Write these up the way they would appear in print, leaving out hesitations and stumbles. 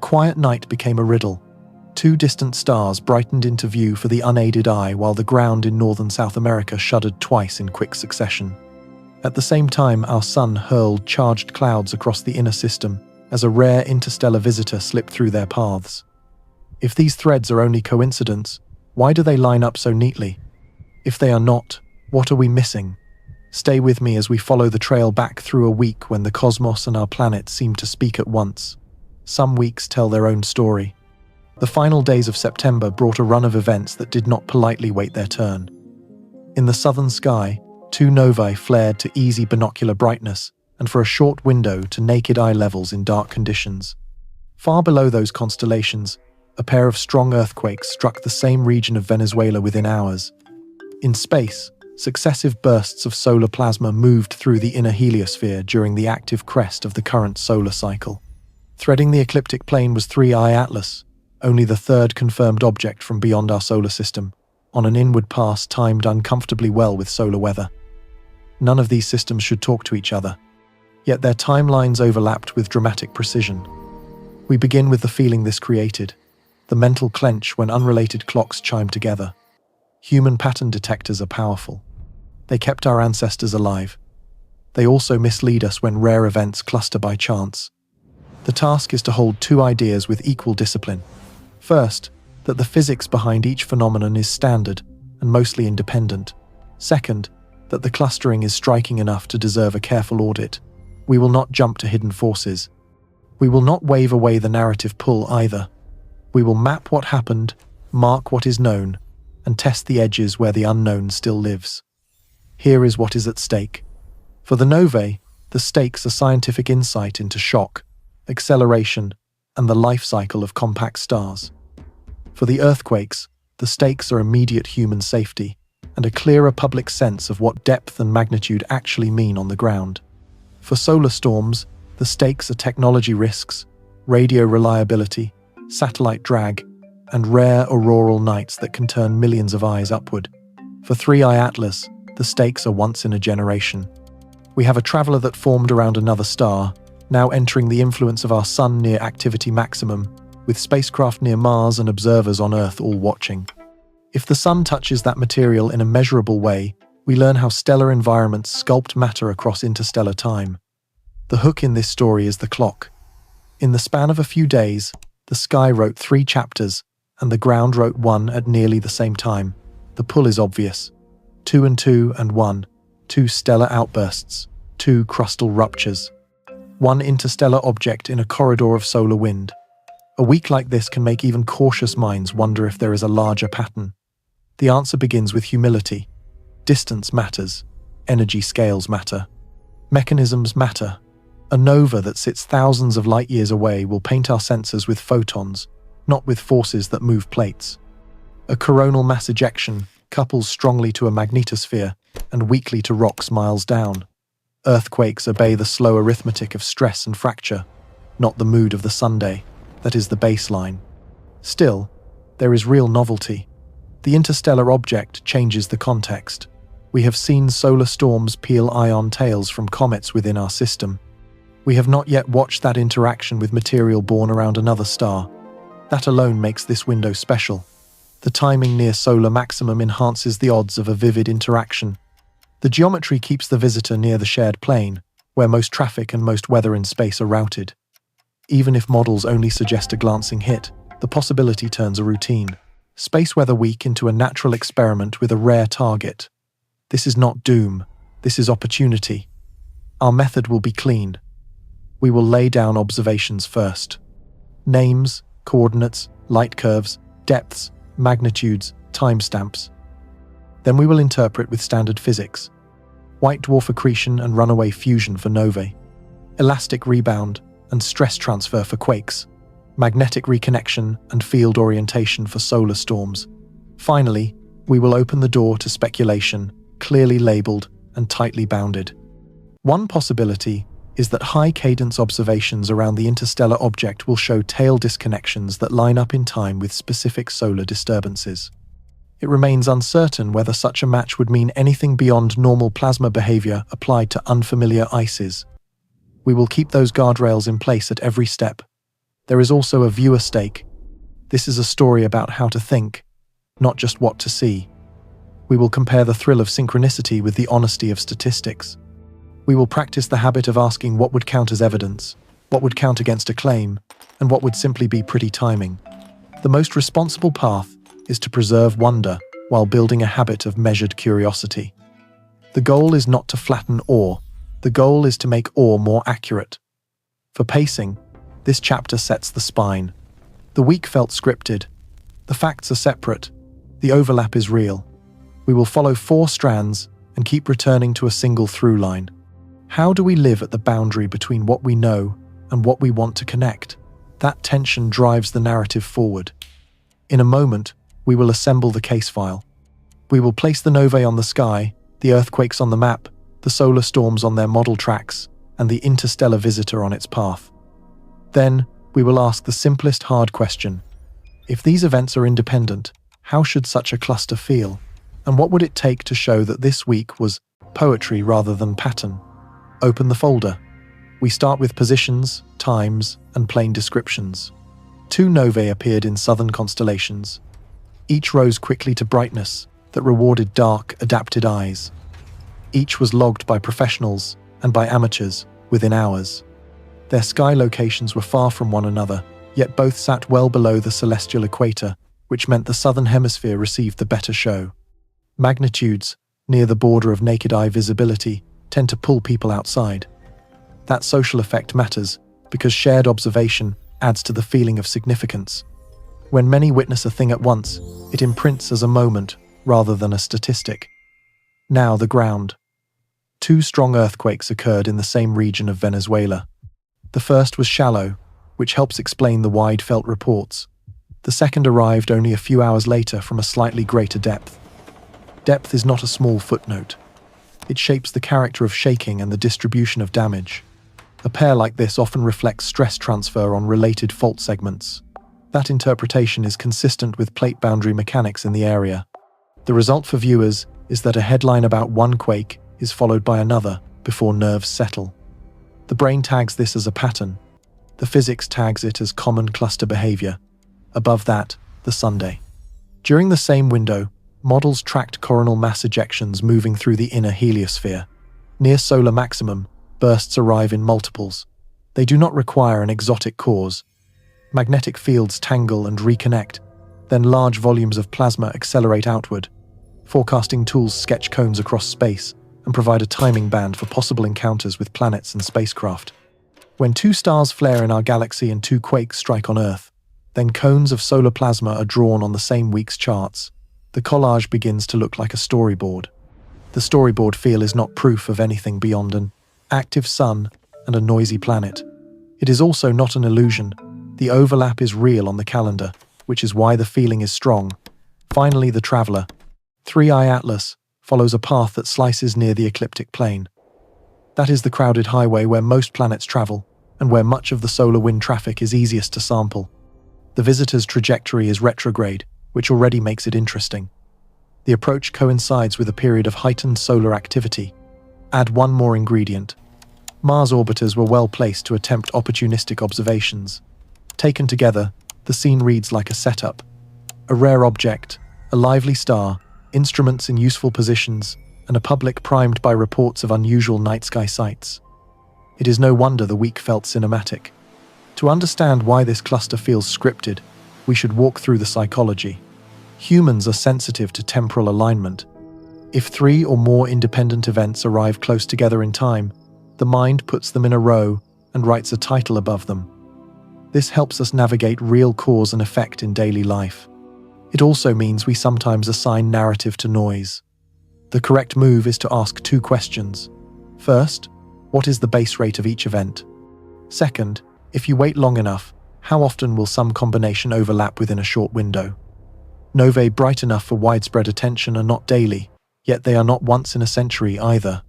quiet night became a riddle. Two distant stars brightened into view for the unaided eye, while the ground in northern South America shuddered twice in quick succession. At the same time, our sun hurled charged clouds across the inner system as a rare interstellar visitor slipped through their paths. If these threads are only coincidence, why do they line up so neatly? If they are not, what are we missing? Stay with me as we follow the trail back through a week when the cosmos and our planet seem to speak at once. Some weeks tell their own story. The final days of September brought a run of events that did not politely wait their turn. In the southern sky, two novae flared to easy binocular brightness and for a short window to naked eye levels in dark conditions. Far below those constellations, a pair of strong earthquakes struck the same region of Venezuela within hours. In space, successive bursts of solar plasma moved through the inner heliosphere during the active crest of the current solar cycle. Threading the ecliptic plane was 3I Atlas, only the third confirmed object from beyond our solar system, on an inward pass timed uncomfortably well with solar weather. None of these systems should talk to each other, yet their timelines overlapped with dramatic precision. We begin with the feeling this created, the mental clench when unrelated clocks chime together. Human pattern detectors are powerful. They kept our ancestors alive. They also mislead us when rare events cluster by chance. The task is to hold two ideas with equal discipline. First, that the physics behind each phenomenon is standard and mostly independent. Second, that the clustering is striking enough to deserve a careful audit. We will not jump to hidden forces. We will not wave away the narrative pull either. We will map what happened, mark what is known, and test the edges where the unknown still lives. Here is what is at stake. For the novae, the stakes are scientific insight into shock, acceleration, and the life cycle of compact stars. For the earthquakes, the stakes are immediate human safety and a clearer public sense of what depth and magnitude actually mean on the ground. For solar storms, the stakes are technology risks, radio reliability, satellite drag, and rare auroral nights that can turn millions of eyes upward. For 3I Atlas, the stakes are once in a generation. We have a traveler that formed around another star, now entering the influence of our sun near activity maximum, with spacecraft near Mars and observers on Earth all watching. If the sun touches that material in a measurable way, we learn how stellar environments sculpt matter across interstellar time. The hook in this story is the clock. In the span of a few days, the sky wrote 3 chapters, and the ground wrote 1 at nearly the same time. The pull is obvious. 2 and 2 and 1. 2 stellar outbursts. 2 crustal ruptures. 1 interstellar object in a corridor of solar wind. A week like this can make even cautious minds wonder if there is a larger pattern. The answer begins with humility. Distance matters. Energy scales matter. Mechanisms matter. A nova that sits thousands of light years away will paint our sensors with photons, not with forces that move plates. A coronal mass ejection couples strongly to a magnetosphere and weakly to rocks miles down. Earthquakes obey the slow arithmetic of stress and fracture, not the mood of the Sunday. That is the baseline. Still, there is real novelty. The interstellar object changes the context. We have seen solar storms peel ion tails from comets within our system. We have not yet watched that interaction with material born around another star. That alone makes this window special. The timing near solar maximum enhances the odds of a vivid interaction. The geometry keeps the visitor near the shared plane, where most traffic and most weather in space are routed. Even if models only suggest a glancing hit, the possibility turns a routine. Space Weather Week into a natural experiment with a rare target. This is not doom, this is opportunity. Our method will be clean. We will lay down observations first. Names, coordinates, light curves, depths, magnitudes, timestamps. Then we will interpret with standard physics. White dwarf accretion and runaway fusion for novae. Elastic rebound and stress transfer for quakes. Magnetic reconnection and field orientation for solar storms. Finally, we will open the door to speculation, clearly labeled and tightly bounded. One possibility is that high-cadence observations around the interstellar object will show tail disconnections that line up in time with specific solar disturbances. It remains uncertain whether such a match would mean anything beyond normal plasma behavior applied to unfamiliar ices. We will keep those guardrails in place at every step. There is also a viewer stake. This is a story about how to think, not just what to see. We will compare the thrill of synchronicity with the honesty of statistics. We will practice the habit of asking what would count as evidence, what would count against a claim, and what would simply be pretty timing. The most responsible path is to preserve wonder while building a habit of measured curiosity. The goal is not to flatten awe. The goal is to make awe more accurate. For pacing, this chapter sets the spine. The week felt scripted. The facts are separate. The overlap is real. We will follow 4 strands and keep returning to a single through line. How do we live at the boundary between what we know and what we want to connect? That tension drives the narrative forward. In a moment, we will assemble the case file. We will place the novae on the sky, the earthquakes on the map, the solar storms on their model tracks, and the interstellar visitor on its path. Then, we will ask the simplest hard question. If these events are independent, how should such a cluster feel? And what would it take to show that this week was poetry rather than pattern? Open the folder. We start with positions, times, and plain descriptions. 2 novae appeared in southern constellations. Each rose quickly to brightness that rewarded dark, adapted eyes. Each was logged by professionals and by amateurs within hours. Their sky locations were far from one another, yet both sat well below the celestial equator, which meant the southern hemisphere received the better show. Magnitudes, near the border of naked eye visibility, tend to pull people outside. That social effect matters because shared observation adds to the feeling of significance. When many witness a thing at once, it imprints as a moment rather than a statistic. Now the ground. 2 strong earthquakes occurred in the same region of Venezuela. The first was shallow, which helps explain the wide felt reports. The second arrived only a few hours later from a slightly greater depth. Depth is not a small footnote. It shapes the character of shaking and the distribution of damage. A pair like this often reflects stress transfer on related fault segments. That interpretation is consistent with plate boundary mechanics in the area. The result for viewers is that a headline about one quake is followed by another before nerves settle. The brain tags this as a pattern. The physics tags it as common cluster behavior. Above that, the Sunday. During the same window, models tracked coronal mass ejections moving through the inner heliosphere. Near solar maximum, bursts arrive in multiples. They do not require an exotic cause. Magnetic fields tangle and reconnect, then large volumes of plasma accelerate outward. Forecasting tools sketch cones across space and provide a timing band for possible encounters with planets and spacecraft. When 2 stars flare in our galaxy and 2 quakes strike on Earth, then cones of solar plasma are drawn on the same week's charts. The collage begins to look like a storyboard. The storyboard feel is not proof of anything beyond an active sun and a noisy planet. It is also not an illusion. The overlap is real on the calendar, which is why the feeling is strong. Finally, the traveler. 3i Atlas follows a path that slices near the ecliptic plane. That is the crowded highway where most planets travel, and where much of the solar wind traffic is easiest to sample. The visitor's trajectory is retrograde, which already makes it interesting. The approach coincides with a period of heightened solar activity. Add one more ingredient. Mars orbiters were well placed to attempt opportunistic observations. Taken together, the scene reads like a setup. A rare object, a lively star, instruments in useful positions, and a public primed by reports of unusual night sky sights. It is no wonder the week felt cinematic. To understand why this cluster feels scripted, we should walk through the psychology. Humans are sensitive to temporal alignment. If 3 or more independent events arrive close together in time, the mind puts them in a row and writes a title above them. This helps us navigate real cause and effect in daily life. It also means we sometimes assign narrative to noise. The correct move is to ask 2 questions. First, what is the base rate of each event? Second, if you wait long enough, how often will some combination overlap within a short window? Novae bright enough for widespread attention are not daily, yet they are not once in a century either.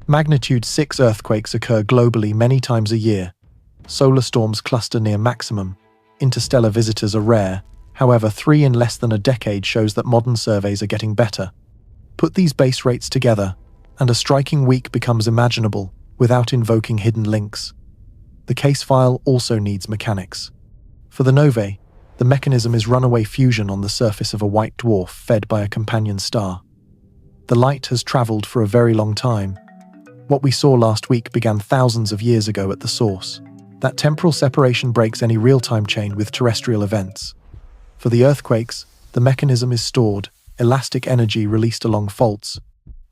Magnitude 6 earthquakes occur globally many times a year. Solar storms cluster near maximum. Interstellar visitors are rare. However, 3 in less than a decade shows that modern surveys are getting better. Put these base rates together, and a striking week becomes imaginable without invoking hidden links. The case file also needs mechanics. For the novae, the mechanism is runaway fusion on the surface of a white dwarf fed by a companion star. The light has traveled for a very long time. What we saw last week began thousands of years ago at the source. That temporal separation breaks any real-time chain with terrestrial events. For the earthquakes, the mechanism is stored, elastic energy released along faults.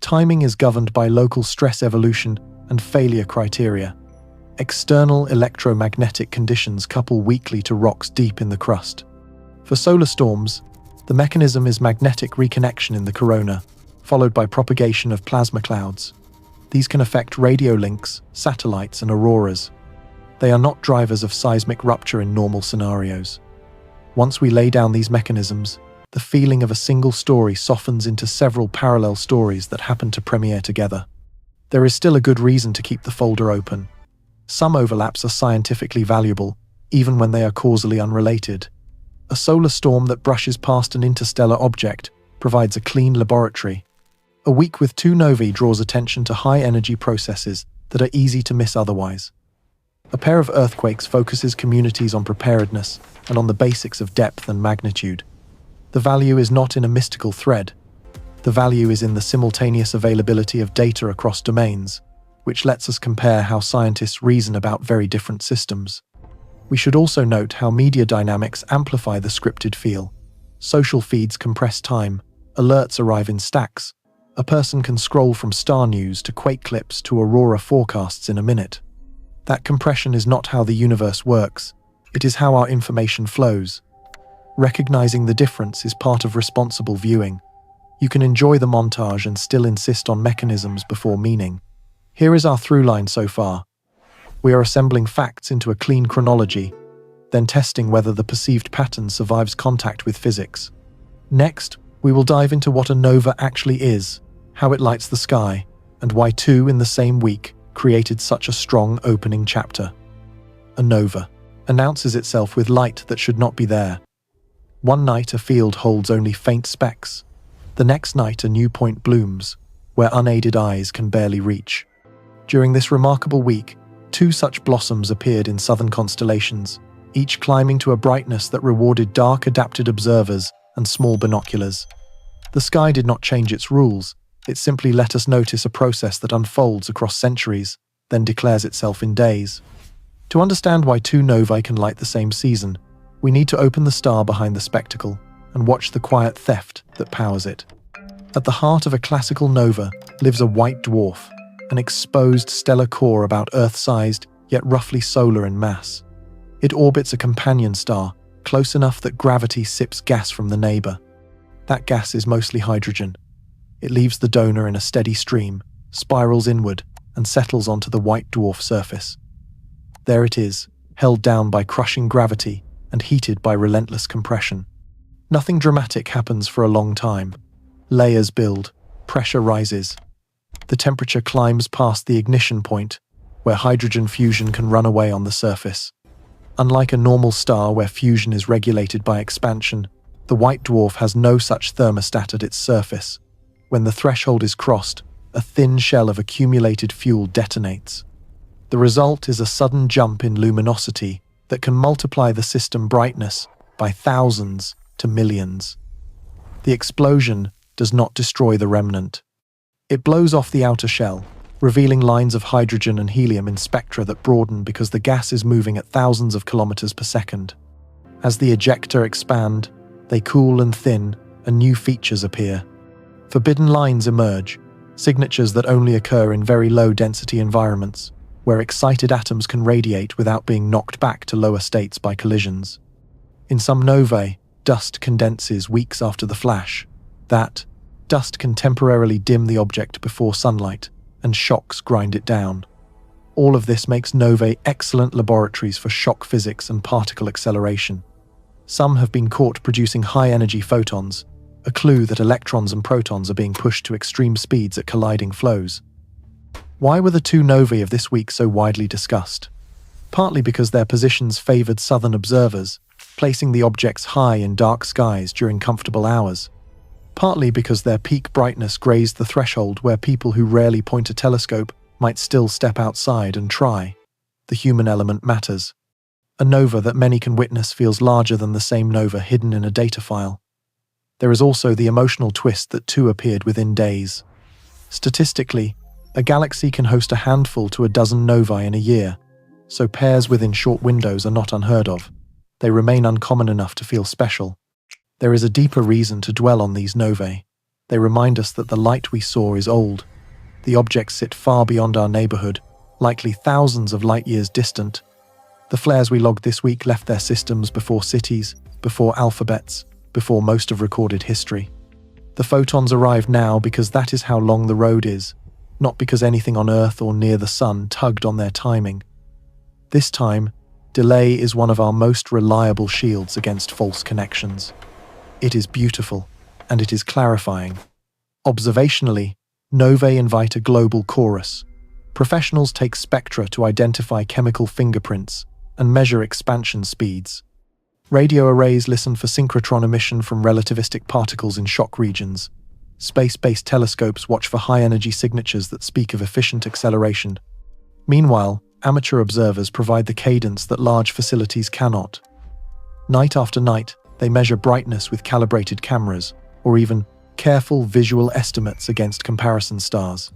Timing is governed by local stress evolution and failure criteria. External electromagnetic conditions couple weakly to rocks deep in the crust. For solar storms, the mechanism is magnetic reconnection in the corona, followed by propagation of plasma clouds. These can affect radio links, satellites, and auroras. They are not drivers of seismic rupture in normal scenarios. Once we lay down these mechanisms, the feeling of a single story softens into several parallel stories that happen to premiere together. There is still a good reason to keep the folder open. Some overlaps are scientifically valuable, even when they are causally unrelated. A solar storm that brushes past an interstellar object provides a clean laboratory. A week with 2 novae draws attention to high-energy processes that are easy to miss otherwise. A pair of earthquakes focuses communities on preparedness and on the basics of depth and magnitude. The value is not in a mystical thread. The value is in the simultaneous availability of data across domains, which lets us compare how scientists reason about very different systems. We should also note how media dynamics amplify the scripted feel. Social feeds compress time, alerts arrive in stacks. A person can scroll from star news to quake clips to aurora forecasts in a minute. That compression is not how the universe works, it is how our information flows. Recognizing the difference is part of responsible viewing. You can enjoy the montage and still insist on mechanisms before meaning. Here is our through line so far. We are assembling facts into a clean chronology, then testing whether the perceived pattern survives contact with physics. Next, we will dive into what a nova actually is, how it lights the sky, and why 2 in the same week created such a strong opening chapter. A nova announces itself with light that should not be there. One night a field holds only faint specks. The next night a new point blooms, where unaided eyes can barely reach. During this remarkable week, 2 such blossoms appeared in southern constellations, each climbing to a brightness that rewarded dark adapted observers and small binoculars. The sky did not change its rules, it simply let us notice a process that unfolds across centuries, then declares itself in days. To understand why 2 novae can light the same season, we need to open the star behind the spectacle and watch the quiet theft that powers it. At the heart of a classical nova lives a white dwarf, an exposed stellar core about Earth-sized, yet roughly solar in mass. It orbits a companion star, close enough that gravity sips gas from the neighbor. That gas is mostly hydrogen. It leaves the donor in a steady stream, spirals inward, and settles onto the white dwarf surface. There it is, held down by crushing gravity and heated by relentless compression. Nothing dramatic happens for a long time. Layers build, pressure rises. The temperature climbs past the ignition point, where hydrogen fusion can run away on the surface. Unlike a normal star where fusion is regulated by expansion, the white dwarf has no such thermostat at its surface. When the threshold is crossed, a thin shell of accumulated fuel detonates. The result is a sudden jump in luminosity that can multiply the system brightness by thousands to millions. The explosion does not destroy the remnant. It blows off the outer shell, revealing lines of hydrogen and helium in spectra that broaden because the gas is moving at thousands of kilometers per second. As the ejecta expand, they cool and thin, and new features appear. Forbidden lines emerge, signatures that only occur in very low-density environments, where excited atoms can radiate without being knocked back to lower states by collisions. In some novae, dust condenses weeks after the flash. That dust can temporarily dim the object before sunlight, and shocks grind it down. All of this makes novae excellent laboratories for shock physics and particle acceleration. Some have been caught producing high-energy photons, a clue that electrons and protons are being pushed to extreme speeds at colliding flows. Why were the 2 novae of this week so widely discussed? Partly because their positions favored southern observers, placing the objects high in dark skies during comfortable hours. Partly because their peak brightness grazed the threshold where people who rarely point a telescope might still step outside and try. The human element matters. A nova that many can witness feels larger than the same nova hidden in a data file. There is also the emotional twist that two appeared within days. Statistically, a galaxy can host a handful to a dozen novae in a year, so pairs within short windows are not unheard of. They remain uncommon enough to feel special. There is a deeper reason to dwell on these novae. They remind us that the light we saw is old. The objects sit far beyond our neighborhood, likely thousands of light years distant. The flares we logged this week left their systems before cities, before alphabets, before most of recorded history. The photons arrive now because that is how long the road is, not because anything on Earth or near the Sun tugged on their timing. This time, delay is one of our most reliable shields against false connections. It is beautiful, and it is clarifying. Observationally, novae invite a global chorus. Professionals take spectra to identify chemical fingerprints and measure expansion speeds. Radio arrays listen for synchrotron emission from relativistic particles in shock regions. Space-based telescopes watch for high-energy signatures that speak of efficient acceleration. Meanwhile, amateur observers provide the cadence that large facilities cannot. Night after night, they measure brightness with calibrated cameras, or even careful visual estimates against comparison stars.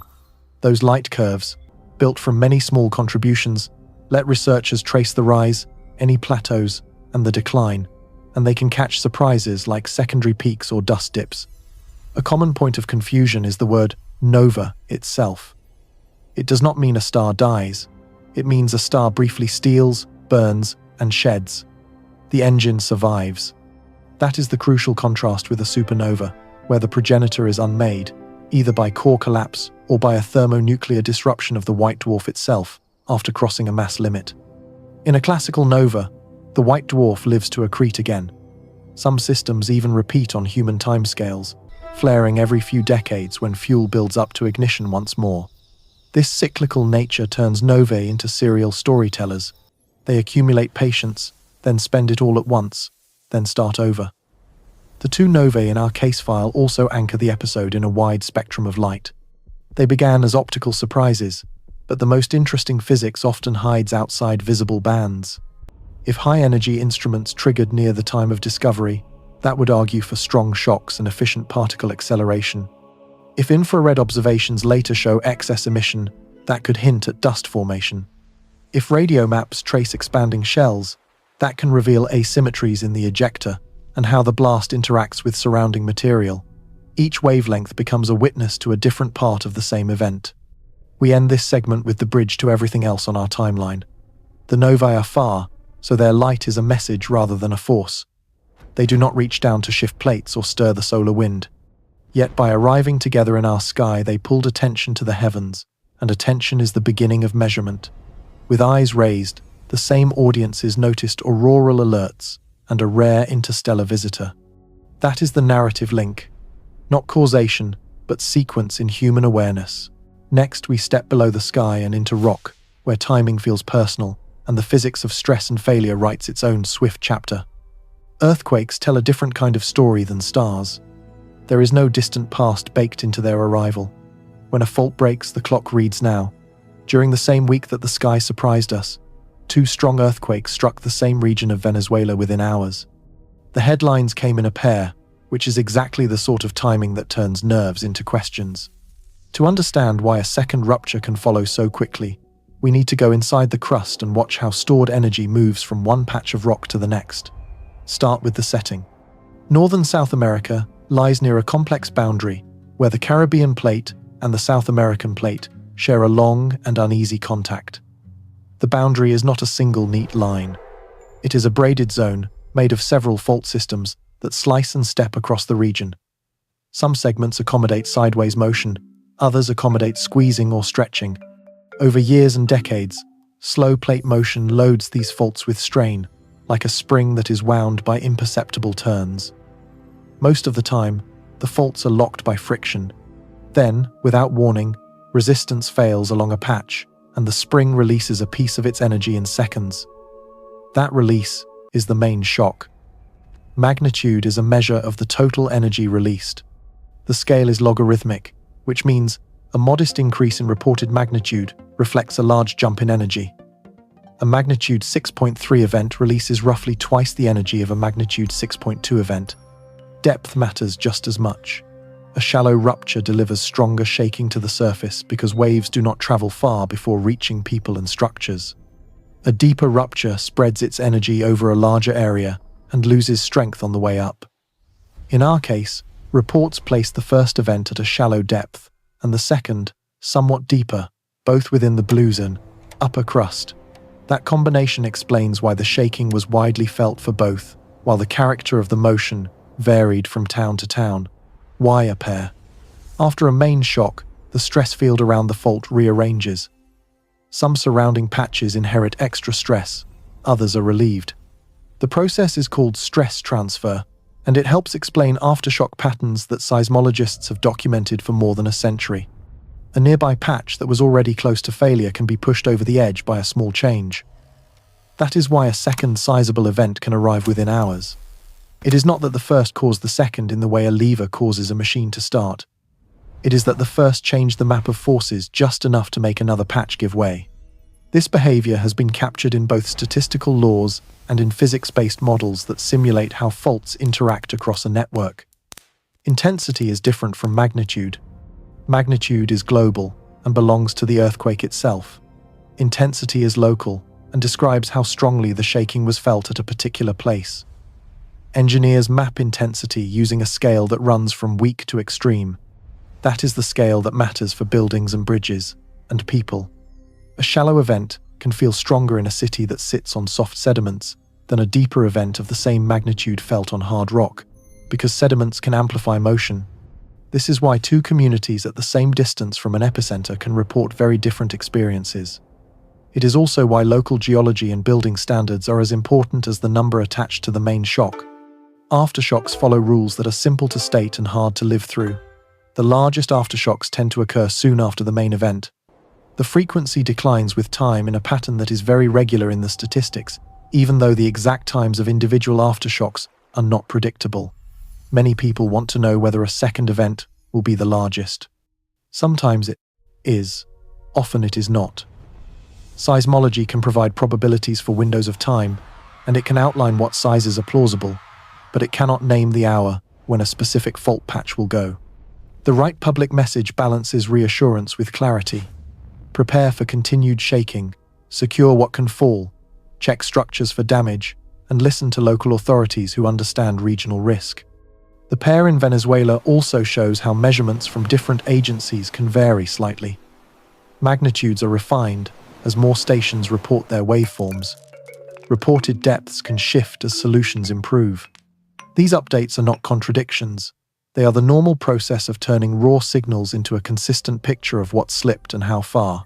Those light curves, built from many small contributions, let researchers trace the rise, any plateaus, and the decline, and they can catch surprises like secondary peaks or dust dips. A common point of confusion is the word nova itself. It does not mean a star dies. It means a star briefly steals, burns, and sheds. The engine survives. That is the crucial contrast with a supernova, where the progenitor is unmade, either by core collapse or by a thermonuclear disruption of the white dwarf itself after crossing a mass limit. In a classical nova, the white dwarf lives to accrete again. Some systems even repeat on human timescales, flaring every few decades when fuel builds up to ignition once more. This cyclical nature turns novae into serial storytellers. They accumulate patience, then spend it all at once, then start over. The two novae in our case file also anchor the episode in a wide spectrum of light. They began as optical surprises, but the most interesting physics often hides outside visible bands. If high-energy instruments triggered near the time of discovery, that would argue for strong shocks and efficient particle acceleration. If infrared observations later show excess emission, that could hint at dust formation. If radio maps trace expanding shells, that can reveal asymmetries in the ejector and how the blast interacts with surrounding material. Each wavelength becomes a witness to a different part of the same event. We end this segment with the bridge to everything else on our timeline. The novae are far, so their light is a message rather than a force. They do not reach down to shift plates or stir the solar wind. Yet by arriving together in our sky, they pulled attention to the heavens, and attention is the beginning of measurement. With eyes raised, the same audiences noticed auroral alerts and a rare interstellar visitor. That is the narrative link. Not causation, but sequence in human awareness. Next, we step below the sky and into rock, where timing feels personal, and the physics of stress and failure writes its own swift chapter. Earthquakes tell a different kind of story than stars. There is no distant past baked into their arrival. When a fault breaks, the clock reads now. During the same week that the sky surprised us, 2 strong earthquakes struck the same region of Venezuela within hours. The headlines came in a pair, which is exactly the sort of timing that turns nerves into questions. To understand why a second rupture can follow so quickly, we need to go inside the crust and watch how stored energy moves from one patch of rock to the next. Start with the setting. Northern South America lies near a complex boundary where the Caribbean plate and the South American plate share a long and uneasy contact. The boundary is not a single neat line. It is a braided zone made of several fault systems that slice and step across the region. Some segments accommodate sideways motion, others accommodate squeezing or stretching. Over years and decades, slow plate motion loads these faults with strain, like a spring that is wound by imperceptible turns. Most of the time, the faults are locked by friction. Then, without warning, resistance fails along a patch, and the spring releases a piece of its energy in seconds. That release is the main shock. Magnitude is a measure of the total energy released. The scale is logarithmic, which means a modest increase in reported magnitude reflects a large jump in energy. A magnitude 6.3 event releases roughly twice the energy of a magnitude 6.2 event. Depth matters just as much. A shallow rupture delivers stronger shaking to the surface because waves do not travel far before reaching people and structures. A deeper rupture spreads its energy over a larger area and loses strength on the way up. In our case, reports place the first event at a shallow depth and the second, somewhat deeper, both within the blue zone, upper crust. That combination explains why the shaking was widely felt for both, while the character of the motion varied from town to town. Why a pair? After a main shock, the stress field around the fault rearranges. Some surrounding patches inherit extra stress, others are relieved. The process is called stress transfer, and it helps explain aftershock patterns that seismologists have documented for more than a century. A nearby patch that was already close to failure can be pushed over the edge by a small change. That is why a second sizable event can arrive within hours. It is not that the first caused the second in the way a lever causes a machine to start. It is that the first changed the map of forces just enough to make another patch give way. This behavior has been captured in both statistical laws and in physics-based models that simulate how faults interact across a network. Intensity is different from magnitude. Magnitude is global and belongs to the earthquake itself. Intensity is local and describes how strongly the shaking was felt at a particular place. Engineers map intensity using a scale that runs from weak to extreme. That is the scale that matters for buildings and bridges, and people. A shallow event can feel stronger in a city that sits on soft sediments than a deeper event of the same magnitude felt on hard rock, because sediments can amplify motion. This is why two communities at the same distance from an epicenter can report very different experiences. It is also why local geology and building standards are as important as the number attached to the main shock. Aftershocks follow rules that are simple to state and hard to live through. The largest aftershocks tend to occur soon after the main event. The frequency declines with time in a pattern that is very regular in the statistics, even though the exact times of individual aftershocks are not predictable. Many people want to know whether a second event will be the largest. Sometimes it is, often it is not. Seismology can provide probabilities for windows of time, and it can outline what sizes are plausible, but it cannot name the hour when a specific fault patch will go. The right public message balances reassurance with clarity. Prepare for continued shaking, secure what can fall, check structures for damage, and listen to local authorities who understand regional risk. The pair in Venezuela also shows how measurements from different agencies can vary slightly. Magnitudes are refined as more stations report their waveforms. Reported depths can shift as solutions improve. These updates are not contradictions. They are the normal process of turning raw signals into a consistent picture of what slipped and how far.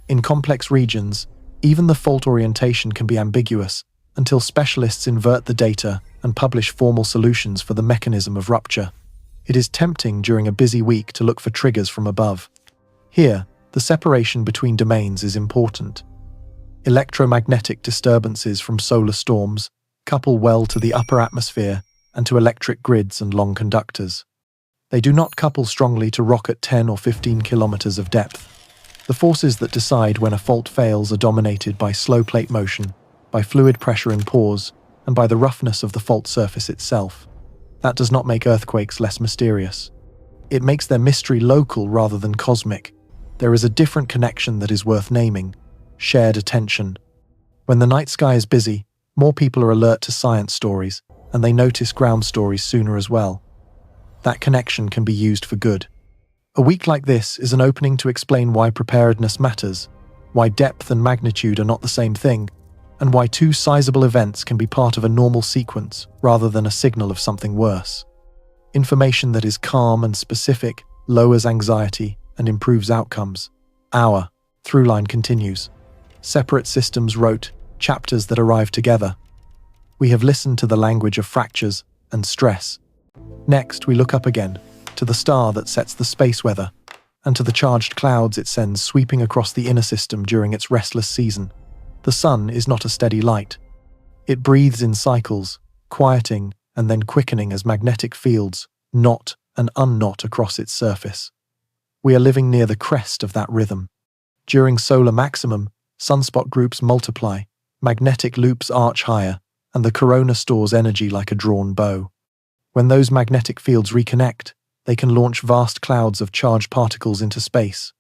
In complex regions, even the fault orientation can be ambiguous until specialists invert the data and publish formal solutions for the mechanism of rupture. It is tempting during a busy week to look for triggers from above. Here, the separation between domains is important. Electromagnetic disturbances from solar storms couple well to the upper atmosphere and to electric grids and long conductors. They do not couple strongly to rock at 10 or 15 kilometers of depth. The forces that decide when a fault fails are dominated by slow plate motion, by fluid pressure in pores, and by the roughness of the fault surface itself. That does not make earthquakes less mysterious. It makes their mystery local rather than cosmic. There is a different connection that is worth naming: shared attention. When the night sky is busy, more people are alert to science stories, and they notice ground stories sooner as well. That connection can be used for good. A week like this is an opening to explain why preparedness matters, why depth and magnitude are not the same thing, and why two sizable events can be part of a normal sequence rather than a signal of something worse. Information that is calm and specific lowers anxiety and improves outcomes. Our throughline continues. Separate systems wrote chapters that arrive together. We have listened to the language of fractures and stress. Next, we look up again, to the star that sets the space weather, and to the charged clouds it sends sweeping across the inner system during its restless season. The sun is not a steady light. It breathes in cycles, quieting and then quickening as magnetic fields knot and unknot across its surface. We are living near the crest of that rhythm. During solar maximum, sunspot groups multiply, Magnetic loops arch higher, and the corona stores energy like a drawn bow. When those magnetic fields reconnect, they can launch vast clouds of charged particles into space.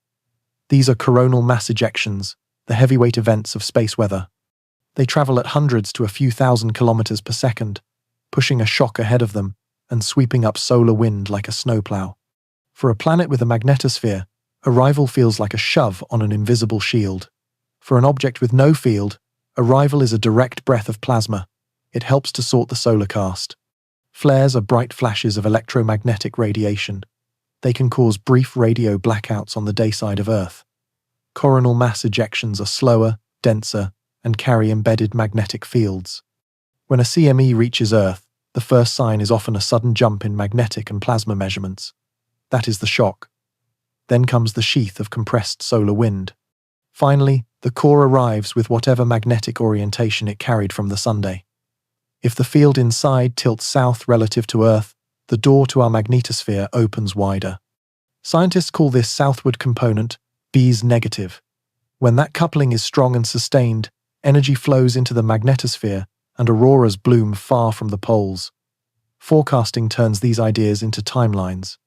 These are coronal mass ejections, the heavyweight events of space weather. They travel at hundreds to a few thousand kilometers per second, pushing a shock ahead of them and sweeping up solar wind like a snowplow. For a planet with a magnetosphere, arrival feels like a shove on an invisible shield. For an object with no field, arrival is a direct breath of plasma. It helps to sort the solar cast. Flares are bright flashes of electromagnetic radiation. They can cause brief radio blackouts on the dayside of Earth. Coronal mass ejections are slower, denser, and carry embedded magnetic fields. When a CME reaches Earth, the first sign is often a sudden jump in magnetic and plasma measurements. That is the shock. Then comes the sheath of compressed solar wind. Finally, the core arrives with whatever magnetic orientation it carried from the Sunday. If the field inside tilts south relative to Earth, the door to our magnetosphere opens wider. Scientists call this southward component B's negative. When that coupling is strong and sustained, energy flows into the magnetosphere and auroras bloom far from the poles. Forecasting turns these ideas into timelines.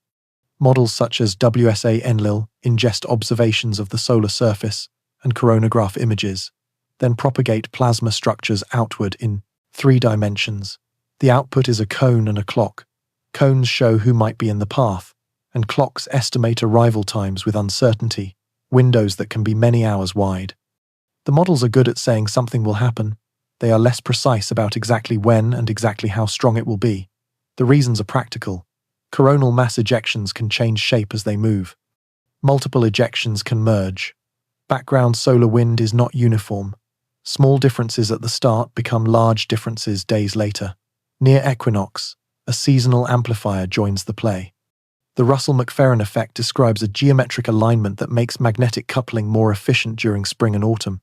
Models such as WSA-Enlil ingest observations of the solar surface and coronagraph images, then propagate plasma structures outward in 3 dimensions. The output is a cone and a clock. Cones show who might be in the path, and clocks estimate arrival times with uncertainty, windows that can be many hours wide. The models are good at saying something will happen. They are less precise about exactly when and exactly how strong it will be. The reasons are practical. Coronal mass ejections can change shape as they move. Multiple ejections can merge. Background solar wind is not uniform. Small differences at the start become large differences days later. Near equinox, a seasonal amplifier joins the play. The Russell-McFerrin effect describes a geometric alignment that makes magnetic coupling more efficient during spring and autumn.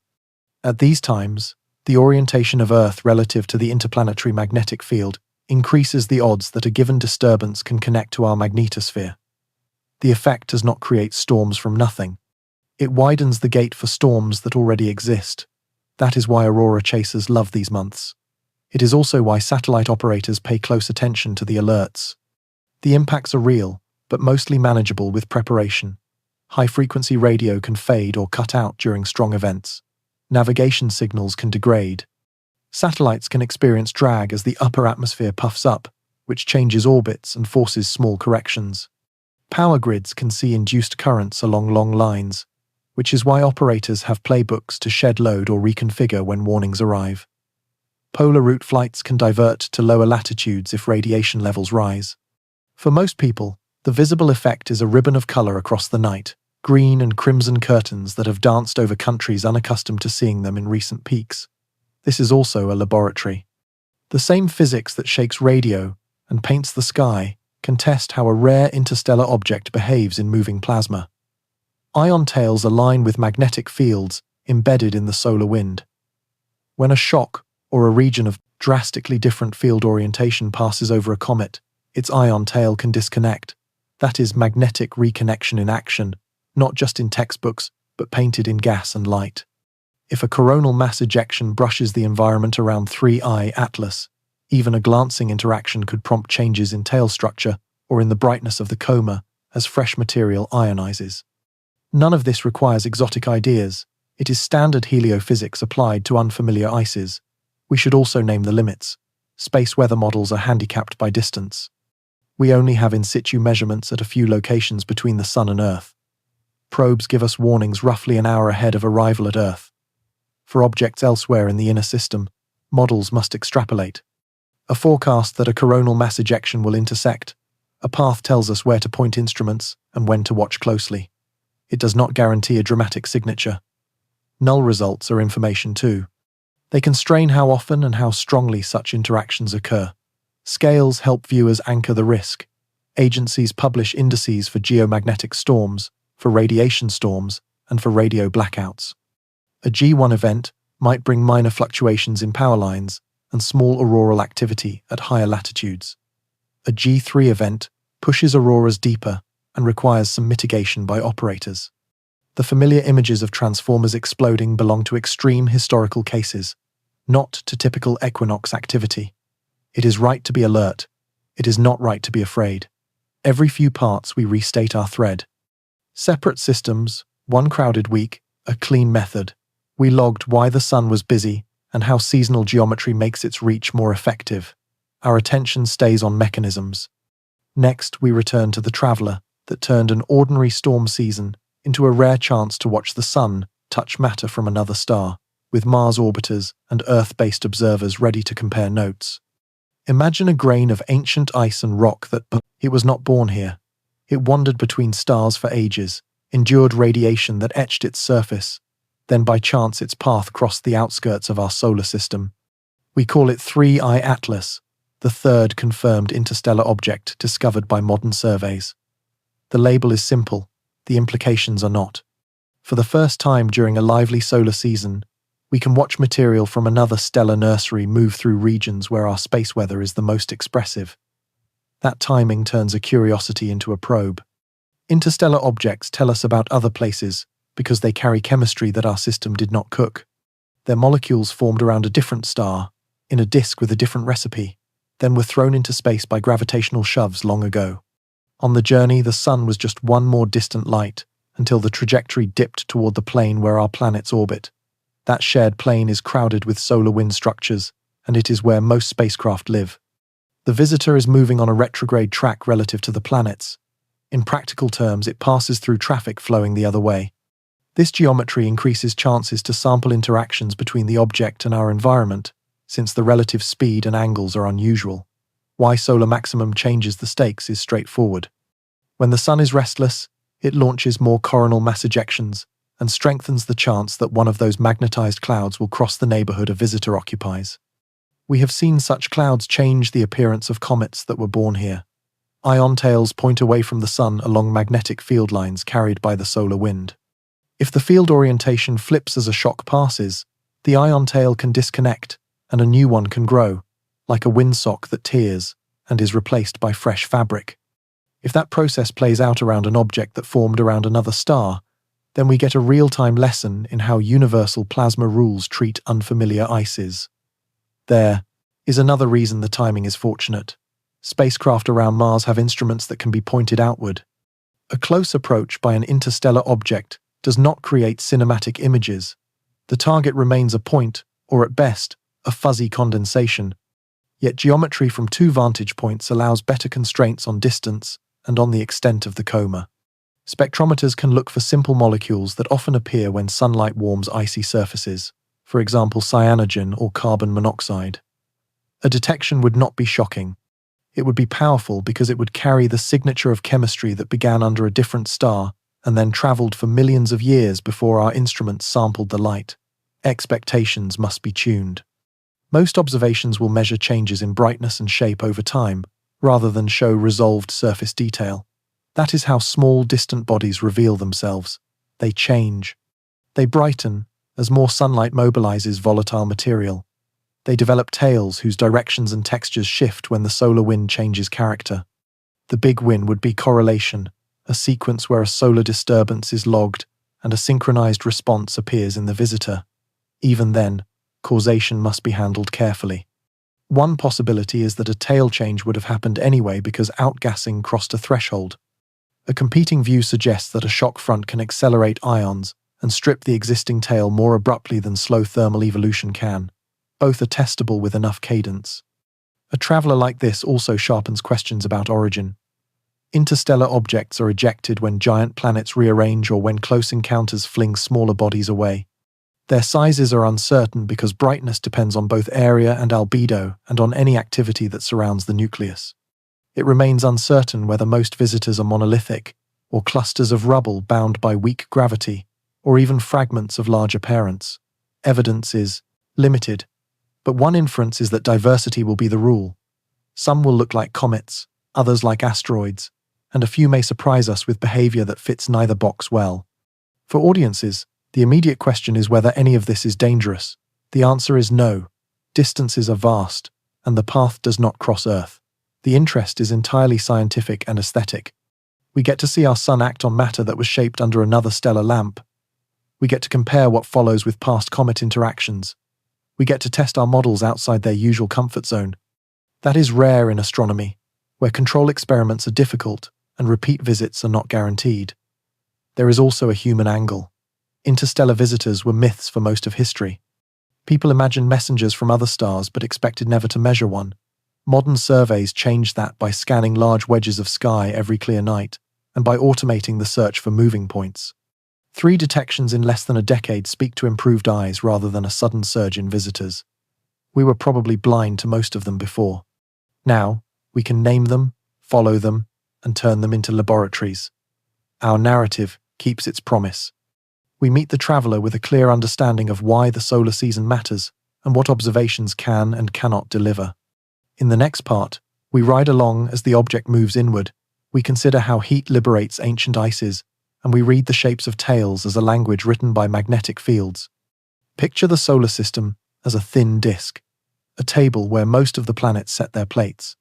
At these times, the orientation of Earth relative to the interplanetary magnetic field increases the odds that a given disturbance can connect to our magnetosphere. The effect does not create storms from nothing. It widens the gate for storms that already exist. That is why aurora chasers love these months. It is also why satellite operators pay close attention to the alerts. The impacts are real, but mostly manageable with preparation. High-frequency radio can fade or cut out during strong events. Navigation signals can degrade. Satellites can experience drag as the upper atmosphere puffs up, which changes orbits and forces small corrections. Power grids can see induced currents along long lines, which is why operators have playbooks to shed load or reconfigure when warnings arrive. Polar route flights can divert to lower latitudes if radiation levels rise. For most people, the visible effect is a ribbon of color across the night, green and crimson curtains that have danced over countries unaccustomed to seeing them in recent peaks. This is also a laboratory. The same physics that shakes radio and paints the sky can test how a rare interstellar object behaves in moving plasma. Ion tails align with magnetic fields embedded in the solar wind. When a shock or a region of drastically different field orientation passes over a comet, its ion tail can disconnect. That is magnetic reconnection in action, not just in textbooks, but painted in gas and light. If a coronal mass ejection brushes the environment around 3I Atlas, even a glancing interaction could prompt changes in tail structure or in the brightness of the coma as fresh material ionizes. None of this requires exotic ideas. It is standard heliophysics applied to unfamiliar ices. We should also name the limits. Space weather models are handicapped by distance. We only have in situ measurements at a few locations between the Sun and Earth. Probes give us warnings roughly an hour ahead of arrival at Earth. For objects elsewhere in the inner system, models must extrapolate. A forecast that a coronal mass ejection will intersect. A path tells us where to point instruments and when to watch closely. It does not guarantee a dramatic signature. Null results are information too. They constrain how often and how strongly such interactions occur. Scales help viewers anchor the risk. Agencies publish indices for geomagnetic storms, for radiation storms, and for radio blackouts. A G1 event might bring minor fluctuations in power lines and small auroral activity at higher latitudes. A G3 event pushes auroras deeper and requires some mitigation by operators. The familiar images of transformers exploding belong to extreme historical cases. not to typical equinox activity. It is right to be alert. It is not right to be afraid. Every few parts we restate our thread. Separate systems, one crowded week, a clean method. We logged why the sun was busy and how seasonal geometry makes its reach more effective. Our attention stays on mechanisms. Next, we return to the traveler that turned an ordinary storm season into a rare chance to watch the sun touch matter from another star, with Mars orbiters and Earth-based observers ready to compare notes. Imagine a grain of ancient ice and rock that it was not born here. It wandered between stars for ages, endured radiation that etched its surface. Then by chance its path crossed the outskirts of our solar system. We call it 3I Atlas, the third confirmed interstellar object discovered by modern surveys. The label is simple, the implications are not. For the first time during a lively solar season, we can watch material from another stellar nursery move through regions where our space weather is the most expressive. That timing turns a curiosity into a probe. Interstellar objects tell us about other places because they carry chemistry that our system did not cook. Their molecules formed around a different star, in a disk with a different recipe, then were thrown into space by gravitational shoves long ago. On the journey, the sun was just one more distant light, until the trajectory dipped toward the plane where our planets orbit. That shared plane is crowded with solar wind structures, and it is where most spacecraft live. The visitor is moving on a retrograde track relative to the planets. In practical terms, it passes through traffic flowing the other way. This geometry increases chances to sample interactions between the object and our environment, since the relative speed and angles are unusual. Why solar maximum changes the stakes is straightforward. When the sun is restless, it launches more coronal mass ejections and strengthens the chance that one of those magnetized clouds will cross the neighborhood a visitor occupies. We have seen such clouds change the appearance of comets that were born here. Ion tails point away from the sun along magnetic field lines carried by the solar wind. If the field orientation flips as a shock passes, the ion tail can disconnect and a new one can grow, like a windsock that tears and is replaced by fresh fabric. If that process plays out around an object that formed around another star, then we get a real-time lesson in how universal plasma rules treat unfamiliar ices. There is another reason the timing is fortunate. Spacecraft around Mars have instruments that can be pointed outward. A close approach by an interstellar object does not create cinematic images. The target remains a point, or at best, a fuzzy condensation. Yet geometry from two vantage points allows better constraints on distance and on the extent of the coma. Spectrometers can look for simple molecules that often appear when sunlight warms icy surfaces, for example cyanogen or carbon monoxide. A detection would not be shocking. It would be powerful because it would carry the signature of chemistry that began under a different star and then traveled for millions of years before our instruments sampled the light. Expectations must be tuned. Most observations will measure changes in brightness and shape over time, rather than show resolved surface detail. That is how small, distant bodies reveal themselves. They change. They brighten as more sunlight mobilizes volatile material. They develop tails whose directions and textures shift when the solar wind changes character. The big win would be correlation, a sequence where a solar disturbance is logged and a synchronized response appears in the visitor. Even then, causation must be handled carefully. One possibility is that a tail change would have happened anyway because outgassing crossed a threshold. A competing view suggests that a shock front can accelerate ions and strip the existing tail more abruptly than slow thermal evolution can. Both are testable with enough cadence. A traveler like this also sharpens questions about origin. Interstellar objects are ejected when giant planets rearrange or when close encounters fling smaller bodies away. Their sizes are uncertain because brightness depends on both area and albedo and on any activity that surrounds the nucleus. It remains uncertain whether most visitors are monolithic, or clusters of rubble bound by weak gravity, or even fragments of larger parents. Evidence is limited, but one inference is that diversity will be the rule. Some will look like comets, others like asteroids, and a few may surprise us with behavior that fits neither box well. For audiences, the immediate question is whether any of this is dangerous. The answer is no. Distances are vast, and the path does not cross Earth. The interest is entirely scientific and aesthetic. We get to see our sun act on matter that was shaped under another stellar lamp. We get to compare what follows with past comet interactions. We get to test our models outside their usual comfort zone. That is rare in astronomy, where control experiments are difficult and repeat visits are not guaranteed. There is also a human angle. Interstellar visitors were myths for most of history. People imagined messengers from other stars but expected never to measure one. Modern surveys changed that by scanning large wedges of sky every clear night and by automating the search for moving points. 3 detections in less than a decade speak to improved eyes rather than a sudden surge in visitors. We were probably blind to most of them before. Now, we can name them, follow them, and turn them into laboratories. Our narrative keeps its promise. We meet the traveler with a clear understanding of why the solar season matters and what observations can and cannot deliver. In the next part, we ride along as the object moves inward. We consider how heat liberates ancient ices, and we read the shapes of tails as a language written by magnetic fields. Picture the solar system as a thin disk, a table where most of the planets set their plates.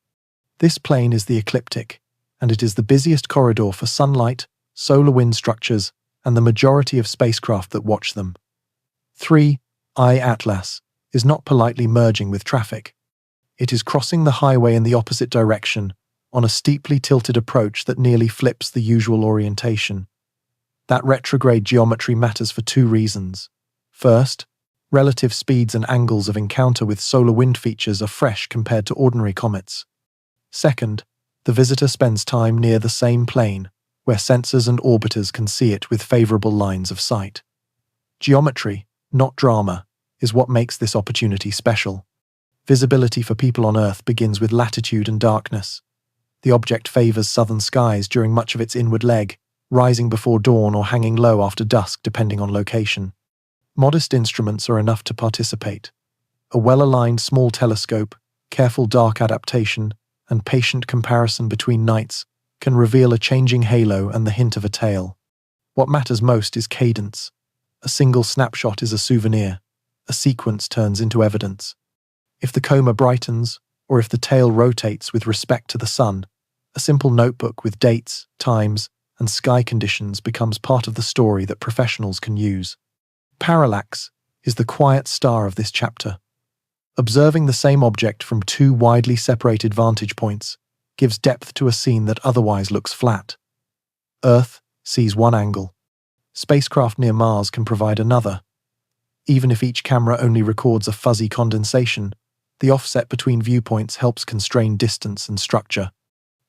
This plane is the ecliptic, and it is the busiest corridor for sunlight, solar wind structures, and the majority of spacecraft that watch them. 3. Eye Atlas is not politely merging with traffic. It is crossing the highway in the opposite direction on a steeply tilted approach that nearly flips the usual orientation. That retrograde geometry matters for 2 reasons. First, relative speeds and angles of encounter with solar wind features are fresh compared to ordinary comets. Second, the visitor spends time near the same plane, where sensors and orbiters can see it with favorable lines of sight. Geometry, not drama, is what makes this opportunity special. Visibility for people on Earth begins with latitude and darkness. The object favors southern skies during much of its inward leg, rising before dawn or hanging low after dusk depending on location. Modest instruments are enough to participate. A well-aligned small telescope, careful dark adaptation, and patient comparison between nights can reveal a changing halo and the hint of a tail. What matters most is cadence. A single snapshot is a souvenir. A sequence turns into evidence. If the coma brightens, or if the tail rotates with respect to the sun, a simple notebook with dates, times, and sky conditions becomes part of the story that professionals can use. Parallax is the quiet star of this chapter. Observing the same object from 2 widely separated vantage points gives depth to a scene that otherwise looks flat. Earth sees one angle. Spacecraft near Mars can provide another. Even if each camera only records a fuzzy condensation, the offset between viewpoints helps constrain distance and structure.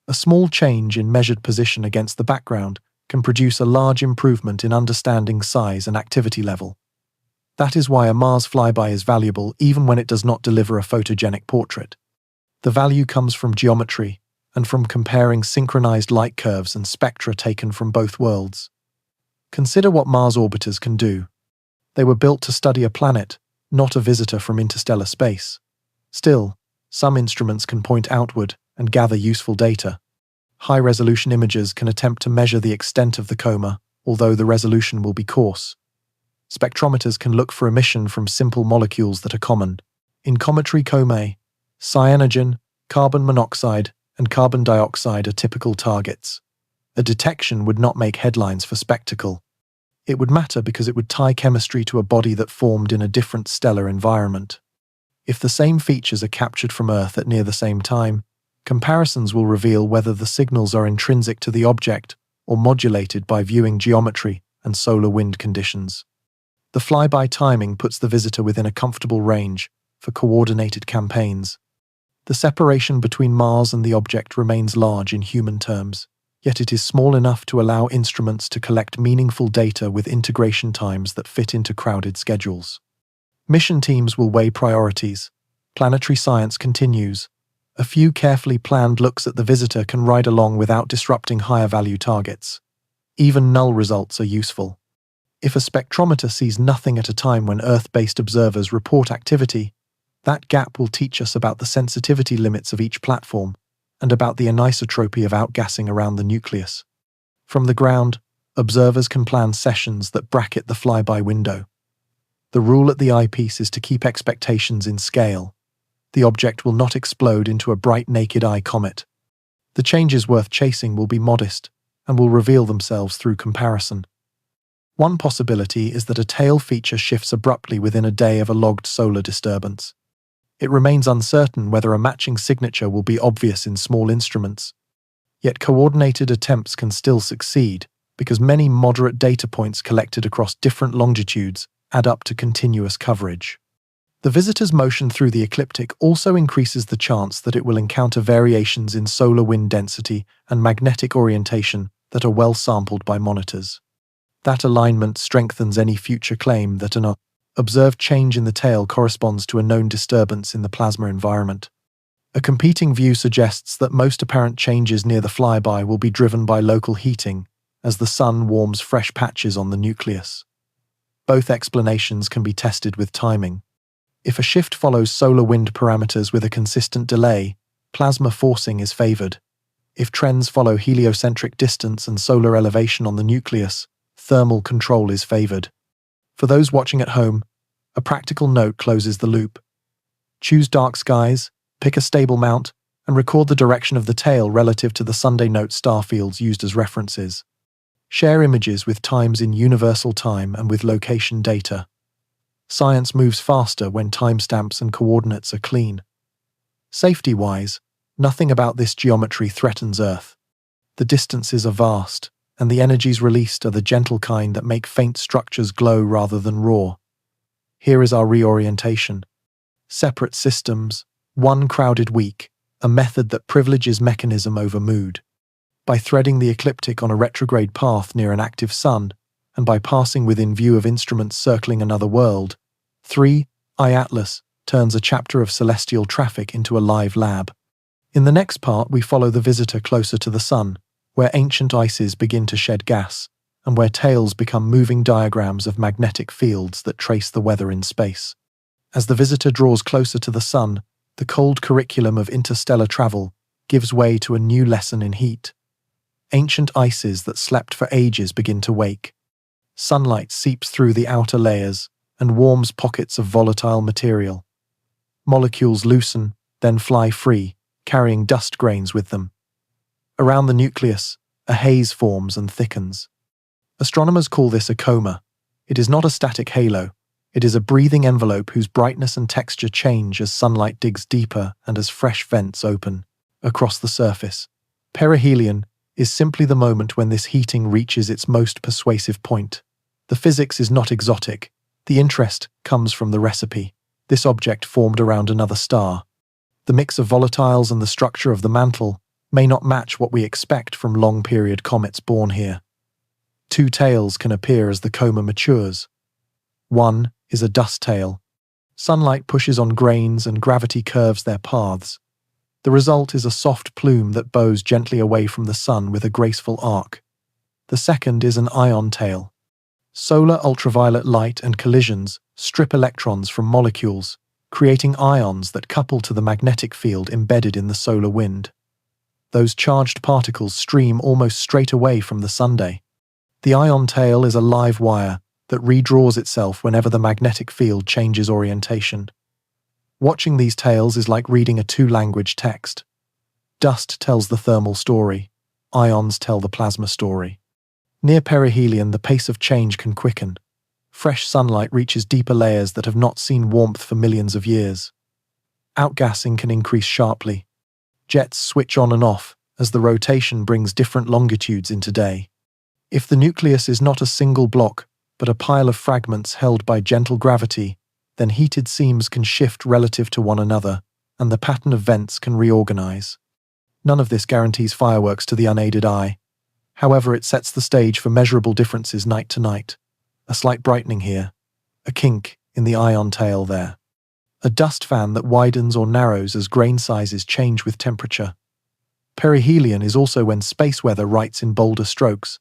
A small change in measured position against the background can produce a large improvement in understanding size and activity level. That is why a Mars flyby is valuable even when it does not deliver a photogenic portrait. The value comes from geometry and from comparing synchronized light curves and spectra taken from both worlds. Consider what Mars orbiters can do. They were built to study a planet, not a visitor from interstellar space. Still, some instruments can point outward and gather useful data. High-resolution images can attempt to measure the extent of the coma, although the resolution will be coarse. Spectrometers can look for emission from simple molecules that are common. In cometary comae, cyanogen, carbon monoxide, and carbon dioxide are typical targets. A detection would not make headlines for spectacle. It would matter because it would tie chemistry to a body that formed in a different stellar environment. If the same features are captured from Earth at near the same time, comparisons will reveal whether the signals are intrinsic to the object or modulated by viewing geometry and solar wind conditions. The flyby timing puts the visitor within a comfortable range for coordinated campaigns. The separation between Mars and the object remains large in human terms, yet it is small enough to allow instruments to collect meaningful data with integration times that fit into crowded schedules. Mission teams will weigh priorities. Planetary science continues. A few carefully planned looks at the visitor can ride along without disrupting higher-value targets. Even null results are useful. If a spectrometer sees nothing at a time when Earth-based observers report activity, that gap will teach us about the sensitivity limits of each platform and about the anisotropy of outgassing around the nucleus. From the ground, observers can plan sessions that bracket the flyby window. The rule at the eyepiece is to keep expectations in scale. The object will not explode into a bright naked-eye comet. The changes worth chasing will be modest and will reveal themselves through comparison. One possibility is that a tail feature shifts abruptly within a day of a logged solar disturbance. It remains uncertain whether a matching signature will be obvious in small instruments. Yet coordinated attempts can still succeed, because many moderate data points collected across different longitudes add up to continuous coverage. The visitor's motion through the ecliptic also increases the chance that it will encounter variations in solar wind density and magnetic orientation that are well sampled by monitors. That alignment strengthens any future claim that an observed change in the tail corresponds to a known disturbance in the plasma environment. A competing view suggests that most apparent changes near the flyby will be driven by local heating, as the sun warms fresh patches on the nucleus. Both explanations can be tested with timing. If a shift follows solar wind parameters with a consistent delay, plasma forcing is favored. If trends follow heliocentric distance and solar elevation on the nucleus, thermal control is favored. For those watching at home, a practical note closes the loop. Choose dark skies, pick a stable mount, and record the direction of the tail relative to the Sunday note star fields used as references. Share images with times in universal time and with location data. Science moves faster when timestamps and coordinates are clean. Safety-wise, nothing about this geometry threatens Earth. The distances are vast, and the energies released are the gentle kind that make faint structures glow rather than roar. Here is our reorientation. Separate systems, one crowded week, a method that privileges mechanism over mood. By threading the ecliptic on a retrograde path near an active sun, and by passing within view of instruments circling another world, 3i Atlas turns a chapter of celestial traffic into a live lab. In the next part, we follow the visitor closer to the sun, where ancient ices begin to shed gas, and where tails become moving diagrams of magnetic fields that trace the weather in space. As the visitor draws closer to the sun, the cold curriculum of interstellar travel gives way to a new lesson in heat. Ancient ices that slept for ages begin to wake. Sunlight seeps through the outer layers and warms pockets of volatile material. Molecules loosen, then fly free, carrying dust grains with them. Around the nucleus, a haze forms and thickens. Astronomers call this a coma. It is not a static halo. It is a breathing envelope whose brightness and texture change as sunlight digs deeper and as fresh vents open across the surface. Perihelion is simply the moment when this heating reaches its most persuasive point. The physics is not exotic. The interest comes from the recipe. This object formed around another star. The mix of volatiles and the structure of the mantle may not match what we expect from long-period comets born here. Two tails can appear as the coma matures. One is a dust tail. Sunlight pushes on grains and gravity curves their paths. The result is a soft plume that bows gently away from the sun with a graceful arc. The second is an ion tail. Solar ultraviolet light and collisions strip electrons from molecules, creating ions that couple to the magnetic field embedded in the solar wind. Those charged particles stream almost straight away from the Sunday. The ion tail is a live wire that redraws itself whenever the magnetic field changes orientation. Watching these tails is like reading a two-language text. Dust tells the thermal story. Ions tell the plasma story. Near perihelion, the pace of change can quicken. Fresh sunlight reaches deeper layers that have not seen warmth for millions of years. Outgassing can increase sharply. Jets switch on and off as the rotation brings different longitudes into day. If the nucleus is not a single block, but a pile of fragments held by gentle gravity, then heated seams can shift relative to one another, and the pattern of vents can reorganize. None of this guarantees fireworks to the unaided eye. However, it sets the stage for measurable differences night to night. A slight brightening here, a kink in the ion tail there. A dust fan that widens or narrows as grain sizes change with temperature. Perihelion is also when space weather writes in bolder strokes.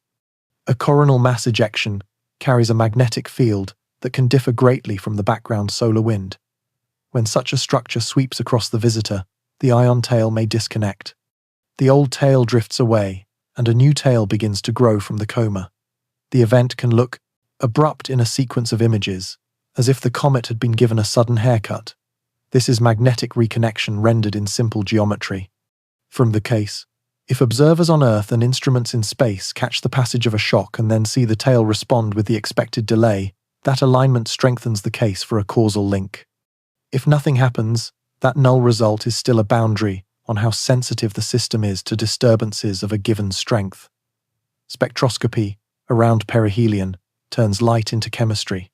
A coronal mass ejection carries a magnetic field that can differ greatly from the background solar wind. When such a structure sweeps across the visitor, the ion tail may disconnect. The old tail drifts away, and a new tail begins to grow from the coma. The event can look abrupt in a sequence of images, as if the comet had been given a sudden haircut. This is magnetic reconnection rendered in simple geometry. From the case, If observers on Earth and instruments in space catch the passage of a shock and then see the tail respond with the expected delay, that alignment strengthens the case for a causal link. If nothing happens, that null result is still a boundary on how sensitive the system is to disturbances of a given strength. Spectroscopy, around perihelion, turns light into chemistry.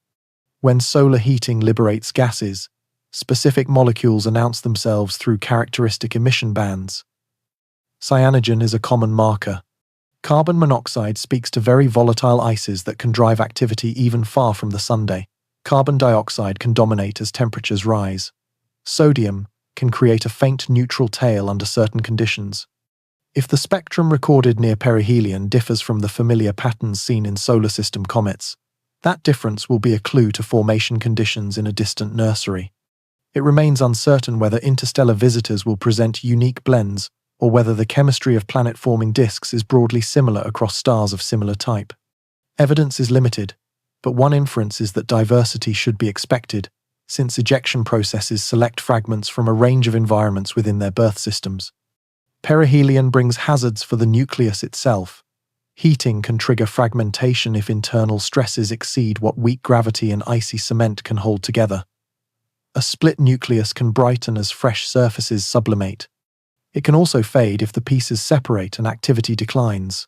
When solar heating liberates gases, specific molecules announce themselves through characteristic emission bands. Cyanogen is a common marker. Carbon monoxide speaks to very volatile ices that can drive activity even far from the sunday. Carbon dioxide can dominate as temperatures rise. Sodium can create a faint neutral tail under certain conditions. If the spectrum recorded near perihelion differs from the familiar patterns seen in solar system comets, that difference will be a clue to formation conditions in a distant nursery. It remains uncertain whether interstellar visitors will present unique blends or whether the chemistry of planet-forming disks is broadly similar across stars of similar type. Evidence is limited, but one inference is that diversity should be expected, since ejection processes select fragments from a range of environments within their birth systems. Perihelion brings hazards for the nucleus itself. Heating can trigger fragmentation if internal stresses exceed what weak gravity and icy cement can hold together. A split nucleus can brighten as fresh surfaces sublimate. It can also fade if the pieces separate and activity declines.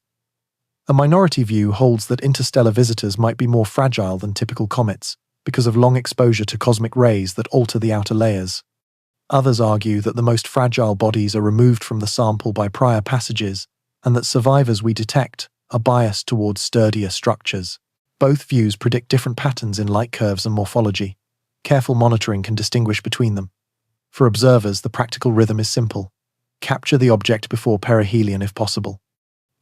A minority view holds that interstellar visitors might be more fragile than typical comets because of long exposure to cosmic rays that alter the outer layers. Others argue that the most fragile bodies are removed from the sample by prior passages and that survivors we detect are biased towards sturdier structures. Both views predict different patterns in light curves and morphology. Careful monitoring can distinguish between them. For observers, the practical rhythm is simple. Capture the object before perihelion if possible.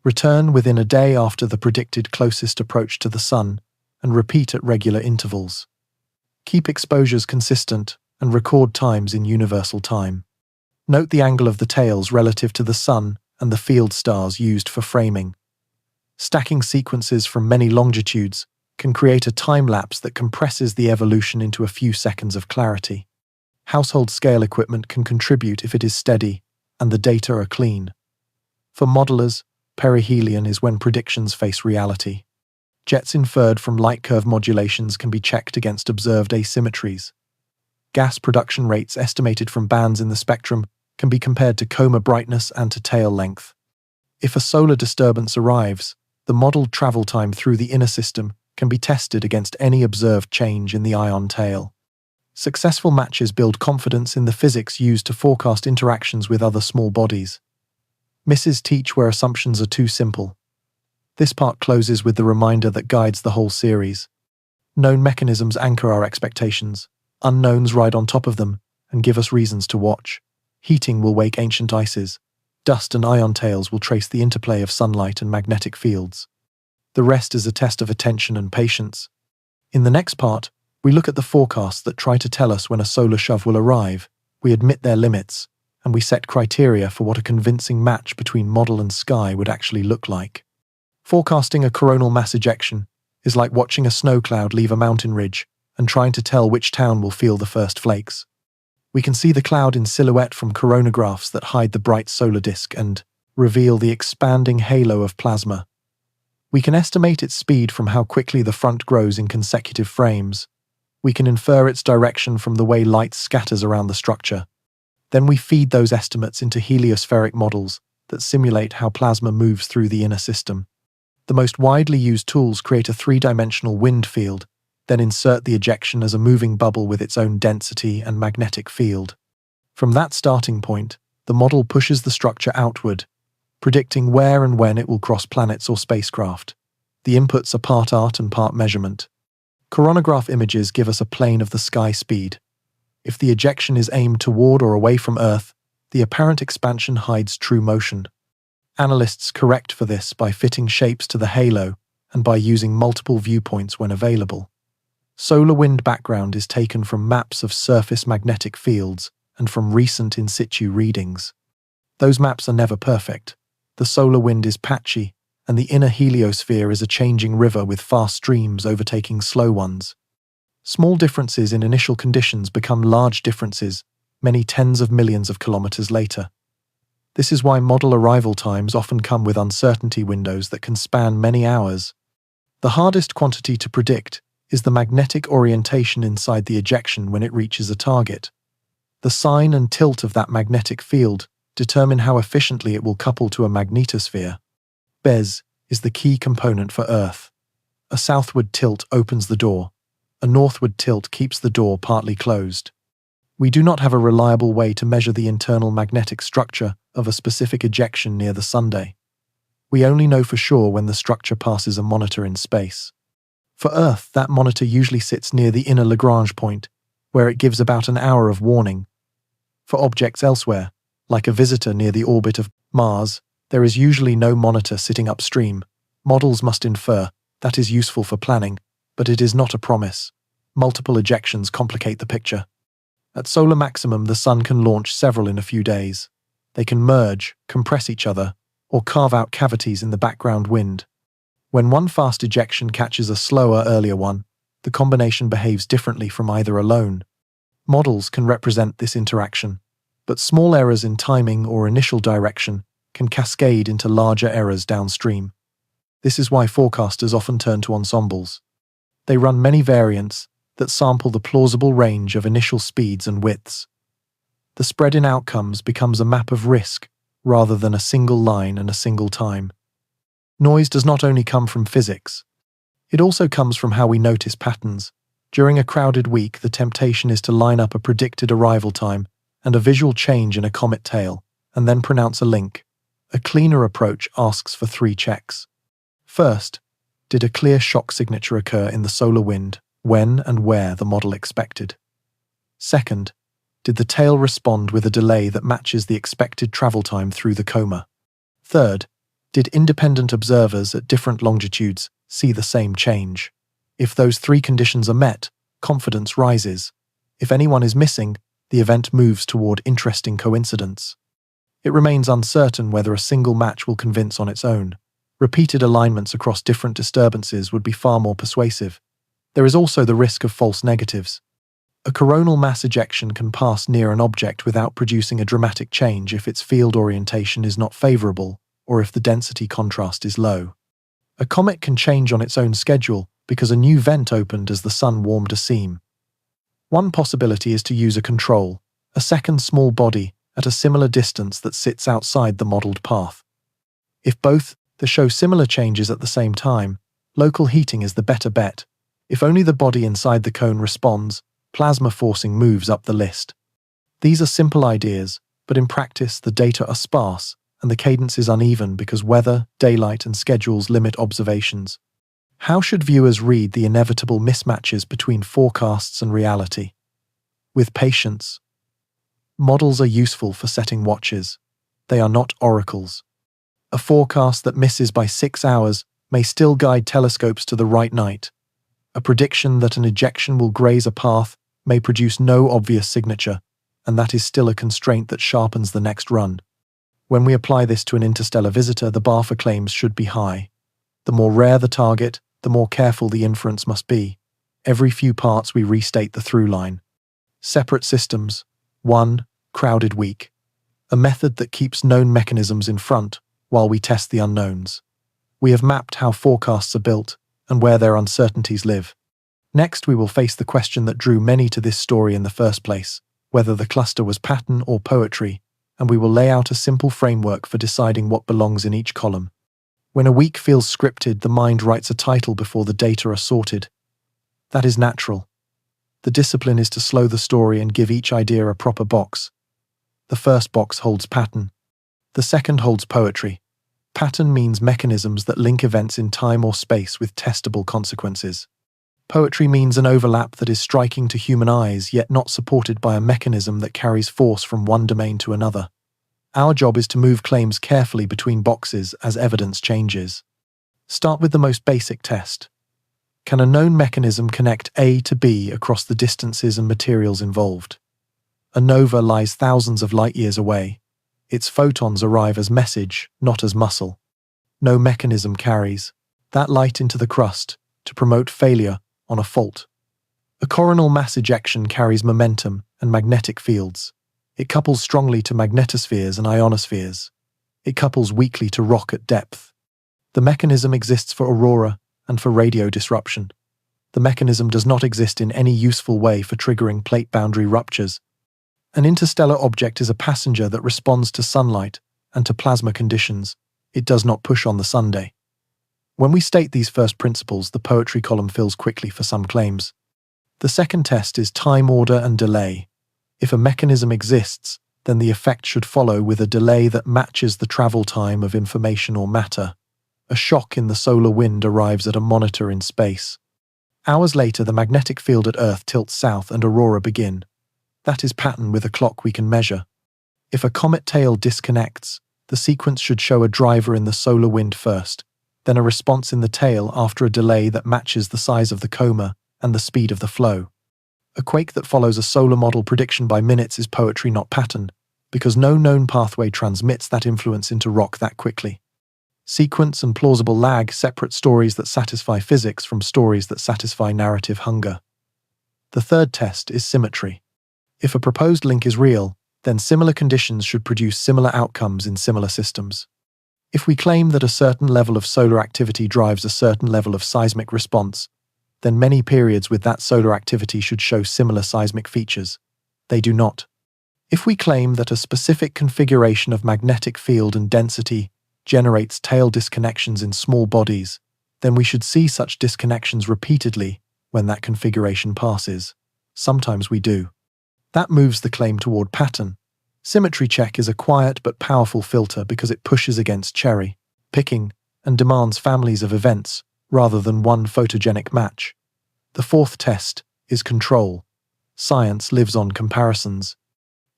Return within a day after the predicted closest approach to the Sun, and repeat at regular intervals. Keep exposures consistent and record times in universal time. Note the angle of the tails relative to the Sun and the field stars used for framing. Stacking sequences from many longitudes can create a time lapse that compresses the evolution into a few seconds of clarity. Household scale equipment can contribute if it is steady and the data are clean. For modelers, perihelion is when predictions face reality. Jets inferred from light curve modulations can be checked against observed asymmetries. Gas production rates estimated from bands in the spectrum can be compared to coma brightness and to tail length. If a solar disturbance arrives, the modeled travel time through the inner system can be tested against any observed change in the ion tail. Successful matches build confidence in the physics used to forecast interactions with other small bodies. Misses teach where assumptions are too simple. This part closes with the reminder that guides the whole series. Known mechanisms anchor our expectations. Unknowns ride on top of them and give us reasons to watch. Heating will wake ancient ices. Dust and ion tails will trace the interplay of sunlight and magnetic fields. The rest is a test of attention and patience. In the next part, we look at the forecasts that try to tell us when a solar shove will arrive, we admit their limits, and we set criteria for what a convincing match between model and sky would actually look like. Forecasting a coronal mass ejection is like watching a snow cloud leave a mountain ridge and trying to tell which town will feel the first flakes. We can see the cloud in silhouette from coronagraphs that hide the bright solar disk and reveal the expanding halo of plasma. We can estimate its speed from how quickly the front grows in consecutive frames. We can infer its direction from the way light scatters around the structure. Then we feed those estimates into heliospheric models that simulate how plasma moves through the inner system. The most widely used tools create a three-dimensional wind field, then insert the ejection as a moving bubble with its own density and magnetic field. From that starting point, the model pushes the structure outward, predicting where and when it will cross planets or spacecraft. The inputs are part art and part measurement. Coronagraph images give us a plane of the sky speed. If the ejection is aimed toward or away from Earth, the apparent expansion hides true motion. Analysts correct for this by fitting shapes to the halo and by using multiple viewpoints when available. Solar wind background is taken from maps of surface magnetic fields and from recent in situ readings. Those maps are never perfect. The solar wind is patchy, and the inner heliosphere is a changing river with fast streams overtaking slow ones. Small differences in initial conditions become large differences many tens of millions of kilometers later. This is why model arrival times often come with uncertainty windows that can span many hours. The hardest quantity to predict is the magnetic orientation inside the ejection when it reaches a target. The sign and tilt of that magnetic field determine how efficiently it will couple to a magnetosphere. BES is the key component for Earth. A southward tilt opens the door. A northward tilt keeps the door partly closed. We do not have a reliable way to measure the internal magnetic structure of a specific ejection near the Sunday. We only know for sure when the structure passes a monitor in space. For Earth, that monitor usually sits near the inner Lagrange point, where it gives about an hour of warning. For objects elsewhere, like a visitor near the orbit of Mars, there is usually no monitor sitting upstream. Models must infer that is useful for planning, but it is not a promise. Multiple ejections complicate the picture. At solar maximum, the Sun can launch several in a few days. They can merge, compress each other, or carve out cavities in the background wind. When one fast ejection catches a slower, earlier one, the combination behaves differently from either alone. Models can represent this interaction, but small errors in timing or initial direction can cascade into larger errors downstream. This is why forecasters often turn to ensembles. They run many variants that sample the plausible range of initial speeds and widths. The spread in outcomes becomes a map of risk rather than a single line and a single time. Noise does not only come from physics. It also comes from how we notice patterns. During a crowded week, the temptation is to line up a predicted arrival time and a visual change in a comet tail, and then pronounce a link. A cleaner approach asks for 3 checks. First, did a clear shock signature occur in the solar wind when and where the model expected? Second, did the tail respond with a delay that matches the expected travel time through the coma? Third, did independent observers at different longitudes see the same change? If those 3 conditions are met, confidence rises. If anyone is missing, the event moves toward interesting coincidence. It remains uncertain whether a single match will convince on its own. Repeated alignments across different disturbances would be far more persuasive. There is also the risk of false negatives. A coronal mass ejection can pass near an object without producing a dramatic change if its field orientation is not favorable or if the density contrast is low. A comet can change on its own schedule because a new vent opened as the Sun warmed a seam. One possibility is to use a control, a second small body at a similar distance that sits outside the modeled path. If both show similar changes at the same time, local heating is the better bet. If only the body inside the cone responds, plasma forcing moves up the list. These are simple ideas, but in practice the data are sparse and the cadence is uneven because weather, daylight, and schedules limit observations. How should viewers read the inevitable mismatches between forecasts and reality? With patience. Models are useful for setting watches. They are not oracles. A forecast that misses by 6 hours may still guide telescopes to the right night. A prediction that an ejection will graze a path may produce no obvious signature, and that is still a constraint that sharpens the next run. When we apply this to an interstellar visitor, the bar for claims should be high. The more rare the target, the more careful the inference must be. Every few parts we restate the through line. Separate systems. 1. Crowded week. A method that keeps known mechanisms in front while we test the unknowns. We have mapped how forecasts are built and where their uncertainties live. Next, we will face the question that drew many to this story in the first place, whether the cluster was pattern or poetry, and we will lay out a simple framework for deciding what belongs in each column. When a week feels scripted, the mind writes a title before the data are sorted. That is natural. The discipline is to slow the story and give each idea a proper box. The first box holds pattern. The second holds poetry. Pattern means mechanisms that link events in time or space with testable consequences. Poetry means an overlap that is striking to human eyes yet not supported by a mechanism that carries force from one domain to another. Our job is to move claims carefully between boxes as evidence changes. Start with the most basic test. Can a known mechanism connect A to B across the distances and materials involved? A nova lies thousands of light years away. Its photons arrive as message, not as muscle. No mechanism carries that light into the crust to promote failure on a fault. A coronal mass ejection carries momentum and magnetic fields. It couples strongly to magnetospheres and ionospheres. It couples weakly to rock at depth. The mechanism exists for aurora and for radio disruption. The mechanism does not exist in any useful way for triggering plate boundary ruptures. An interstellar object is a passenger that responds to sunlight and to plasma conditions. It does not push on the Sunday. When we state these first principles, the poetry column fills quickly for some claims. The second test is time, order, and delay. If a mechanism exists, then the effect should follow with a delay that matches the travel time of information or matter. A shock in the solar wind arrives at a monitor in space. Hours later, the magnetic field at Earth tilts south and aurora begin. That is pattern with a clock we can measure. If a comet tail disconnects, the sequence should show a driver in the solar wind first, then a response in the tail after a delay that matches the size of the coma and the speed of the flow. A quake that follows a solar model prediction by minutes is poetry, not pattern, because no known pathway transmits that influence into rock that quickly. Sequence and plausible lag separate stories that satisfy physics from stories that satisfy narrative hunger. The third test is symmetry. If a proposed link is real, then similar conditions should produce similar outcomes in similar systems. If we claim that a certain level of solar activity drives a certain level of seismic response, then many periods with that solar activity should show similar seismic features. They do not. If we claim that a specific configuration of magnetic field and density generates tail disconnections in small bodies, then we should see such disconnections repeatedly when that configuration passes. Sometimes we do. That moves the claim toward pattern. Symmetry check is a quiet but powerful filter because it pushes against cherry picking and demands families of events rather than one photogenic match. The fourth test is control. Science lives on comparisons.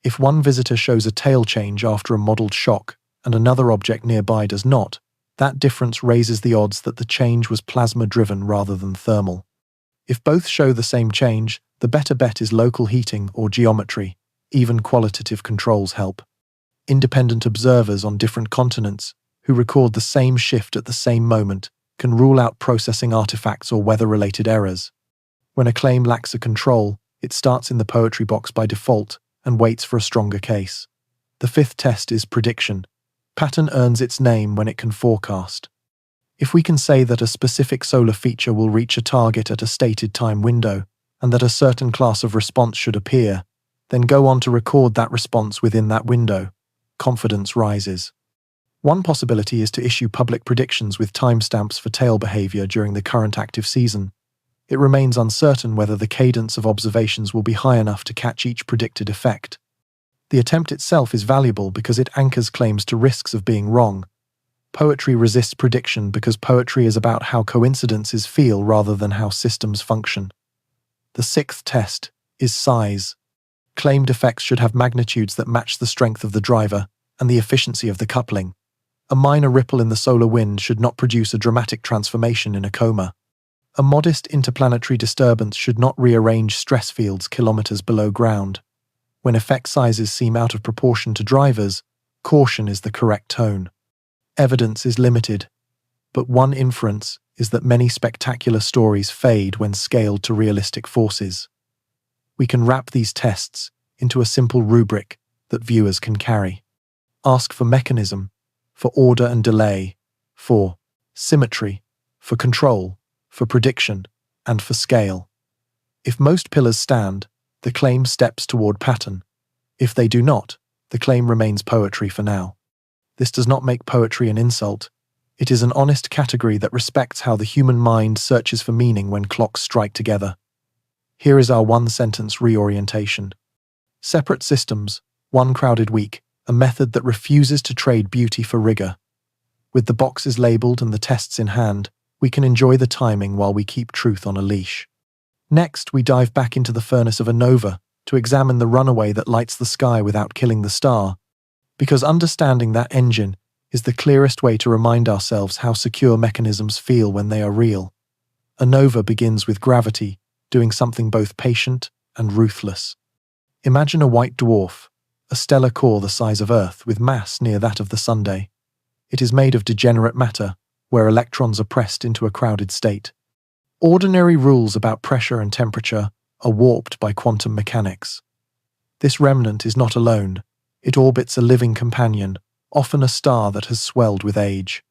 If one visitor shows a tail change after a modeled shock and another object nearby does not, that difference raises the odds that the change was plasma-driven rather than thermal. If both show the same change, the better bet is local heating or geometry. Even qualitative controls help. Independent observers on different continents who record the same shift at the same moment can rule out processing artifacts or weather-related errors. When a claim lacks a control, it starts in the poetry box by default and waits for a stronger case. The fifth test is prediction. Pattern earns its name when it can forecast. If we can say that a specific solar feature will reach a target at a stated time window and that a certain class of response should appear, then go on to record that response within that window. Confidence rises. One possibility is to issue public predictions with timestamps for tail behavior during the current active season. It remains uncertain whether the cadence of observations will be high enough to catch each predicted effect. The attempt itself is valuable because it anchors claims to risks of being wrong. Poetry resists prediction because poetry is about how coincidences feel rather than how systems function. The sixth test is size. Claimed effects should have magnitudes that match the strength of the driver and the efficiency of the coupling. A minor ripple in the solar wind should not produce a dramatic transformation in a coma. A modest interplanetary disturbance should not rearrange stress fields kilometers below ground. When effect sizes seem out of proportion to drivers, caution is the correct tone. Evidence is limited, but one inference is that many spectacular stories fade when scaled to realistic forces. We can wrap these tests into a simple rubric that viewers can carry. Ask for mechanism, for order and delay, for symmetry, for control, for prediction, and for scale. If most pillars stand, the claim steps toward pattern. If they do not, the claim remains poetry for now. This does not make poetry an insult. It is an honest category that respects how the human mind searches for meaning when clocks strike together. Here is our one-sentence reorientation. Separate systems, one crowded week, a method that refuses to trade beauty for rigor. With the boxes labeled and the tests in hand, we can enjoy the timing while we keep truth on a leash. Next, we dive back into the furnace of a nova to examine the runaway that lights the sky without killing the star, because understanding that engine is the clearest way to remind ourselves how secure mechanisms feel when they are real. A nova begins with gravity, doing something both patient and ruthless. Imagine a white dwarf, a stellar core the size of Earth with mass near that of the Sunday. It is made of degenerate matter, where electrons are pressed into a crowded state. Ordinary rules about pressure and temperature are warped by quantum mechanics. This remnant is not alone. It orbits a living companion, often a star that has swelled with age.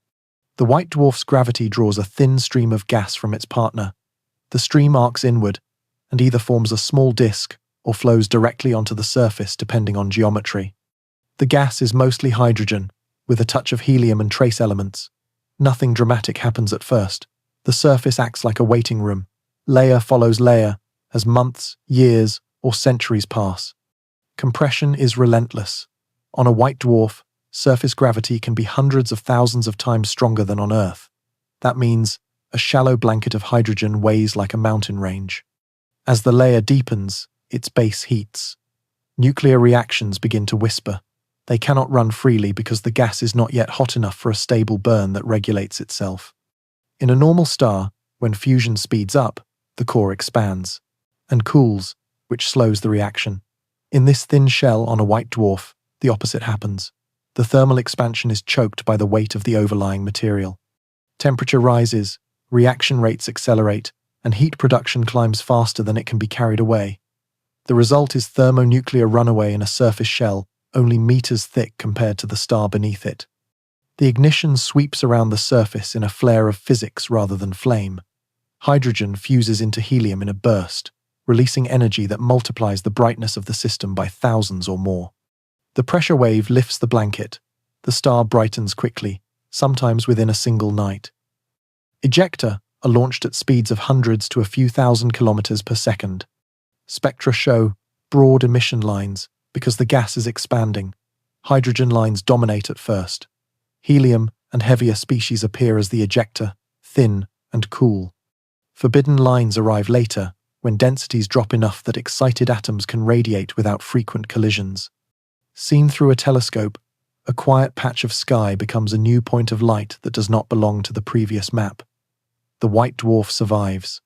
The white dwarf's gravity draws a thin stream of gas from its partner. The stream arcs inward and either forms a small disk or flows directly onto the surface depending on geometry. The gas is mostly hydrogen, with a touch of helium and trace elements. Nothing dramatic happens at first. The surface acts like a waiting room. Layer follows layer as months, years, or centuries pass. Compression is relentless. On a white dwarf, surface gravity can be hundreds of thousands of times stronger than on Earth. That means a shallow blanket of hydrogen weighs like a mountain range. As the layer deepens, its base heats. Nuclear reactions begin to whisper. They cannot run freely because the gas is not yet hot enough for a stable burn that regulates itself. In a normal star, when fusion speeds up, the core expands and cools, which slows the reaction. In this thin shell on a white dwarf, the opposite happens. The thermal expansion is choked by the weight of the overlying material. Temperature rises, reaction rates accelerate, and heat production climbs faster than it can be carried away. The result is thermonuclear runaway in a surface shell, only meters thick compared to the star beneath it. The ignition sweeps around the surface in a flare of physics rather than flame. Hydrogen fuses into helium in a burst, releasing energy that multiplies the brightness of the system by thousands or more. The pressure wave lifts the blanket. The star brightens quickly, sometimes within a single night. Ejecta are launched at speeds of hundreds to a few thousand kilometers per second. Spectra show broad emission lines because the gas is expanding. Hydrogen lines dominate at first. Helium and heavier species appear as the ejecta, thin and cool. Forbidden lines arrive later, when densities drop enough that excited atoms can radiate without frequent collisions. Seen through a telescope, a quiet patch of sky becomes a new point of light that does not belong to the previous map. The white dwarf survives.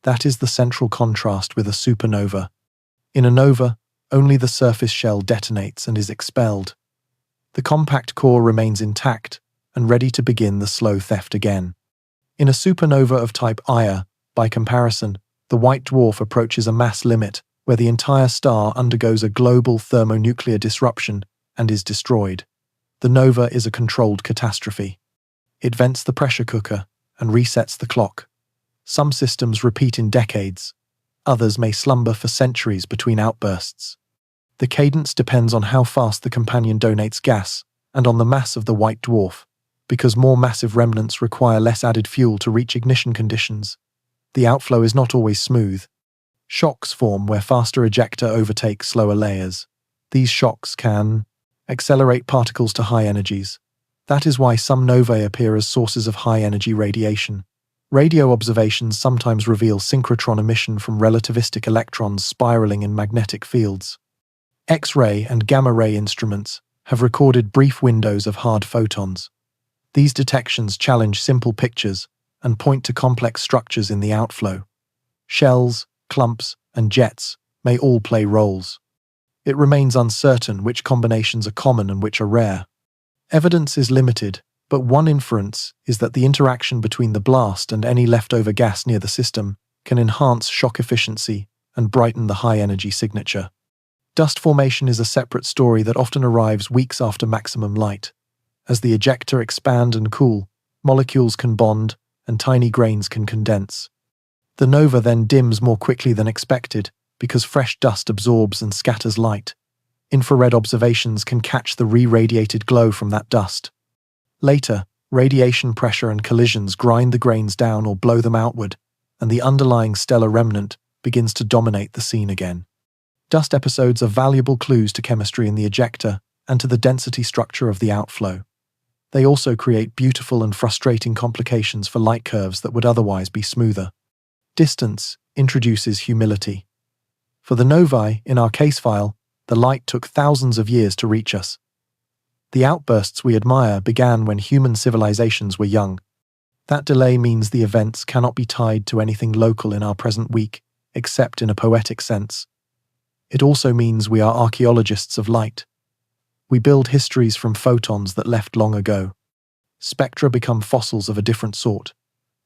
That is the central contrast with a supernova. In a nova, only the surface shell detonates and is expelled. The compact core remains intact and ready to begin the slow theft again. In a supernova of type Ia, by comparison, the white dwarf approaches a mass limit where the entire star undergoes a global thermonuclear disruption and is destroyed. The nova is a controlled catastrophe. It vents the pressure cooker and resets the clock. Some systems repeat in decades. Others may slumber for centuries between outbursts. The cadence depends on how fast the companion donates gas and on the mass of the white dwarf, because more massive remnants require less added fuel to reach ignition conditions. The outflow is not always smooth. Shocks form where faster ejecta overtake slower layers. These shocks can accelerate particles to high energies. That is why some novae appear as sources of high-energy radiation. Radio observations sometimes reveal synchrotron emission from relativistic electrons spiraling in magnetic fields. X-ray and gamma-ray instruments have recorded brief windows of hard photons. These detections challenge simple pictures and point to complex structures in the outflow. Shells, clumps, and jets may all play roles. It remains uncertain which combinations are common and which are rare. Evidence is limited, but one inference is that the interaction between the blast and any leftover gas near the system can enhance shock efficiency and brighten the high-energy signature. Dust formation is a separate story that often arrives weeks after maximum light. As the ejecta expand and cool, molecules can bond and tiny grains can condense. The nova then dims more quickly than expected because fresh dust absorbs and scatters light. Infrared observations can catch the re-radiated glow from that dust. Later, radiation pressure and collisions grind the grains down or blow them outward, and the underlying stellar remnant begins to dominate the scene again. Dust episodes are valuable clues to chemistry in the ejecta and to the density structure of the outflow. They also create beautiful and frustrating complications for light curves that would otherwise be smoother. Distance introduces humility. For the novae in our case file, the light took thousands of years to reach us. The outbursts we admire began when human civilizations were young. That delay means the events cannot be tied to anything local in our present week, except in a poetic sense. It also means we are archaeologists of light. We build histories from photons that left long ago. Spectra become fossils of a different sort.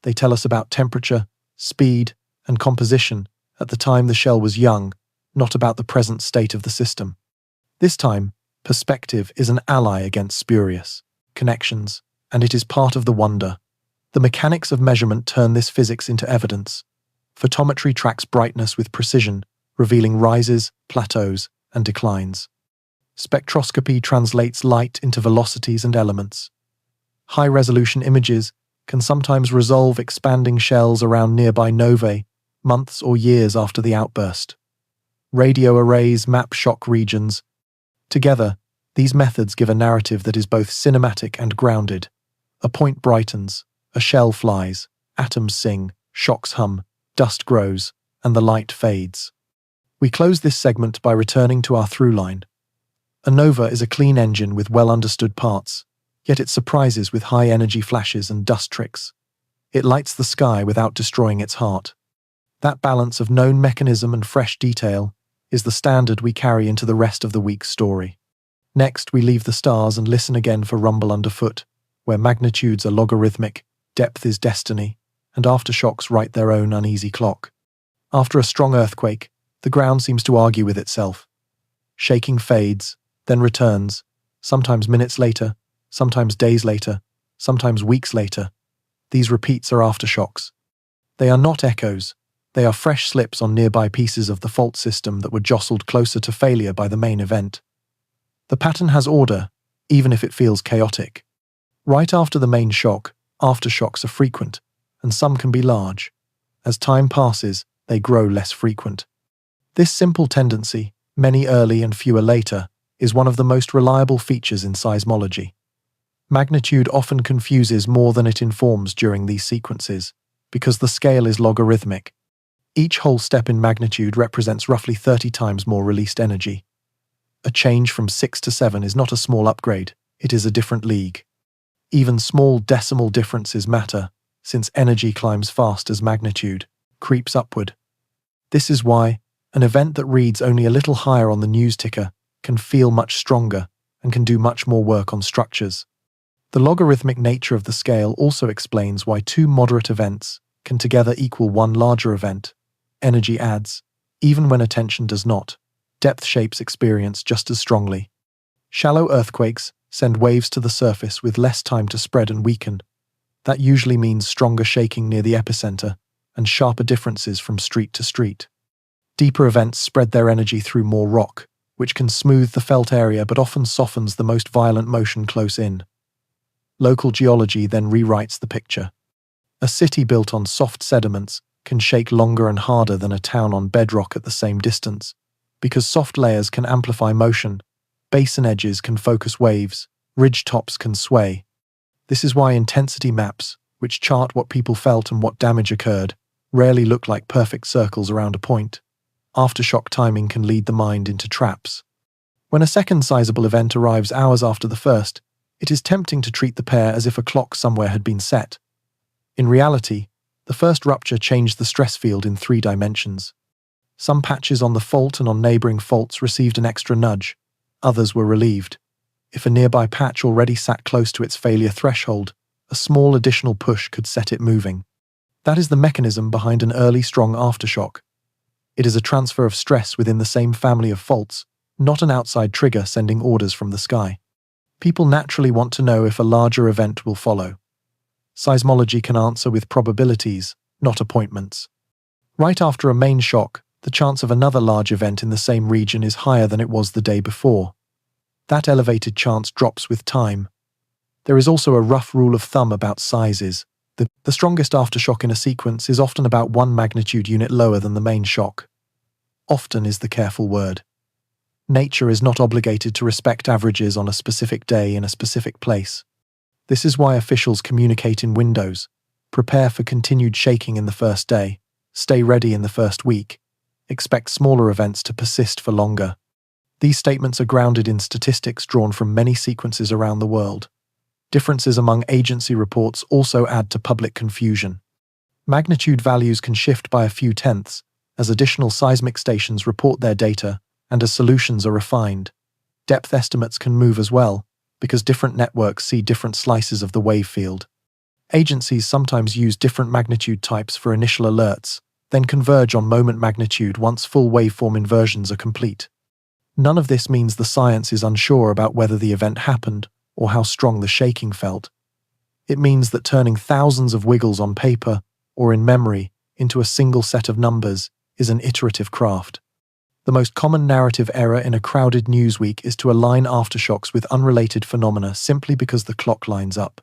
They tell us about temperature, speed, and composition at the time the shell was young, not about the present state of the system. This time, perspective is an ally against spurious connections, and it is part of the wonder. The mechanics of measurement turn this physics into evidence. Photometry tracks brightness with precision, revealing rises, plateaus, and declines. Spectroscopy translates light into velocities and elements. High-resolution images can sometimes resolve expanding shells around nearby novae, months or years after the outburst. Radio arrays map shock regions. Together, these methods give a narrative that is both cinematic and grounded. A point brightens, a shell flies, atoms sing, shocks hum, dust grows, and the light fades. We close this segment by returning to our through line. A nova is a clean engine with well-understood parts, yet it surprises with high-energy flashes and dust tricks. It lights the sky without destroying its heart. That balance of known mechanism and fresh detail is the standard we carry into the rest of the week's story. Next, we leave the stars and listen again for rumble underfoot, where magnitudes are logarithmic, depth is destiny, and aftershocks write their own uneasy clock. After a strong earthquake, the ground seems to argue with itself. Shaking fades, then returns, sometimes minutes later, sometimes days later, sometimes weeks later. These repeats are aftershocks. They are not echoes. They are fresh slips on nearby pieces of the fault system that were jostled closer to failure by the main event. The pattern has order, even if it feels chaotic. Right after the main shock, aftershocks are frequent, and some can be large. As time passes, they grow less frequent. This simple tendency, many early and fewer later, is one of the most reliable features in seismology. Magnitude often confuses more than it informs during these sequences, because the scale is logarithmic. Each whole step in magnitude represents roughly 30 times more released energy. A change from 6 to 7 is not a small upgrade, it is a different league. Even small decimal differences matter, since energy climbs fast as magnitude creeps upward. This is why an event that reads only a little higher on the news ticker can feel much stronger and can do much more work on structures. The logarithmic nature of the scale also explains why two moderate events can together equal one larger event. Energy adds, even when attention does not. Depth shapes experience just as strongly. Shallow earthquakes send waves to the surface with less time to spread and weaken. That usually means stronger shaking near the epicenter and sharper differences from street to street. Deeper events spread their energy through more rock, which can smooth the felt area but often softens the most violent motion close in. Local geology then rewrites the picture. A city built on soft sediments can shake longer and harder than a town on bedrock at the same distance, because soft layers can amplify motion, basin edges can focus waves, ridge tops can sway. This is why intensity maps, which chart what people felt and what damage occurred, rarely look like perfect circles around a point. Aftershock timing can lead the mind into traps. When a second sizable event arrives hours after the first, it is tempting to treat the pair as if a clock somewhere had been set. In reality, the first rupture changed the stress field in 3 dimensions. Some patches on the fault and on neighboring faults received an extra nudge. Others were relieved. If a nearby patch already sat close to its failure threshold, a small additional push could set it moving. That is the mechanism behind an early strong aftershock. It is a transfer of stress within the same family of faults, not an outside trigger sending orders from the sky. People naturally want to know if a larger event will follow. Seismology can answer with probabilities, not appointments. Right after a main shock, the chance of another large event in the same region is higher than it was the day before. That elevated chance drops with time. There is also a rough rule of thumb about sizes. The strongest aftershock in a sequence is often about 1 magnitude unit lower than the main shock. Often is the careful word. Nature is not obligated to respect averages on a specific day in a specific place. This is why officials communicate in windows. Prepare for continued shaking in the first day. Stay ready in the first week. Expect smaller events to persist for longer. These statements are grounded in statistics drawn from many sequences around the world. Differences among agency reports also add to public confusion. Magnitude values can shift by a few tenths, as additional seismic stations report their data and as solutions are refined. Depth estimates can move as well, because different networks see different slices of the wave field. Agencies sometimes use different magnitude types for initial alerts, then converge on moment magnitude once full waveform inversions are complete. None of this means the science is unsure about whether the event happened or how strong the shaking felt. It means that turning thousands of wiggles on paper or in memory into a single set of numbers is an iterative craft. The most common narrative error in a crowded news week is to align aftershocks with unrelated phenomena simply because the clock lines up.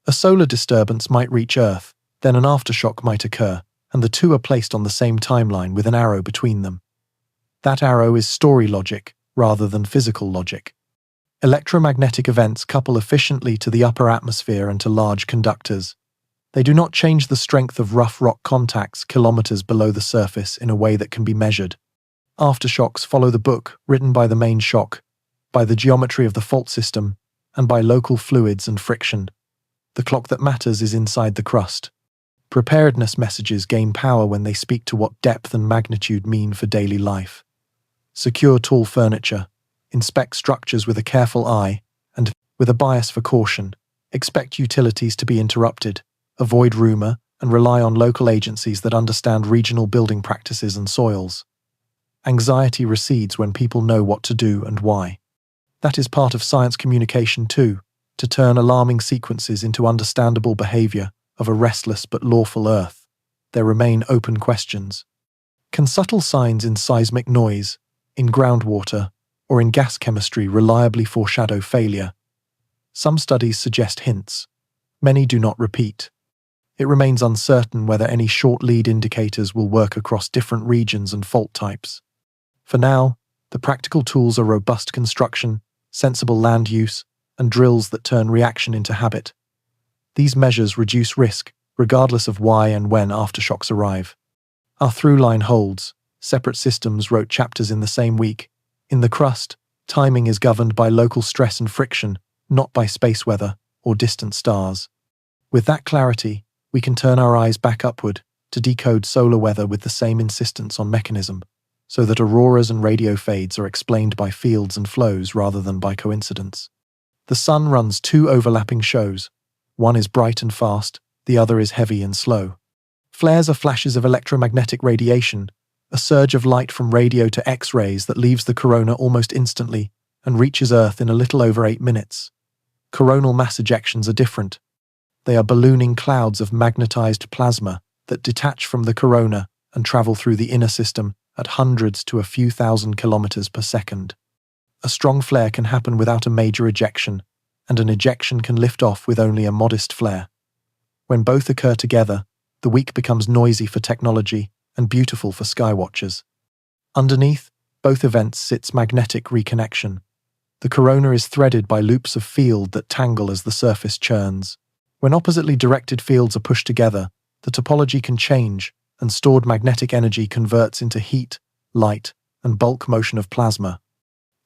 A solar disturbance might reach Earth, then an aftershock might occur, and the two are placed on the same timeline with an arrow between them. That arrow is story logic rather than physical logic. Electromagnetic events couple efficiently to the upper atmosphere and to large conductors. They do not change the strength of rough rock contacts kilometers below the surface in a way that can be measured. Aftershocks follow the book written by the main shock, by the geometry of the fault system, and by local fluids and friction. The clock that matters is inside the crust. Preparedness messages gain power when they speak to what depth and magnitude mean for daily life. Secure tall furniture, inspect structures with a careful eye, and, with a bias for caution, expect utilities to be interrupted, avoid rumor, and rely on local agencies that understand regional building practices and soils. Anxiety recedes when people know what to do and why. That is part of science communication too, to turn alarming sequences into understandable behavior of a restless but lawful Earth. There remain open questions. Can subtle signs in seismic noise, in groundwater, or in gas chemistry reliably foreshadow failure? Some studies suggest hints. Many do not repeat. It remains uncertain whether any short lead indicators will work across different regions and fault types. For now, the practical tools are robust construction, sensible land use, and drills that turn reaction into habit. These measures reduce risk, regardless of why and when aftershocks arrive. Our through line holds. Separate systems wrote chapters in the same week. In the crust, timing is governed by local stress and friction, not by space weather or distant stars. With that clarity, we can turn our eyes back upward to decode solar weather with the same insistence on mechanism, so that auroras and radio fades are explained by fields and flows rather than by coincidence. The sun runs two overlapping shows. One is bright and fast, the other is heavy and slow. Flares are flashes of electromagnetic radiation, a surge of light from radio to X-rays that leaves the corona almost instantly and reaches Earth in a little over 8 minutes. Coronal mass ejections are different. They are ballooning clouds of magnetized plasma that detach from the corona and travel through the inner system at hundreds to a few thousand kilometers per second. A strong flare can happen without a major ejection, and an ejection can lift off with only a modest flare. When both occur together, the week becomes noisy for technology and beautiful for skywatchers. Underneath both events sits magnetic reconnection. The corona is threaded by loops of field that tangle as the surface churns. When oppositely directed fields are pushed together, the topology can change, and stored magnetic energy converts into heat, light, and bulk motion of plasma.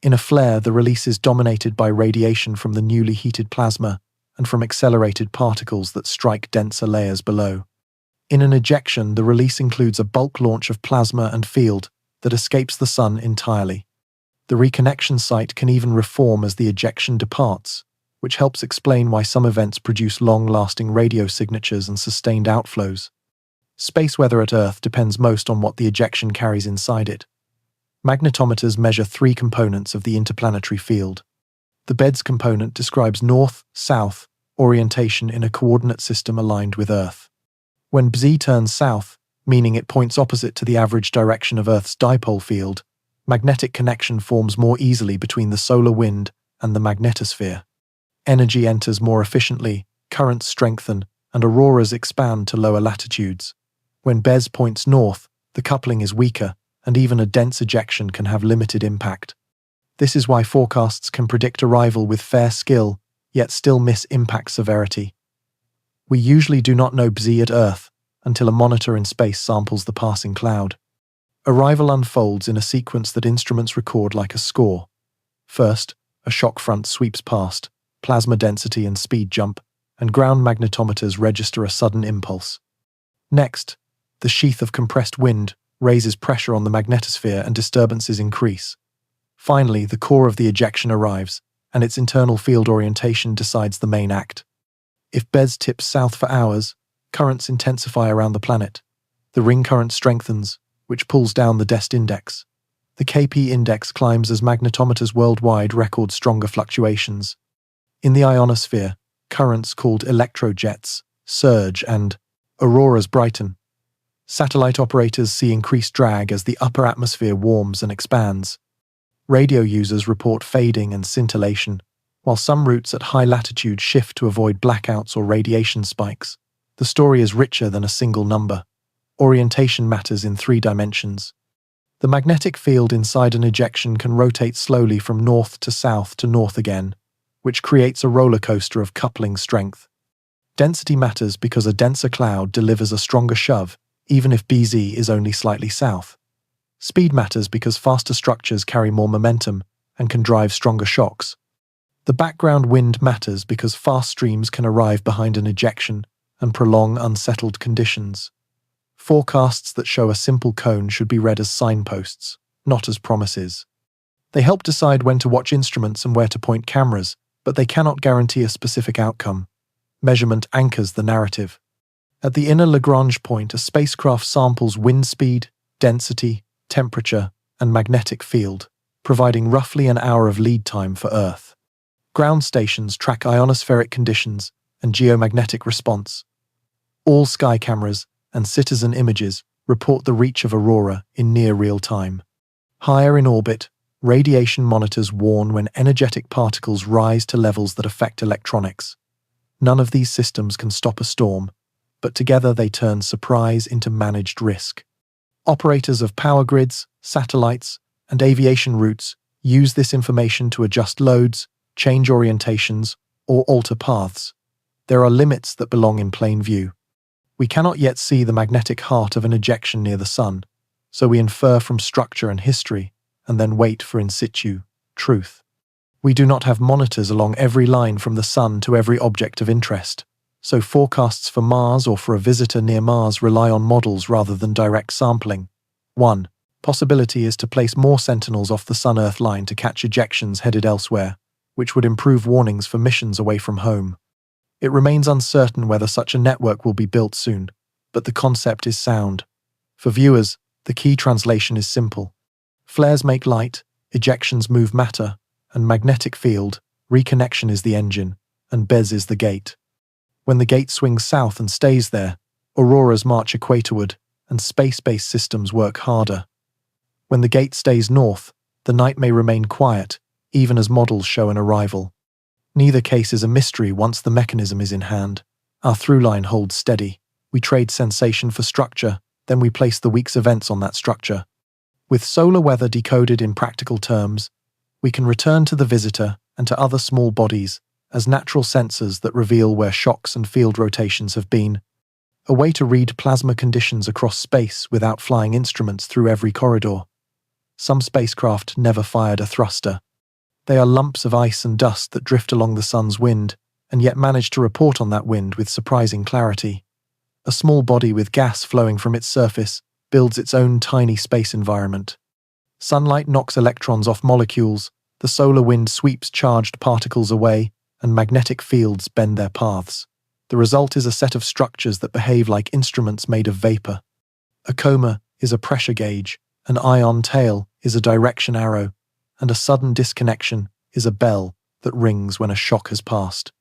In a flare, the release is dominated by radiation from the newly heated plasma and from accelerated particles that strike denser layers below. In an ejection, the release includes a bulk launch of plasma and field that escapes the sun entirely. The reconnection site can even reform as the ejection departs, which helps explain why some events produce long-lasting radio signatures and sustained outflows. Space weather at Earth depends most on what the ejection carries inside it. Magnetometers measure 3 components of the interplanetary field. The BEDS component describes north-south orientation in a coordinate system aligned with Earth. When BZ turns south, meaning it points opposite to the average direction of Earth's dipole field, magnetic connection forms more easily between the solar wind and the magnetosphere. Energy enters more efficiently, currents strengthen, and auroras expand to lower latitudes. When BES points north, the coupling is weaker, and even a dense ejection can have limited impact. This is why forecasts can predict arrival with fair skill, yet still miss impact severity. We usually do not know BZ at Earth until a monitor in space samples the passing cloud. Arrival unfolds in a sequence that instruments record like a score. First, a shock front sweeps past, plasma density and speed jump, and ground magnetometers register a sudden impulse. Next, the sheath of compressed wind raises pressure on the magnetosphere and disturbances increase. Finally, the core of the ejection arrives, and its internal field orientation decides the main act. If BES tips south for hours, currents intensify around the planet. The ring current strengthens, which pulls down the DEST index. The KP index climbs as magnetometers worldwide record stronger fluctuations. In the ionosphere, currents called electrojets surge and auroras brighten. Satellite operators see increased drag as the upper atmosphere warms and expands. Radio users report fading and scintillation, while some routes at high latitude shift to avoid blackouts or radiation spikes. The story is richer than a single number. Orientation matters in 3 dimensions. The magnetic field inside an ejection can rotate slowly from north to north again, which creates a roller coaster of coupling strength. Density matters because a denser cloud delivers a stronger shove, even if BZ is only slightly south. Speed matters because faster structures carry more momentum and can drive stronger shocks. The background wind matters because fast streams can arrive behind an ejection and prolong unsettled conditions. Forecasts that show a simple cone should be read as signposts, not as promises. They help decide when to watch instruments and where to point cameras, but they cannot guarantee a specific outcome. Measurement anchors the narrative. At the inner Lagrange point, a spacecraft samples wind speed, density, temperature, and magnetic field, providing roughly an hour of lead time for Earth. Ground stations track ionospheric conditions and geomagnetic response. All sky cameras and citizen images report the reach of aurora in near real time. Higher in orbit, radiation monitors warn when energetic particles rise to levels that affect electronics. None of these systems can stop a storm, but together they turn surprise into managed risk. Operators of power grids, satellites, and aviation routes use this information to adjust loads, change orientations, or alter paths. There are limits that belong in plain view. We cannot yet see the magnetic heart of an ejection near the Sun, so we infer from structure and history, and then wait for in situ truth. We do not have monitors along every line from the Sun to every object of interest, so forecasts for Mars or for a visitor near Mars rely on models rather than direct sampling. One possibility is to place more sentinels off the Sun-Earth line to catch ejections headed elsewhere, which would improve warnings for missions away from home. It remains uncertain whether such a network will be built soon, but the concept is sound. For viewers, the key translation is simple. Flares make light, ejections move matter, and magnetic field, reconnection is the engine, and BES is the gate. When the gate swings south and stays there, auroras march equatorward, and space-based systems work harder. When the gate stays north, the night may remain quiet, even as models show an arrival. Neither case is a mystery once the mechanism is in hand. Our through-line holds steady. We trade sensation for structure, then we place the week's events on that structure. With solar weather decoded in practical terms, we can return to the visitor and to other small bodies as natural sensors that reveal where shocks and field rotations have been. A way to read plasma conditions across space without flying instruments through every corridor. Some spacecraft never fired a thruster. They are lumps of ice and dust that drift along the sun's wind, and yet manage to report on that wind with surprising clarity. A small body with gas flowing from its surface builds its own tiny space environment. Sunlight knocks electrons off molecules, the solar wind sweeps charged particles away, and magnetic fields bend their paths. The result is a set of structures that behave like instruments made of vapor. A coma is a pressure gauge, an ion tail is a direction arrow, and a sudden disconnection is a bell that rings when a shock has passed.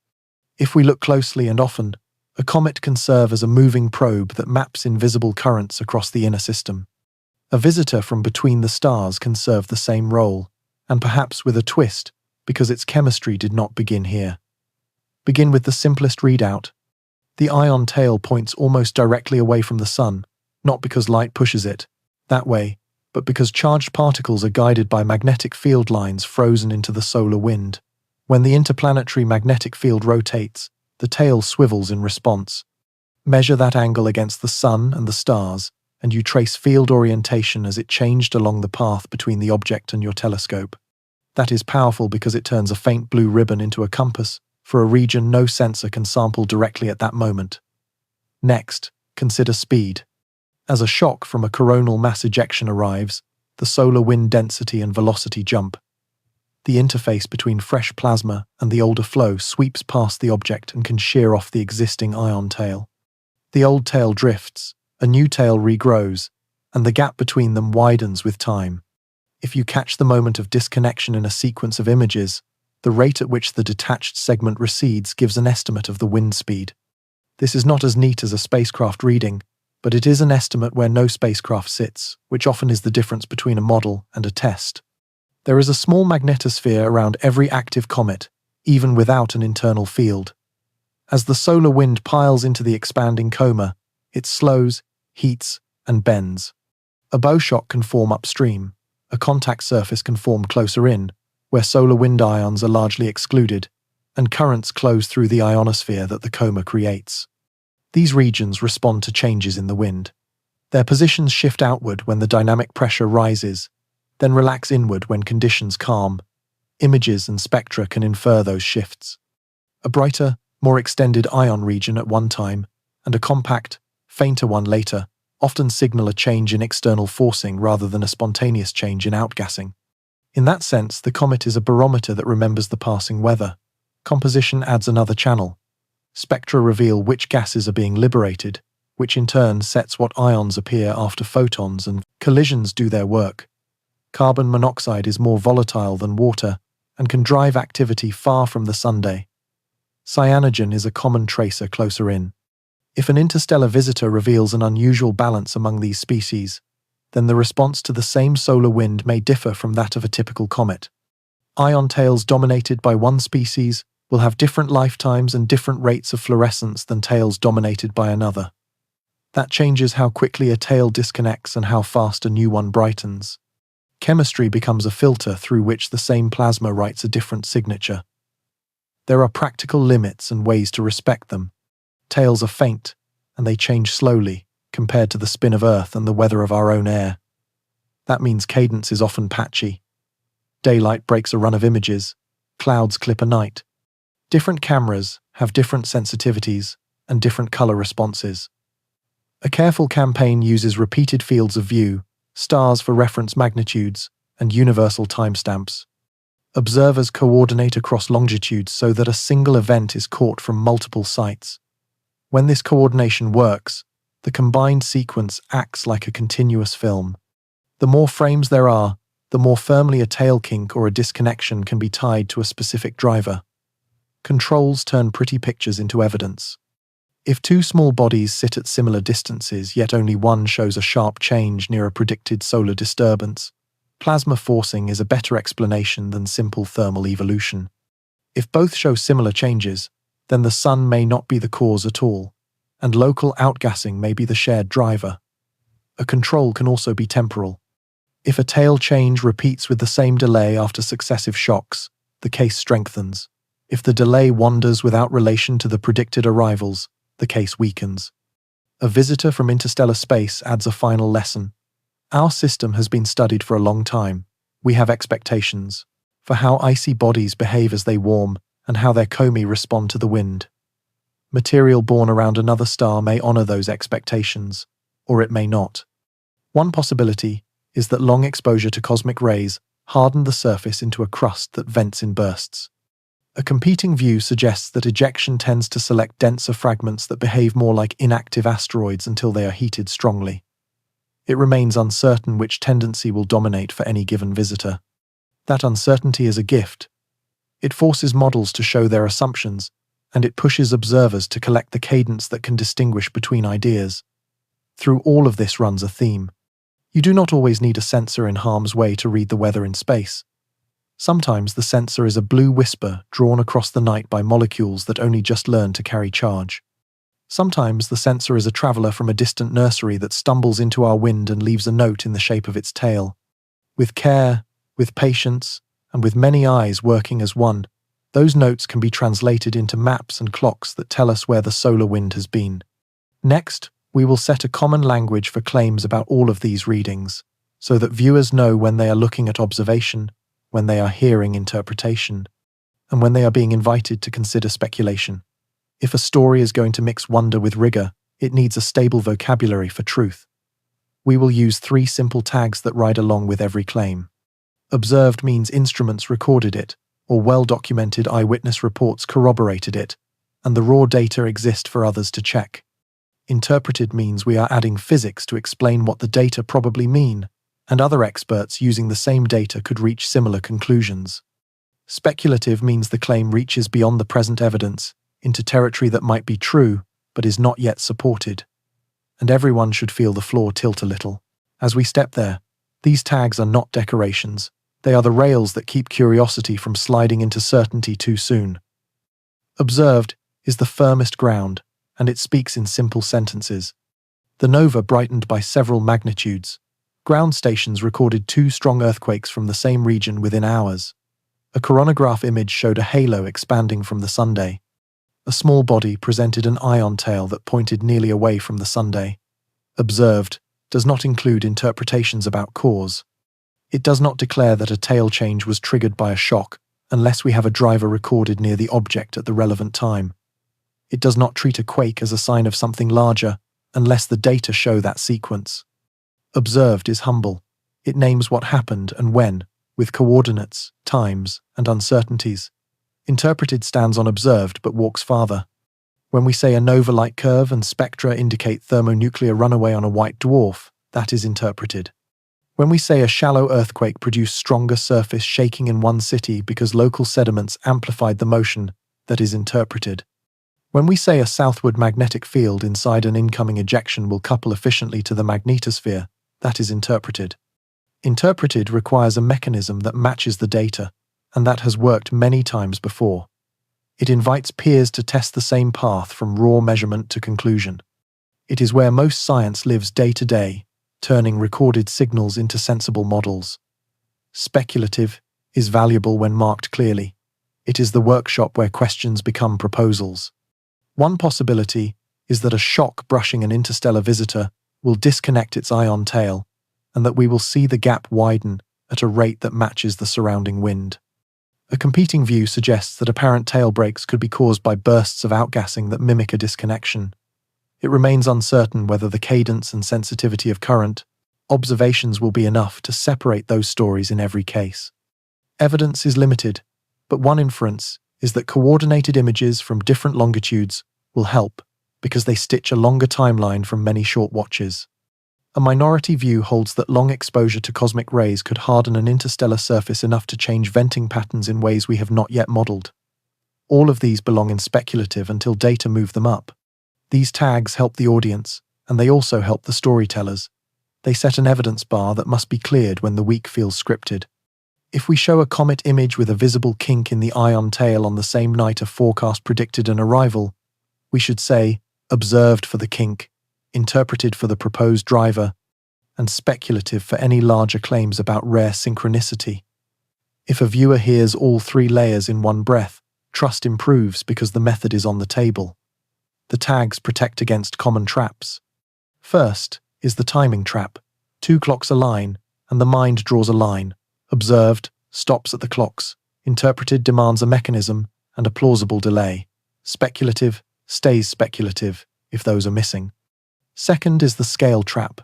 If we look closely and often, a comet can serve as a moving probe that maps invisible currents across the inner system. A visitor from between the stars can serve the same role, and perhaps with a twist, because its chemistry did not begin here. Begin with the simplest readout. The ion tail points almost directly away from the sun, not because light pushes it that way, but because charged particles are guided by magnetic field lines frozen into the solar wind. When the interplanetary magnetic field rotates, the tail swivels in response. Measure that angle against the sun and the stars, and you trace field orientation as it changed along the path between the object and your telescope. That is powerful because it turns a faint blue ribbon into a compass for a region no sensor can sample directly at that moment. Next, consider speed. As a shock from a coronal mass ejection arrives, the solar wind density and velocity jump. The interface between fresh plasma and the older flow sweeps past the object and can shear off the existing ion tail. The old tail drifts, A new tail regrows, and the gap between them widens with time. If you catch the moment of disconnection in a sequence of images, the rate at which the detached segment recedes gives an estimate of the wind speed. This is not as neat as a spacecraft reading, but it is an estimate where no spacecraft sits, which often is the difference between a model and a test. There is a small magnetosphere around every active comet, even without an internal field. As the solar wind piles into the expanding coma, it slows, heats, and bends. A bow shock can form upstream. A contact surface can form closer in, where solar wind ions are largely excluded, and currents close through the ionosphere that the coma creates. These regions respond to changes in the wind. Their positions shift outward when the dynamic pressure rises, then relax inward when conditions calm. Images and spectra can infer those shifts. A brighter, more extended ion region at one time, and a compact, fainter one later, often signal a change in external forcing rather than a spontaneous change in outgassing. In that sense, the comet is a barometer that remembers the passing weather. Composition adds another channel. Spectra reveal which gases are being liberated, which in turn sets what ions appear after photons and collisions do their work. Carbon monoxide is more volatile than water and can drive activity far from the sunday. Cyanogen is a common tracer closer in. If an interstellar visitor reveals an unusual balance among these species, then the response to the same solar wind may differ from that of a typical comet. Ion tails dominated by one species will have different lifetimes and different rates of fluorescence than tails dominated by another. That changes how quickly a tail disconnects and how fast a new one brightens. Chemistry becomes a filter through which the same plasma writes a different signature. There are practical limits and ways to respect them. Tails are faint, and they change slowly, compared to the spin of Earth and the weather of our own air. That means cadence is often patchy. Daylight breaks a run of images, clouds clip a night. Different cameras have different sensitivities and different color responses. A careful campaign uses repeated fields of view, stars for reference magnitudes, and universal timestamps. Observers coordinate across longitudes so that a single event is caught from multiple sites. When this coordination works, the combined sequence acts like a continuous film. The more frames there are, the more firmly a tail kink or a disconnection can be tied to a specific driver. Controls turn pretty pictures into evidence. If two small bodies sit at similar distances, yet only one shows a sharp change near a predicted solar disturbance, plasma forcing is a better explanation than simple thermal evolution. If both show similar changes, then the sun may not be the cause at all, and local outgassing may be the shared driver. A control can also be temporal. If a tail change repeats with the same delay after successive shocks, the case strengthens. If the delay wanders without relation to the predicted arrivals, the case weakens. A visitor from interstellar space adds a final lesson. Our system has been studied for a long time. We have expectations for how icy bodies behave as they warm and how their comae respond to the wind. Material born around another star may honor those expectations, or it may not. One possibility is that long exposure to cosmic rays hardened the surface into a crust that vents in bursts. A competing view suggests that ejection tends to select denser fragments that behave more like inactive asteroids until they are heated strongly. It remains uncertain which tendency will dominate for any given visitor. That uncertainty is a gift. It forces models to show their assumptions, and it pushes observers to collect the cadence that can distinguish between ideas. Through all of this runs a theme. You do not always need a sensor in harm's way to read the weather in space. Sometimes the sensor is a blue whisper drawn across the night by molecules that only just learned to carry charge. Sometimes the sensor is a traveler from a distant nursery that stumbles into our wind and leaves a note in the shape of its tail. With care, with patience, and with many eyes working as one, those notes can be translated into maps and clocks that tell us where the solar wind has been. Next, we will set a common language for claims about all of these readings, so that viewers know when they are looking at observation, when they are hearing interpretation, and when they are being invited to consider speculation. If a story is going to mix wonder with rigor, it needs a stable vocabulary for truth. We will use 3 simple tags that ride along with every claim. Observed means instruments recorded it, or well-documented eyewitness reports corroborated it, and the raw data exist for others to check. Interpreted means we are adding physics to explain what the data probably mean, and other experts using the same data could reach similar conclusions. Speculative means the claim reaches beyond the present evidence, into territory that might be true, but is not yet supported. And everyone should feel the floor tilt a little. As we step there, these tags are not decorations. They are the rails that keep curiosity from sliding into certainty too soon. Observed is the firmest ground, and it speaks in simple sentences. The nova brightened by several magnitudes. Ground stations recorded 2 strong earthquakes from the same region within hours. A coronagraph image showed a halo expanding from the sunday. A small body presented an ion tail that pointed nearly away from the sunday. Observed does not include interpretations about cause. It does not declare that a tail change was triggered by a shock unless we have a driver recorded near the object at the relevant time. It does not treat a quake as a sign of something larger unless the data show that sequence. Observed is humble. It names what happened and when, with coordinates, times, and uncertainties. Interpreted stands on observed but walks farther. When we say a nova-like curve and spectra indicate thermonuclear runaway on a white dwarf, that is interpreted. When we say a shallow earthquake produced stronger surface shaking in one city because local sediments amplified the motion, that is interpreted. When we say a southward magnetic field inside an incoming ejection will couple efficiently to the magnetosphere, that is interpreted. Interpreted requires a mechanism that matches the data, and that has worked many times before. It invites peers to test the same path from raw measurement to conclusion. It is where most science lives day to day, turning recorded signals into sensible models. Speculative is valuable when marked clearly. It is the workshop where questions become proposals. One possibility is that a shock brushing an interstellar visitor will disconnect its ion tail, and that we will see the gap widen at a rate that matches the surrounding wind. A competing view suggests that apparent tail breaks could be caused by bursts of outgassing that mimic a disconnection. It remains uncertain whether the cadence and sensitivity of current observations will be enough to separate those stories in every case. Evidence is limited, but one inference is that coordinated images from different longitudes will help because they stitch a longer timeline from many short watches. A minority view holds that long exposure to cosmic rays could harden an interstellar surface enough to change venting patterns in ways we have not yet modeled. All of these belong in speculative until data move them up. These tags help the audience, and they also help the storytellers. They set an evidence bar that must be cleared when the week feels scripted. If we show a comet image with a visible kink in the ion tail on the same night a forecast predicted an arrival, we should say, observed for the kink, interpreted for the proposed driver, and speculative for any larger claims about rare synchronicity. If a viewer hears all 3 layers in one breath, trust improves because the method is on the table. The tags protect against common traps. First is the timing trap. 2 clocks align, and the mind draws a line. Observed stops at the clocks. Interpreted demands a mechanism and a plausible delay. Speculative stays speculative if those are missing. Second is the scale trap.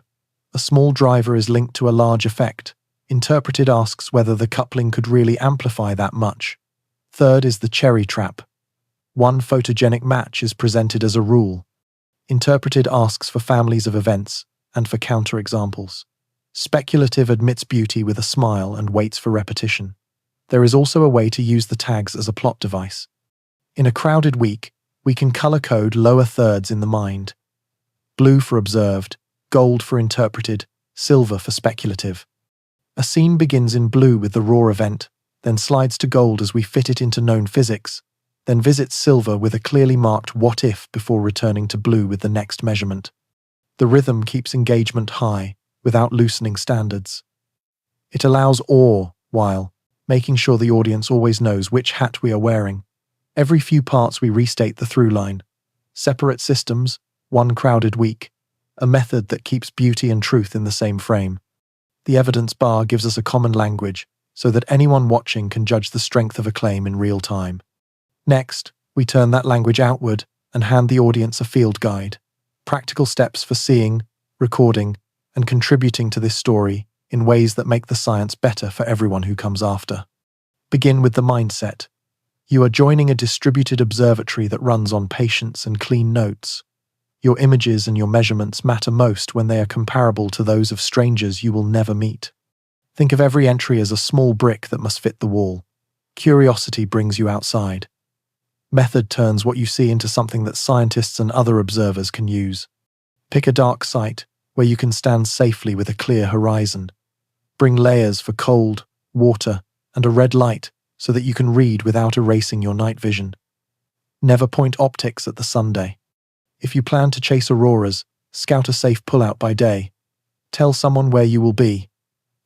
A small driver is linked to a large effect. Interpreted asks whether the coupling could really amplify that much. Third is the cherry trap. One photogenic match is presented as a rule. Interpreted asks for families of events and for counterexamples. Speculative admits beauty with a smile and waits for repetition. There is also a way to use the tags as a plot device. In a crowded week, we can color code lower thirds in the mind. Blue for observed, gold for interpreted, silver for speculative. A scene begins in blue with the raw event, then slides to gold as we fit it into known physics, then visits silver with a clearly marked what-if before returning to blue with the next measurement. The rhythm keeps engagement high, without loosening standards. It allows awe, while making sure the audience always knows which hat we are wearing. Every few parts we restate the through line. Separate systems, one crowded week, a method that keeps beauty and truth in the same frame. The evidence bar gives us a common language, so that anyone watching can judge the strength of a claim in real time. Next, we turn that language outward and hand the audience a field guide. Practical steps for seeing, recording, and contributing to this story in ways that make the science better for everyone who comes after. Begin with the mindset. You are joining a distributed observatory that runs on patience and clean notes. Your images and your measurements matter most when they are comparable to those of strangers you will never meet. Think of every entry as a small brick that must fit the wall. Curiosity brings you outside. Method turns what you see into something that scientists and other observers can use. Pick a dark site where you can stand safely with a clear horizon. Bring layers for cold, water, and a red light so that you can read without erasing your night vision. Never point optics at the Sunday. If you plan to chase auroras, scout a safe pullout by day. Tell someone where you will be.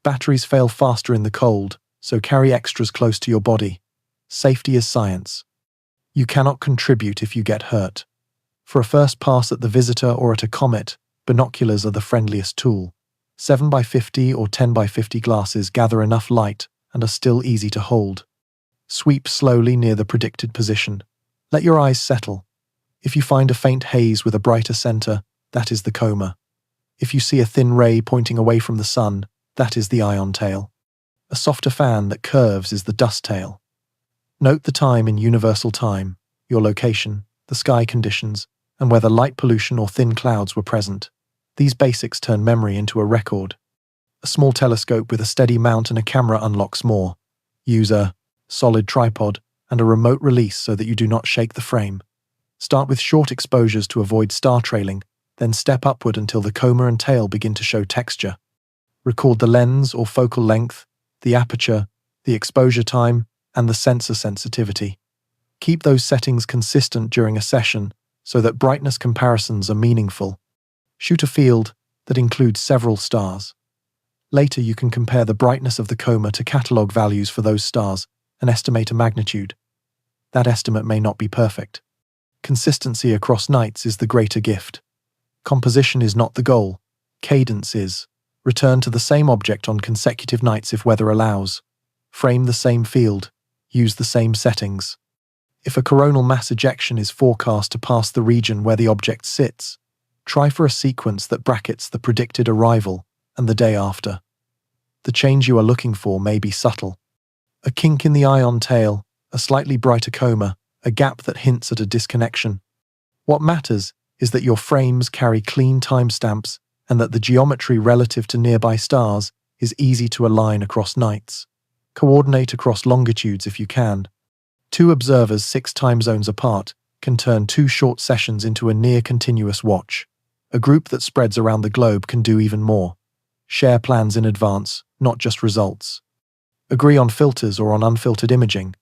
Batteries fail faster in the cold, so carry extras close to your body. Safety is science. You cannot contribute if you get hurt. For a first pass at the visitor or at a comet, binoculars are the friendliest tool. 7x50 or 10x50 glasses gather enough light and are still easy to hold. Sweep slowly near the predicted position. Let your eyes settle. If you find a faint haze with a brighter center, that is the coma. If you see a thin ray pointing away from the sun, that is the ion tail. A softer fan that curves is the dust tail. Note the time in universal time, your location, the sky conditions, and whether light pollution or thin clouds were present. These basics turn memory into a record. A small telescope with a steady mount and a camera unlocks more. Use a solid tripod and a remote release so that you do not shake the frame. Start with short exposures to avoid star trailing, then step upward until the coma and tail begin to show texture. Record the lens or focal length, the aperture, the exposure time, and the sensor sensitivity. Keep those settings consistent during a session so that brightness comparisons are meaningful. Shoot a field that includes several stars. Later you can compare the brightness of the coma to catalog values for those stars and estimate a magnitude. That estimate may not be perfect. Consistency across nights is the greater gift. Composition is not the goal. Cadence is. Return to the same object on consecutive nights if weather allows. Frame the same field. Use the same settings. If a coronal mass ejection is forecast to pass the region where the object sits, try for a sequence that brackets the predicted arrival and the day after. The change you are looking for may be subtle. A kink in the ion tail, a slightly brighter coma, a gap that hints at a disconnection. What matters is that your frames carry clean timestamps and that the geometry relative to nearby stars is easy to align across nights. Coordinate across longitudes if you can. 2 observers 6 time zones apart can turn 2 short sessions into a near-continuous watch. A group that spreads around the globe can do even more. Share plans in advance, not just results. Agree on filters or on unfiltered imaging.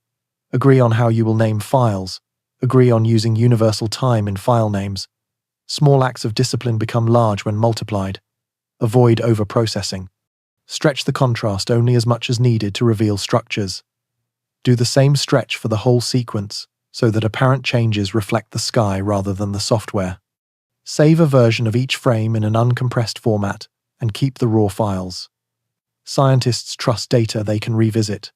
Agree on how you will name files. Agree on using universal time in file names. Small acts of discipline become large when multiplied. Avoid overprocessing. Stretch the contrast only as much as needed to reveal structures. Do the same stretch for the whole sequence so that apparent changes reflect the sky rather than the software. Save a version of each frame in an uncompressed format and keep the raw files. Scientists trust data they can revisit.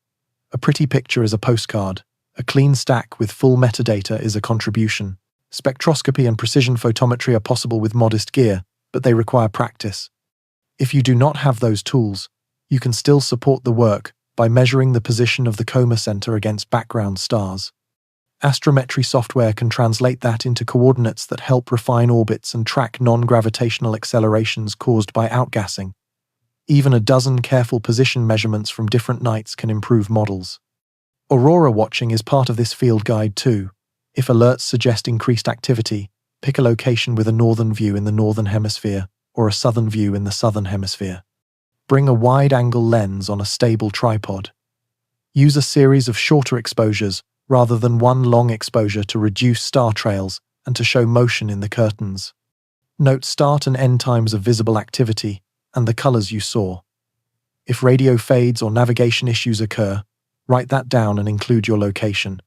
A pretty picture is a postcard. A clean stack with full metadata is a contribution. Spectroscopy and precision photometry are possible with modest gear, but they require practice. If you do not have those tools, you can still support the work by measuring the position of the coma center against background stars. Astrometry software can translate that into coordinates that help refine orbits and track non-gravitational accelerations caused by outgassing. Even a dozen careful position measurements from different nights can improve models. Aurora watching is part of this field guide too. If alerts suggest increased activity, pick a location with a northern view in the northern hemisphere or a southern view in the southern hemisphere. Bring a wide-angle lens on a stable tripod. Use a series of shorter exposures rather than one long exposure to reduce star trails and to show motion in the curtains. Note start and end times of visible activity and the colors you saw. If radio fades or navigation issues occur, write that down and include your location.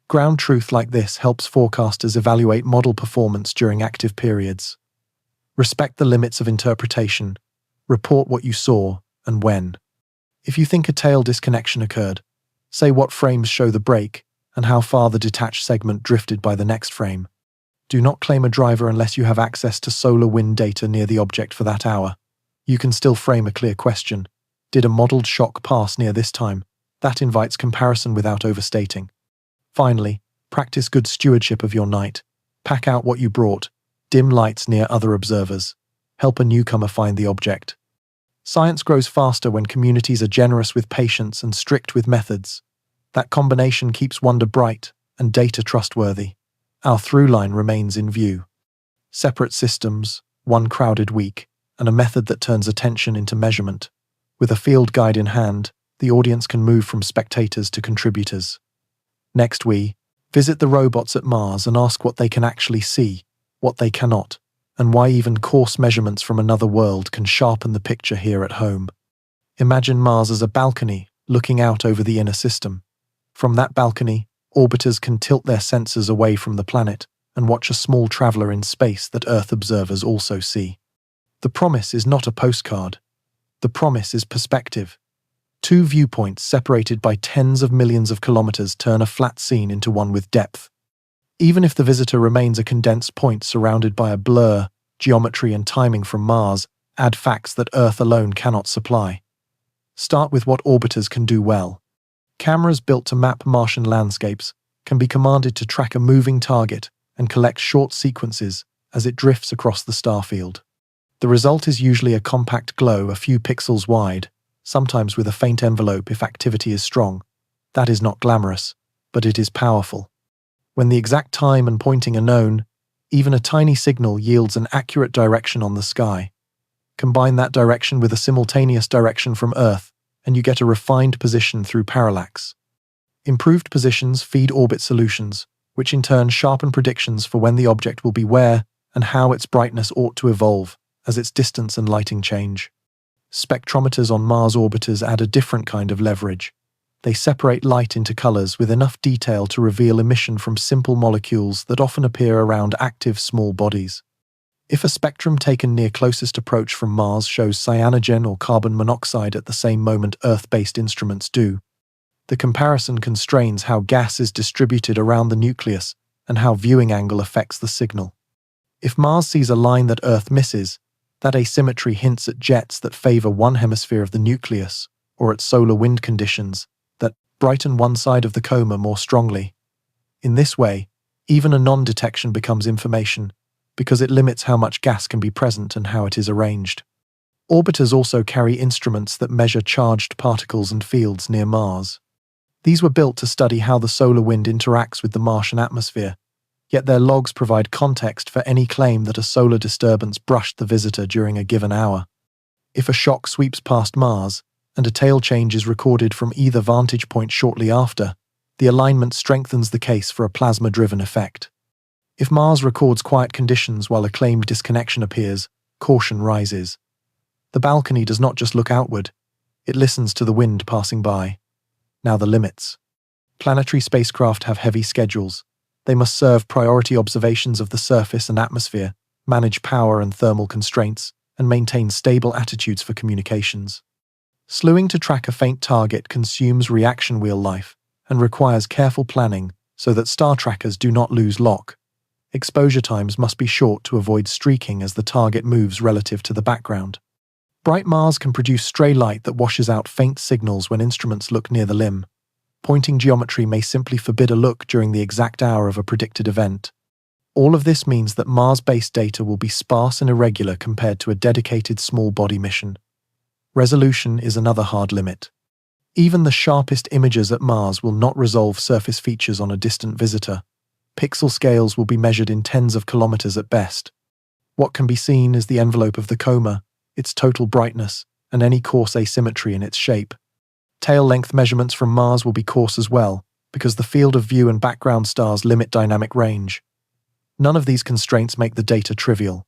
Ground truth like this helps forecasters evaluate model performance during active periods. Respect the limits of interpretation. Report what you saw and when. If you think a tail disconnection occurred, say what frames show the break and how far the detached segment drifted by the next frame. Do not claim a driver unless you have access to solar wind data near the object for that hour. You can still frame a clear question. Did a modeled shock pass near this time? That invites comparison without overstating. Finally, practice good stewardship of your night. Pack out what you brought. dim lights near other observers help a newcomer find the object. Science grows faster when communities are generous with patience and strict with methods. That combination keeps wonder bright and data trustworthy. Our through line remains in view. Separate systems, one crowded week, and a method that turns attention into measurement. With a field guide in hand, the audience can move from spectators to contributors. Next, we visit the robots at Mars and ask what they can actually see, what they cannot, and why even coarse measurements from another world can sharpen the picture here at home. Imagine Mars as a balcony looking out over the inner system. From that balcony, orbiters can tilt their sensors away from the planet and watch a small traveler in space that Earth observers also see. The promise is not a postcard. The promise is perspective. Two viewpoints separated by tens of millions of kilometers turn a flat scene into one with depth. Even if the visitor remains a condensed point surrounded by a blur, geometry and timing from Mars add facts that Earth alone cannot supply. Start with what orbiters can do well. Cameras built to map Martian landscapes can be commanded to track a moving target and collect short sequences as it drifts across the starfield. The result is usually a compact glow a few pixels wide, sometimes with a faint envelope if activity is strong. That is not glamorous, but it is powerful. When the exact time and pointing are known, even a tiny signal yields an accurate direction on the sky. Combine that direction with a simultaneous direction from Earth, and you get a refined position through parallax. Improved positions feed orbit solutions, which in turn sharpen predictions for when the object will be where and how its brightness ought to evolve as its distance and lighting change. Spectrometers on Mars orbiters add a different kind of leverage. They separate light into colors with enough detail to reveal emission from simple molecules that often appear around active small bodies. If a spectrum taken near closest approach from Mars shows cyanogen or carbon monoxide at the same moment Earth-based instruments do, the comparison constrains how gas is distributed around the nucleus and how viewing angle affects the signal. If Mars sees a line that Earth misses, that asymmetry hints at jets that favor one hemisphere of the nucleus, or at solar wind conditions that brighten one side of the coma more strongly. In this way, even a non-detection becomes information, because it limits how much gas can be present and how it is arranged. Orbiters also carry instruments that measure charged particles and fields near Mars. These were built to study how the solar wind interacts with the Martian atmosphere, yet their logs provide context for any claim that a solar disturbance brushed the visitor during a given hour. If a shock sweeps past Mars, and a tail change is recorded from either vantage point shortly after, the alignment strengthens the case for a plasma-driven effect. If Mars records quiet conditions while a claimed disconnection appears, caution rises. The balcony does not just look outward, it listens to the wind passing by. Now the limits. Planetary spacecraft have heavy schedules. They must serve priority observations of the surface and atmosphere, manage power and thermal constraints, and maintain stable attitudes for communications. Slewing to track a faint target consumes reaction wheel life and requires careful planning so that star trackers do not lose lock. Exposure times must be short to avoid streaking as the target moves relative to the background. Bright Mars can produce stray light that washes out faint signals when instruments look near the limb. Pointing geometry may simply forbid a look during the exact hour of a predicted event. All of this means that Mars-based data will be sparse and irregular compared to a dedicated small body mission. Resolution is another hard limit. Even the sharpest images at Mars will not resolve surface features on a distant visitor. Pixel scales will be measured in tens of kilometers at best. What can be seen is the envelope of the coma, its total brightness, and any coarse asymmetry in its shape. Tail length measurements from Mars will be coarse as well, because the field of view and background stars limit dynamic range. None of these constraints make the data trivial.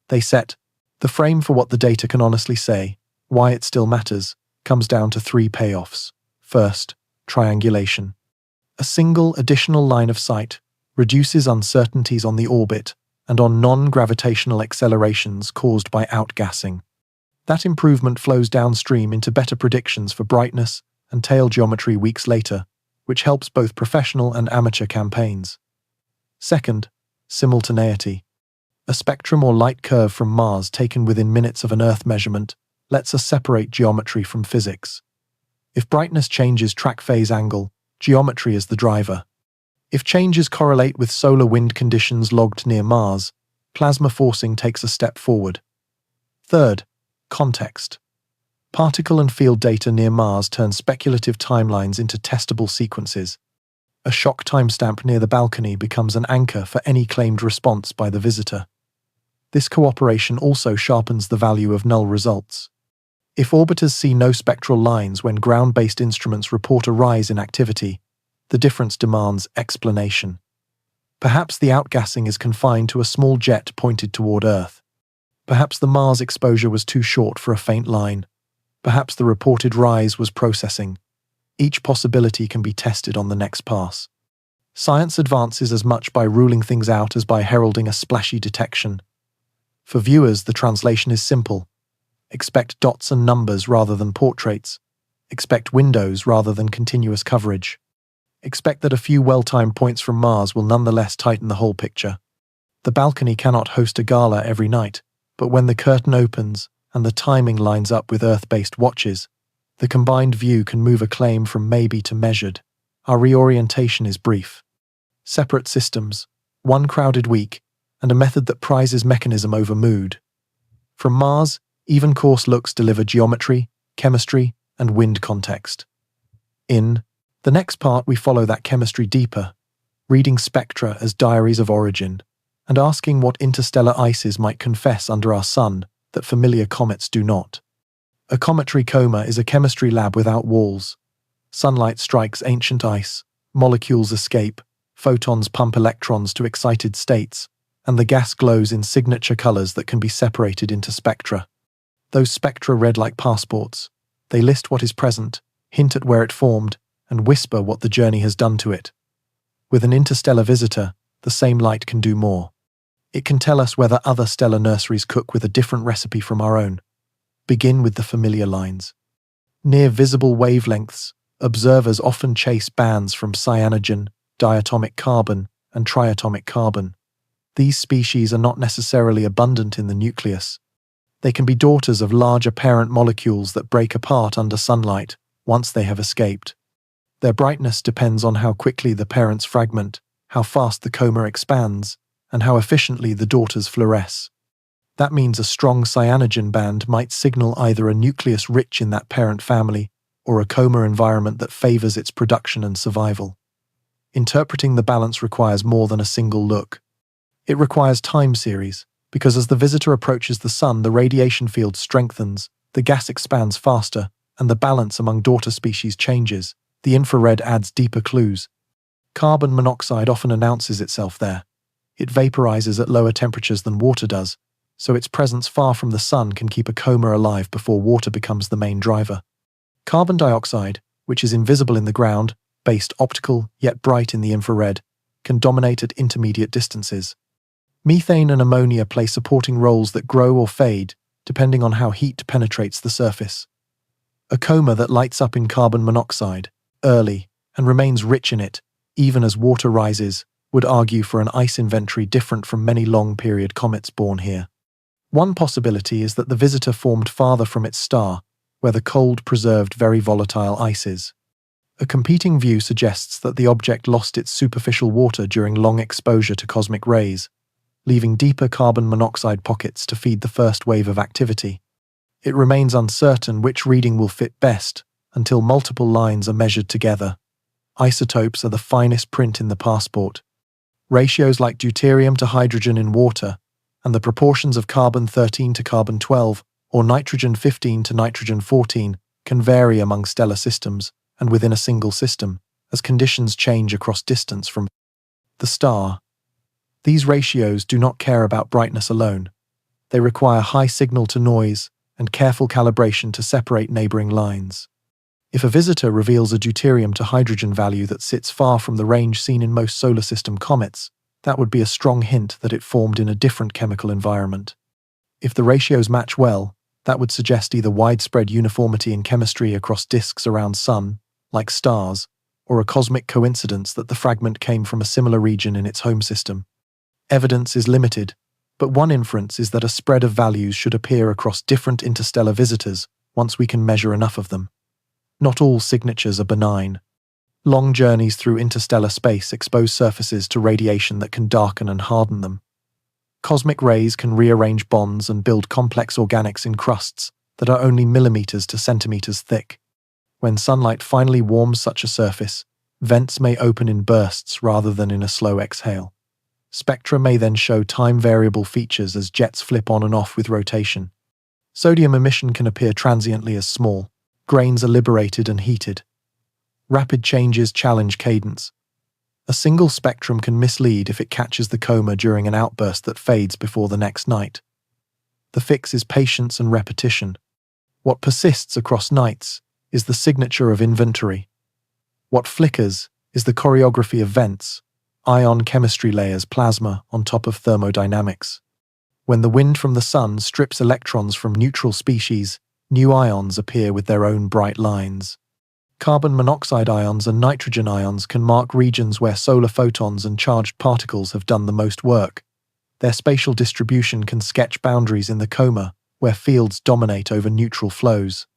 They set the frame for what the data can honestly say. Why it still matters comes down to three payoffs. First, triangulation. A single additional line of sight reduces uncertainties on the orbit and on non-gravitational accelerations caused by outgassing. That improvement flows downstream into better predictions for brightness and tail geometry weeks later, which helps both professional and amateur campaigns. Second, simultaneity. A spectrum or light curve from Mars taken within minutes of an Earth measurement lets us separate geometry from physics. If brightness changes track phase angle, geometry is the driver. If changes correlate with solar wind conditions logged near Mars, Plasma forcing takes a step forward. Third, context. Particle and field data near Mars turn speculative timelines into testable sequences. A shock timestamp near the balcony becomes an anchor for any claimed response by the visitor. This cooperation also sharpens the value of null results. If orbiters see no spectral lines when ground-based instruments report a rise in activity, the difference demands explanation. Perhaps the outgassing is confined to a small jet pointed toward Earth. Perhaps the Mars exposure was too short for a faint line. Perhaps the reported rise was processing. Each possibility can be tested on the next pass. Science advances as much by ruling things out as by heralding a splashy detection. For viewers, the translation is simple. Expect dots and numbers rather than portraits. Expect windows rather than continuous coverage. Expect that a few well-timed points from Mars will nonetheless tighten the whole picture. The balcony cannot host a gala every night, but when the curtain opens and the timing lines up with Earth-based watches, the combined view can move a claim from maybe to measured. Our reorientation is brief. Separate systems, one crowded week, and a method that prizes mechanism over mood. From Mars, even course looks deliver geometry, chemistry, and wind context. In the next part, we follow that chemistry deeper, reading spectra as diaries of origin, and asking what interstellar ices might confess under our sun that familiar comets do not. A cometary coma is a chemistry lab without walls. Sunlight strikes ancient ice, molecules escape, photons pump electrons to excited states, and the gas glows in signature colors that can be separated into spectra. Those spectra read like passports. They list what is present, hint at where it formed, and whisper what the journey has done to it. With an interstellar visitor, the same light can do more. It can tell us whether other stellar nurseries cook with a different recipe from our own. Begin with the familiar lines. Near visible wavelengths, observers often chase bands from cyanogen, diatomic carbon, and triatomic carbon. These species are not necessarily abundant in the nucleus. They can be daughters of larger parent molecules that break apart under sunlight once they have escaped. Their brightness depends on how quickly the parents fragment, how fast the coma expands, and how efficiently the daughters fluoresce. That means a strong cyanogen band might signal either a nucleus rich in that parent family or a coma environment that favors its production and survival. Interpreting the balance requires more than a single look. It requires time series, because as the visitor approaches the sun, the radiation field strengthens, the gas expands faster, and the balance among daughter species changes. The infrared adds deeper clues. Carbon monoxide often announces itself there. It vaporizes at lower temperatures than water does, so its presence far from the sun can keep a coma alive before water becomes the main driver. Carbon dioxide, which is invisible in the ground, based optical yet bright in the infrared, can dominate at intermediate distances. Methane and ammonia play supporting roles that grow or fade, depending on how heat penetrates the surface. A coma that lights up in carbon monoxide, early, and remains rich in it, even as water rises, would argue for an ice inventory different from many long-period comets born here. One possibility is that the visitor formed farther from its star, where the cold preserved very volatile ices. A competing view suggests that the object lost its superficial water during long exposure to cosmic rays, leaving deeper carbon monoxide pockets to feed the first wave of activity. It remains uncertain which reading will fit best until multiple lines are measured together. Isotopes are the finest print in the passport. Ratios like deuterium to hydrogen in water, and the proportions of carbon-13 to carbon-12 or nitrogen-15 to nitrogen-14 can vary among stellar systems and within a single system, as conditions change across distance from the star. These ratios do not care about brightness alone. They require high signal-to-noise and careful calibration to separate neighboring lines. If a visitor reveals a deuterium to hydrogen value that sits far from the range seen in most solar system comets, that would be a strong hint that it formed in a different chemical environment. If the ratios match well, that would suggest either widespread uniformity in chemistry across disks around sun, like stars, or a cosmic coincidence that the fragment came from a similar region in its home system. Evidence is limited, but one inference is that a spread of values should appear across different interstellar visitors once we can measure enough of them. Not all signatures are benign. Long journeys through interstellar space expose surfaces to radiation that can darken and harden them. Cosmic rays can rearrange bonds and build complex organics in crusts that are only millimeters to centimeters thick. When sunlight finally warms such a surface, vents may open in bursts rather than in a slow exhale. Spectra may then show time-variable features as jets flip on and off with rotation. Sodium emission can appear transiently as small. Grains are liberated and heated. Rapid changes challenge cadence. A single spectrum can mislead if it catches the coma during an outburst that fades before the next night. The fix is patience and repetition. What persists across nights is the signature of inventory. What flickers is the choreography of vents, ion chemistry layers, plasma on top of thermodynamics. When the wind from the sun strips electrons from neutral species, new ions appear with their own bright lines. Carbon monoxide ions and nitrogen ions can mark regions where solar photons and charged particles have done the most work. Their spatial distribution can sketch boundaries in the coma, where fields dominate over neutral flows.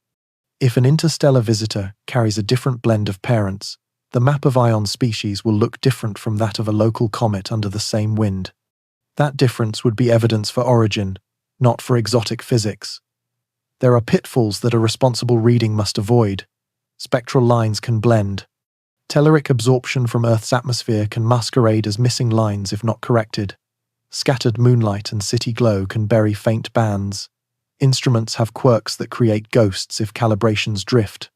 If an interstellar visitor carries a different blend of parents, the map of ion species will look different from that of a local comet under the same wind. That difference would be evidence for origin, not for exotic physics. There are pitfalls that a responsible reading must avoid. Spectral lines can blend. Telluric absorption from Earth's atmosphere can masquerade as missing lines if not corrected. Scattered moonlight and city glow can bury faint bands. Instruments have quirks that create ghosts if calibrations drift.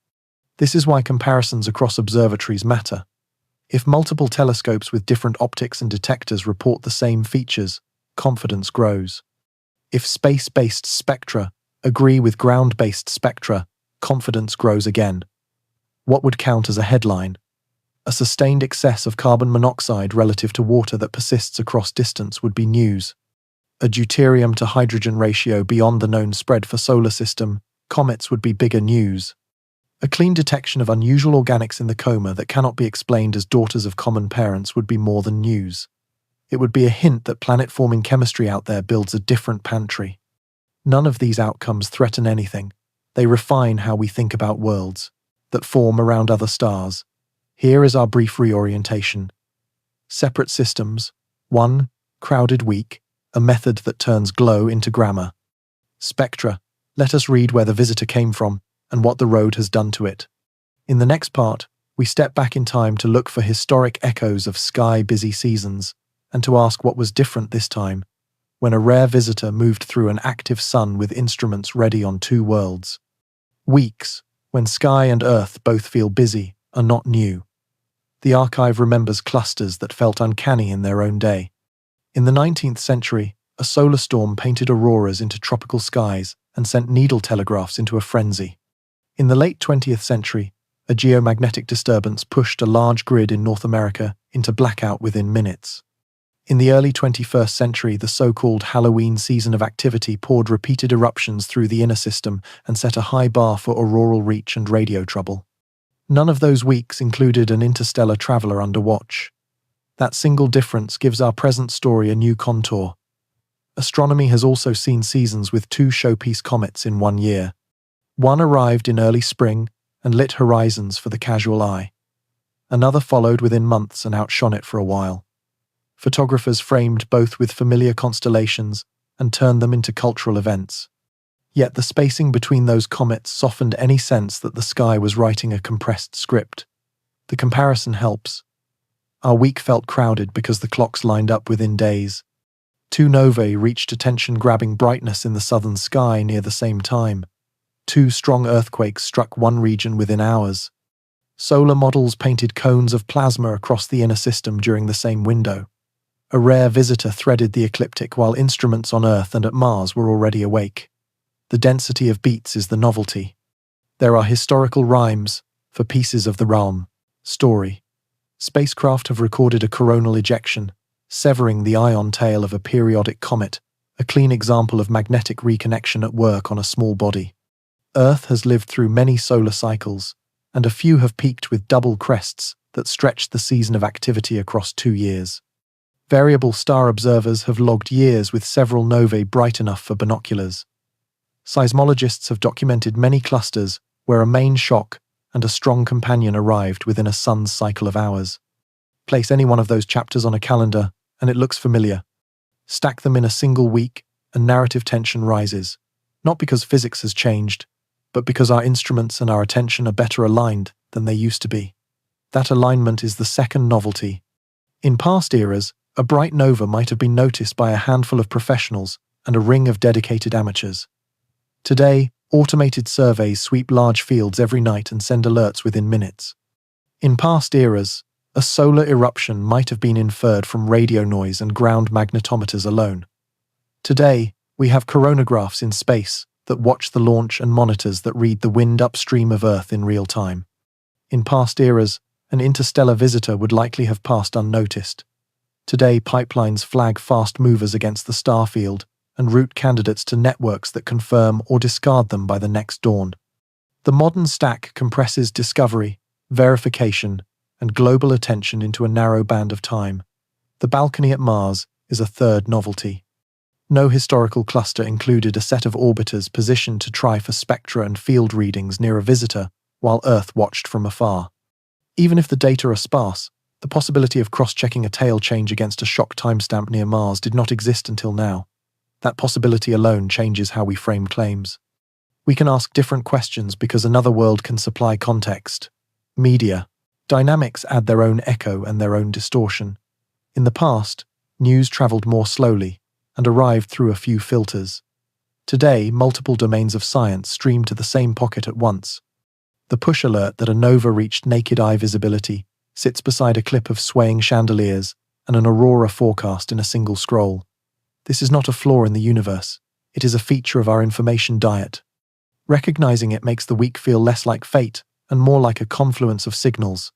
This is why comparisons across observatories matter. If multiple telescopes with different optics and detectors report the same features, confidence grows. If space-based spectra agree with ground-based spectra, confidence grows again. What would count as a headline? A sustained excess of carbon monoxide relative to water that persists across distance would be news. A deuterium to hydrogen ratio beyond the known spread for solar system, comets would be bigger news. A clean detection of unusual organics in the coma that cannot be explained as daughters of common parents would be more than news. It would be a hint that planet-forming chemistry out there builds a different pantry. None of these outcomes threaten anything. They refine how we think about worlds that form around other stars. Here is our brief reorientation. Separate systems. 1. Crowded week, a method that turns glow into grammar. Spectra. Let us read where the visitor came from and what the road has done to it. In the next part, we step back in time to look for historic echoes of sky-busy seasons and to ask what was different this time, when a rare visitor moved through an active sun with instruments ready on two worlds. Weeks, when sky and Earth both feel busy, are not new. The archive remembers clusters that felt uncanny in their own day. In the 19th century, a solar storm painted auroras into tropical skies and sent needle telegraphs into a frenzy. In the late 20th century, a geomagnetic disturbance pushed a large grid in North America into blackout within minutes. In the early 21st century, the so-called Halloween season of activity poured repeated eruptions through the inner system and set a high bar for auroral reach and radio trouble. None of those weeks included an interstellar traveler under watch. That single difference gives our present story a new contour. Astronomy has also seen seasons with two showpiece comets in 1 year. One arrived in early spring and lit horizons for the casual eye. Another followed within months and outshone it for a while. Photographers framed both with familiar constellations and turned them into cultural events. Yet the spacing between those comets softened any sense that the sky was writing a compressed script. The comparison helps. Our week felt crowded because the clocks lined up within days. Two novae reached attention-grabbing brightness in the southern sky near the same time. Two strong earthquakes struck one region within hours. Solar models painted cones of plasma across the inner system during the same window. A rare visitor threaded the ecliptic while instruments on Earth and at Mars were already awake. The density of beats is the novelty. There are historical rhymes for pieces of the realm story. Spacecraft have recorded a coronal ejection, severing the ion tail of a periodic comet, a clean example of magnetic reconnection at work on a small body. Earth has lived through many solar cycles, and a few have peaked with double crests that stretched the season of activity across 2 years. Variable star observers have logged years with several novae bright enough for binoculars. Seismologists have documented many clusters where a main shock and a strong companion arrived within a sun's cycle of hours. Place any one of those chapters on a calendar, and it looks familiar. Stack them in a single week, and narrative tension rises, not because physics has changed, but because our instruments and our attention are better aligned than they used to be. That alignment is the second novelty. In past eras, a bright nova might have been noticed by a handful of professionals and a ring of dedicated amateurs. Today, automated surveys sweep large fields every night and send alerts within minutes. In past eras, a solar eruption might have been inferred from radio noise and ground magnetometers alone. Today, we have coronagraphs in space that watch the launch and monitors that read the wind upstream of Earth in real time. In past eras, an interstellar visitor would likely have passed unnoticed. Today, pipelines flag fast movers against the star field and route candidates to networks that confirm or discard them by the next dawn. The modern stack compresses discovery, verification, and global attention into a narrow band of time. The balcony at Mars is a third novelty. No historical cluster included a set of orbiters positioned to try for spectra and field readings near a visitor while Earth watched from afar. Even if the data are sparse, the possibility of cross-checking a tail change against a shock timestamp near Mars did not exist until now. That possibility alone changes how we frame claims. We can ask different questions because another world can supply context. Media. Dynamics add their own echo and their own distortion. In the past, news traveled more slowly and arrived through a few filters. Today, multiple domains of science stream to the same pocket at once. The push alert that a nova reached naked eye visibility sits beside a clip of swaying chandeliers and an aurora forecast in a single scroll. This is not a flaw in the universe. It is a feature of our information diet. Recognizing it makes the week feel less like fate and more like a confluence of signals.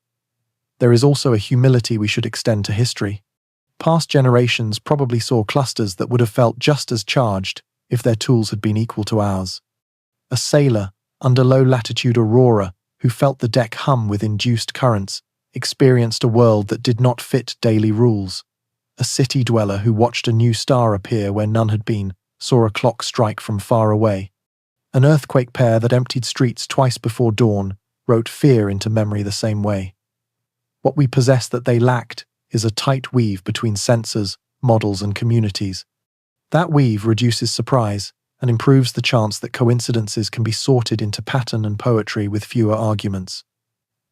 There is also a humility we should extend to history. Past generations probably saw clusters that would have felt just as charged if their tools had been equal to ours. A sailor under low-latitude aurora who felt the deck hum with induced currents experienced a world that did not fit daily rules. A city dweller who watched a new star appear where none had been saw a clock strike from far away. An earthquake pair that emptied streets twice before dawn wrote fear into memory the same way. What we possess that they lacked is a tight weave between sensors, models, and communities. That weave reduces surprise and improves the chance that coincidences can be sorted into pattern and poetry with fewer arguments.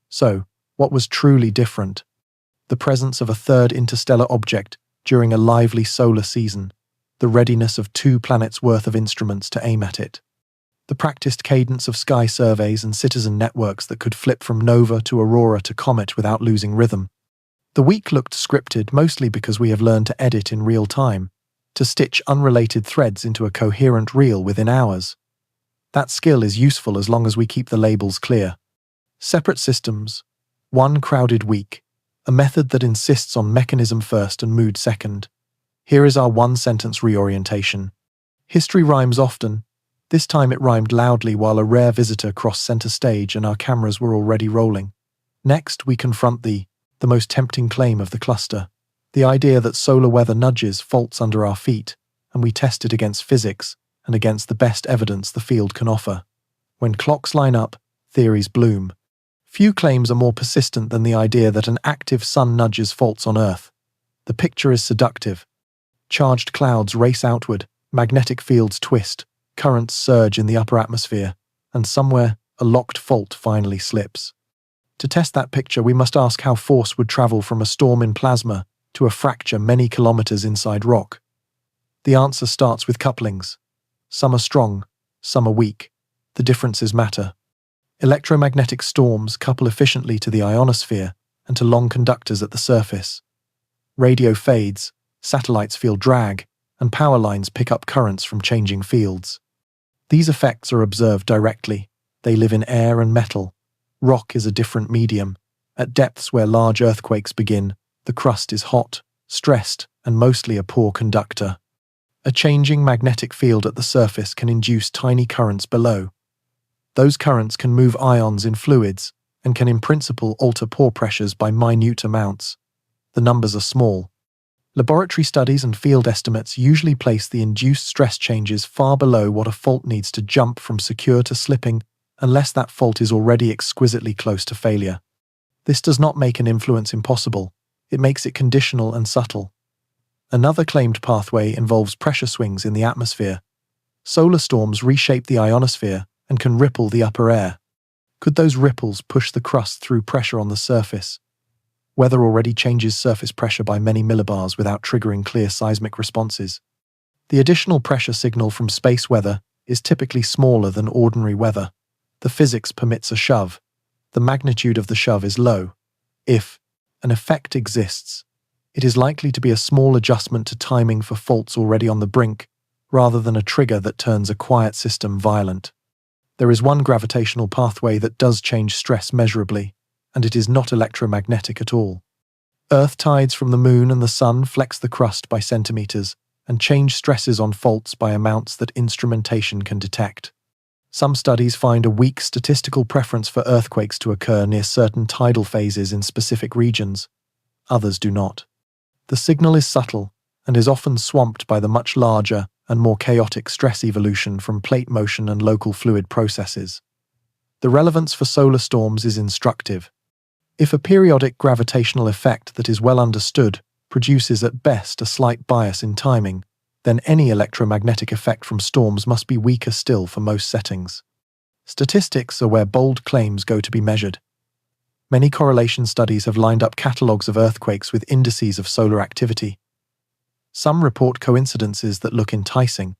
So, what was truly different? The presence of a third interstellar object during a lively solar season, the readiness of 2 planets' worth of instruments to aim at it, the practiced cadence of sky surveys and citizen networks that could flip from nova to aurora to comet without losing rhythm. The week looked scripted mostly because we have learned to edit in real time, to stitch unrelated threads into a coherent reel within hours. That skill is useful as long as we keep the labels clear. Separate systems, one crowded week, a method that insists on mechanism first and mood second. Here is our one-sentence reorientation. History rhymes often. This time it rhymed loudly while a rare visitor crossed center stage and our cameras were already rolling. Next, we confront the most tempting claim of the cluster, the idea that solar weather nudges faults under our feet, and we test it against physics and against the best evidence the field can offer. When clocks line up, theories bloom. Few claims are more persistent than the idea that an active sun nudges faults on Earth. The picture is seductive. Charged clouds race outward, magnetic fields twist, currents surge in the upper atmosphere, and somewhere a locked fault finally slips. To test that picture, we must ask how force would travel from a storm in plasma to a fracture many kilometers inside rock. The answer starts with couplings. Some are strong, some are weak. The differences matter. Electromagnetic storms couple efficiently to the ionosphere and to long conductors at the surface. Radio fades, satellites feel drag, and power lines pick up currents from changing fields. These effects are observed directly. They live in air and metal. Rock is a different medium. At depths where large earthquakes begin, the crust is hot, stressed, and mostly a poor conductor. A changing magnetic field at the surface can induce tiny currents below. Those currents can move ions in fluids and can in principle alter pore pressures by minute amounts. The numbers are small. Laboratory studies and field estimates usually place the induced stress changes far below what a fault needs to jump from secure to slipping, unless that fault is already exquisitely close to failure. This does not make an influence impossible. It makes it conditional and subtle. Another claimed pathway involves pressure swings in the atmosphere. Solar storms reshape the ionosphere and can ripple the upper air. Could those ripples push the crust through pressure on the surface? Weather already changes surface pressure by many millibars without triggering clear seismic responses. The additional pressure signal from space weather is typically smaller than ordinary weather. The physics permits a shove. The magnitude of the shove is low. If an effect exists, it is likely to be a small adjustment to timing for faults already on the brink, rather than a trigger that turns a quiet system violent. There is one gravitational pathway that does change stress measurably, and it is not electromagnetic at all. Earth tides from the moon and the sun flex the crust by centimeters and change stresses on faults by amounts that instrumentation can detect. Some studies find a weak statistical preference for earthquakes to occur near certain tidal phases in specific regions. Others do not. The signal is subtle and is often swamped by the much larger and more chaotic stress evolution from plate motion and local fluid processes. The relevance for solar storms is instructive. If a periodic gravitational effect that is well understood produces at best a slight bias in timing, then any electromagnetic effect from storms must be weaker still for most settings. Statistics are where bold claims go to be measured. Many correlation studies have lined up catalogues of earthquakes with indices of solar activity. Some report coincidences that look enticing.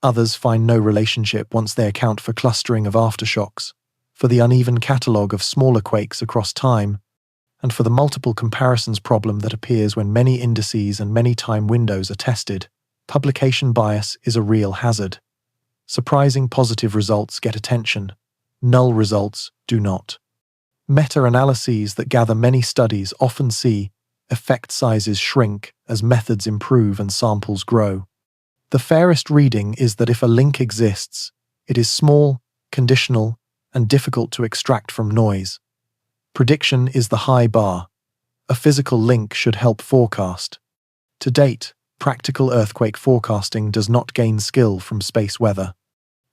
Others find no relationship once they account for clustering of aftershocks, for the uneven catalogue of smaller quakes across time, and for the multiple comparisons problem that appears when many indices and many time windows are tested. Publication bias is a real hazard. Surprising positive results get attention. Null results do not. Meta-analyses that gather many studies often see effect sizes shrink as methods improve and samples grow. The fairest reading is that if a link exists, it is small, conditional, and difficult to extract from noise. Prediction is the high bar. A physical link should help forecast. To date, practical earthquake forecasting does not gain skill from space weather.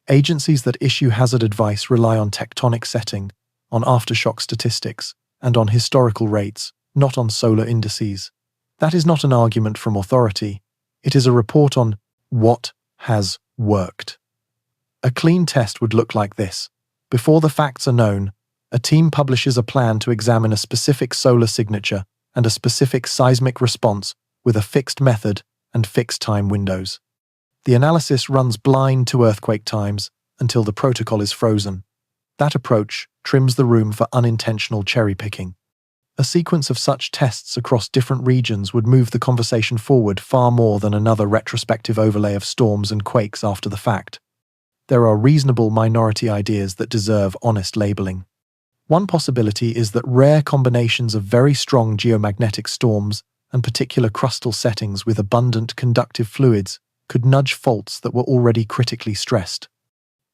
Agencies that issue hazard advice rely on tectonic setting, on aftershock statistics, and on historical rates, not on solar indices. That is not an argument from authority. It is a report on what has worked. A clean test would look like this. Before the facts are known, a team publishes a plan to examine a specific solar signature and a specific seismic response with a fixed method and fixed time windows. The analysis runs blind to earthquake times until the protocol is frozen. That approach trims the room for unintentional cherry-picking. A sequence of such tests across different regions would move the conversation forward far more than another retrospective overlay of storms and quakes after the fact. There are reasonable minority ideas that deserve honest labeling. One possibility is that rare combinations of very strong geomagnetic storms and particular crustal settings with abundant conductive fluids could nudge faults that were already critically stressed.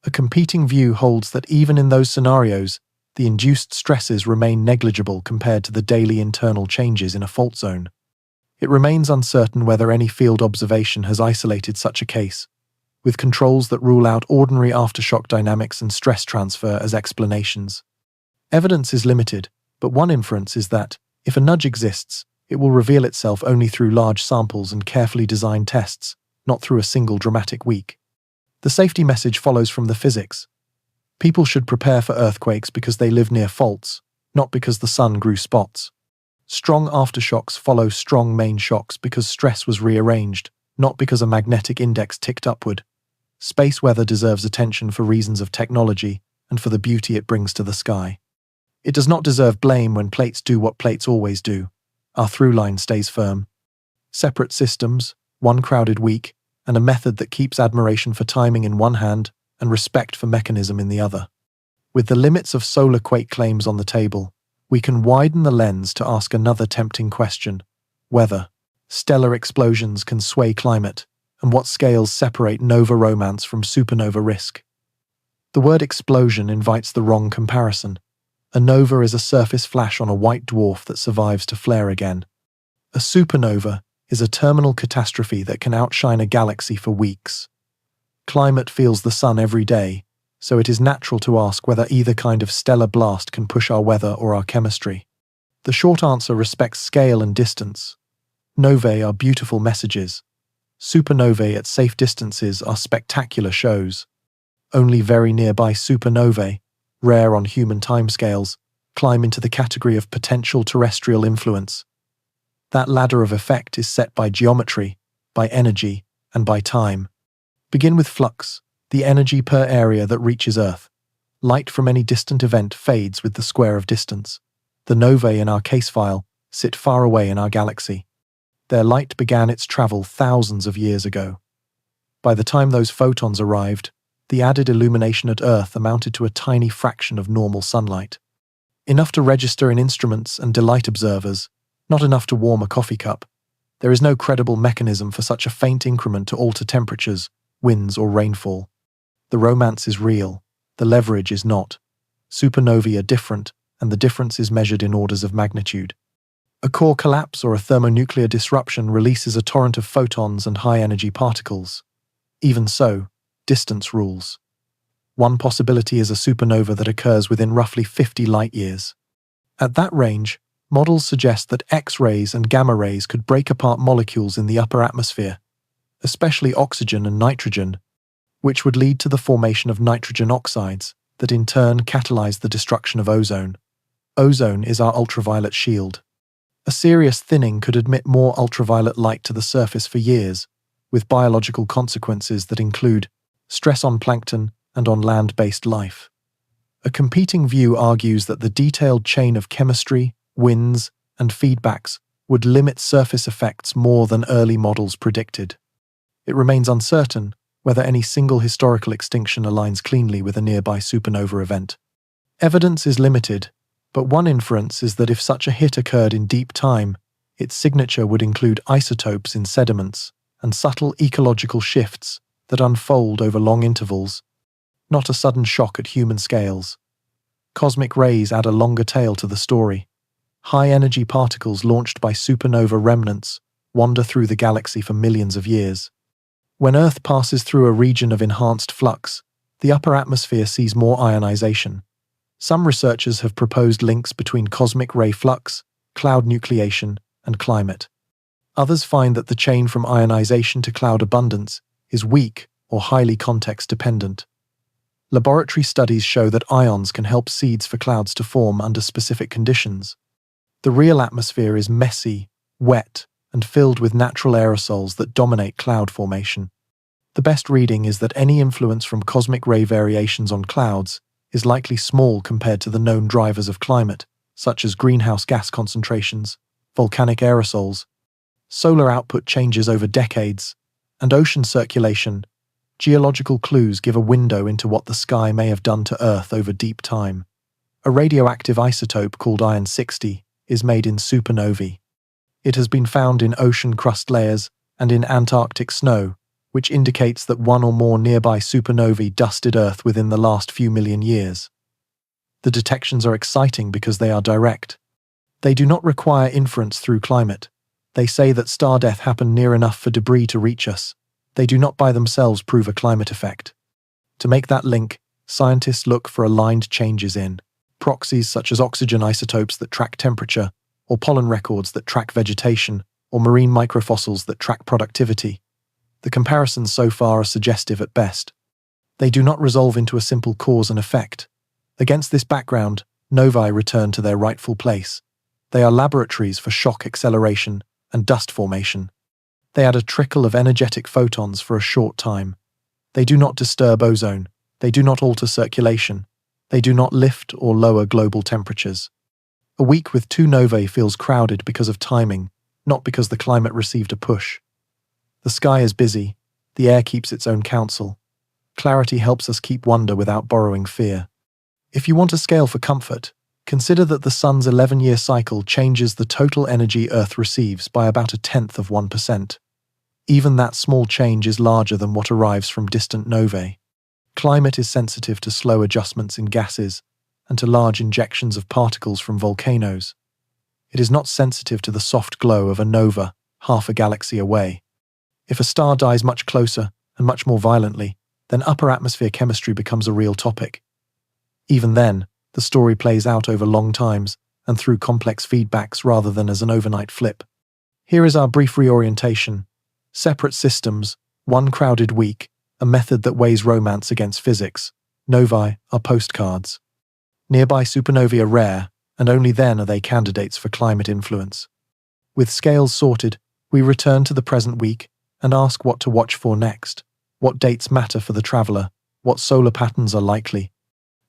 A competing view holds that even in those scenarios, the induced stresses remain negligible compared to the daily internal changes in a fault zone. It remains uncertain whether any field observation has isolated such a case, with controls that rule out ordinary aftershock dynamics and stress transfer as explanations. Evidence is limited, but one inference is that, if a nudge exists, it will reveal itself only through large samples and carefully designed tests, not through a single dramatic week. The safety message follows from the physics. People should prepare for earthquakes because they live near faults, not because the sun grew spots. Strong aftershocks follow strong main shocks because stress was rearranged, not because a magnetic index ticked upward. Space weather deserves attention for reasons of technology and for the beauty it brings to the sky. It does not deserve blame when plates do what plates always do. Our through line stays firm. Separate systems, one crowded week, and a method that keeps admiration for timing in one hand and respect for mechanism in the other. With the limits of solar quake claims on the table, we can widen the lens to ask another tempting question: whether stellar explosions can sway climate, and what scales separate nova romance from supernova risk. The word explosion invites the wrong comparison. A nova is a surface flash on a white dwarf that survives to flare again. A supernova is a terminal catastrophe that can outshine a galaxy for weeks. Climate feels the sun every day, so it is natural to ask whether either kind of stellar blast can push our weather or our chemistry. The short answer respects scale and distance. Novae are beautiful messages. Supernovae at safe distances are spectacular shows. Only very nearby supernovae, rare on human timescales, climb into the category of potential terrestrial influence. That ladder of effect is set by geometry, by energy, and by time. Begin with flux, the energy per area that reaches Earth. Light from any distant event fades with the square of distance. The novae in our case file sit far away in our galaxy. Their light began its travel thousands of years ago. By the time those photons arrived, the added illumination at Earth amounted to a tiny fraction of normal sunlight. Enough to register in instruments and delight observers, not enough to warm a coffee cup. There is no credible mechanism for such a faint increment to alter temperatures, winds, or rainfall. The romance is real, the leverage is not. Supernovae are different, and the difference is measured in orders of magnitude. A core collapse or a thermonuclear disruption releases a torrent of photons and high-energy particles. Even so, distance rules. One possibility is a supernova that occurs within roughly 50 light-years. At that range, models suggest that X-rays and gamma rays could break apart molecules in the upper atmosphere, especially oxygen and nitrogen, which would lead to the formation of nitrogen oxides that in turn catalyze the destruction of ozone. Ozone is our ultraviolet shield. A serious thinning could admit more ultraviolet light to the surface for years, with biological consequences that include stress on plankton and on land-based life. A competing view argues that the detailed chain of chemistry, winds, and feedbacks would limit surface effects more than early models predicted. It remains uncertain whether any single historical extinction aligns cleanly with a nearby supernova event. Evidence is limited, but one inference is that if such a hit occurred in deep time, its signature would include isotopes in sediments and subtle ecological shifts that unfold over long intervals, not a sudden shock at human scales. Cosmic rays add a longer tail to the story. High-energy particles launched by supernova remnants wander through the galaxy for millions of years. When Earth passes through a region of enhanced flux, the upper atmosphere sees more ionization. Some researchers have proposed links between cosmic ray flux, cloud nucleation, and climate. Others find that the chain from ionization to cloud abundance is weak or highly context-dependent. Laboratory studies show that ions can help seeds for clouds to form under specific conditions. The real atmosphere is messy, wet, and filled with natural aerosols that dominate cloud formation. The best reading is that any influence from cosmic ray variations on clouds is likely small compared to the known drivers of climate, such as greenhouse gas concentrations, volcanic aerosols, solar output changes over decades, and ocean circulation. Geological clues give a window into what the sky may have done to Earth over deep time. A radioactive isotope called iron-60 is made in supernovae. It has been found in ocean crust layers and in Antarctic snow, which indicates that one or more nearby supernovae dusted Earth within the last few million years. The detections are exciting because they are direct. They do not require inference through climate. They say that star death happened near enough for debris to reach us. They do not by themselves prove a climate effect. To make that link, scientists look for aligned changes in proxies such as oxygen isotopes that track temperature, or pollen records that track vegetation, or marine microfossils that track productivity. The comparisons so far are suggestive at best. They do not resolve into a simple cause and effect. Against this background, novae return to their rightful place. They are laboratories for shock acceleration and dust formation. They add a trickle of energetic photons for a short time. They do not disturb ozone. They do not alter circulation. They do not lift or lower global temperatures. A week with 2 novae feels crowded because of timing, not because the climate received a push. The sky is busy. The air keeps its own counsel. Clarity helps us keep wonder without borrowing fear. If you want a scale for comfort, consider that the sun's 11-year cycle changes the total energy Earth receives by about 0.1%. Even that small change is larger than what arrives from distant novae. Climate is sensitive to slow adjustments in gases and to large injections of particles from volcanoes. It is not sensitive to the soft glow of a nova half a galaxy away. If a star dies much closer and much more violently, then upper atmosphere chemistry becomes a real topic. Even then, the story plays out over long times and through complex feedbacks rather than as an overnight flip. Here is our brief reorientation. Separate systems, one crowded week, a method that weighs romance against physics. Novae are postcards. Nearby supernovae are rare, and only then are they candidates for climate influence. With scales sorted, we return to the present week and ask what to watch for next, what dates matter for the traveler, what solar patterns are likely,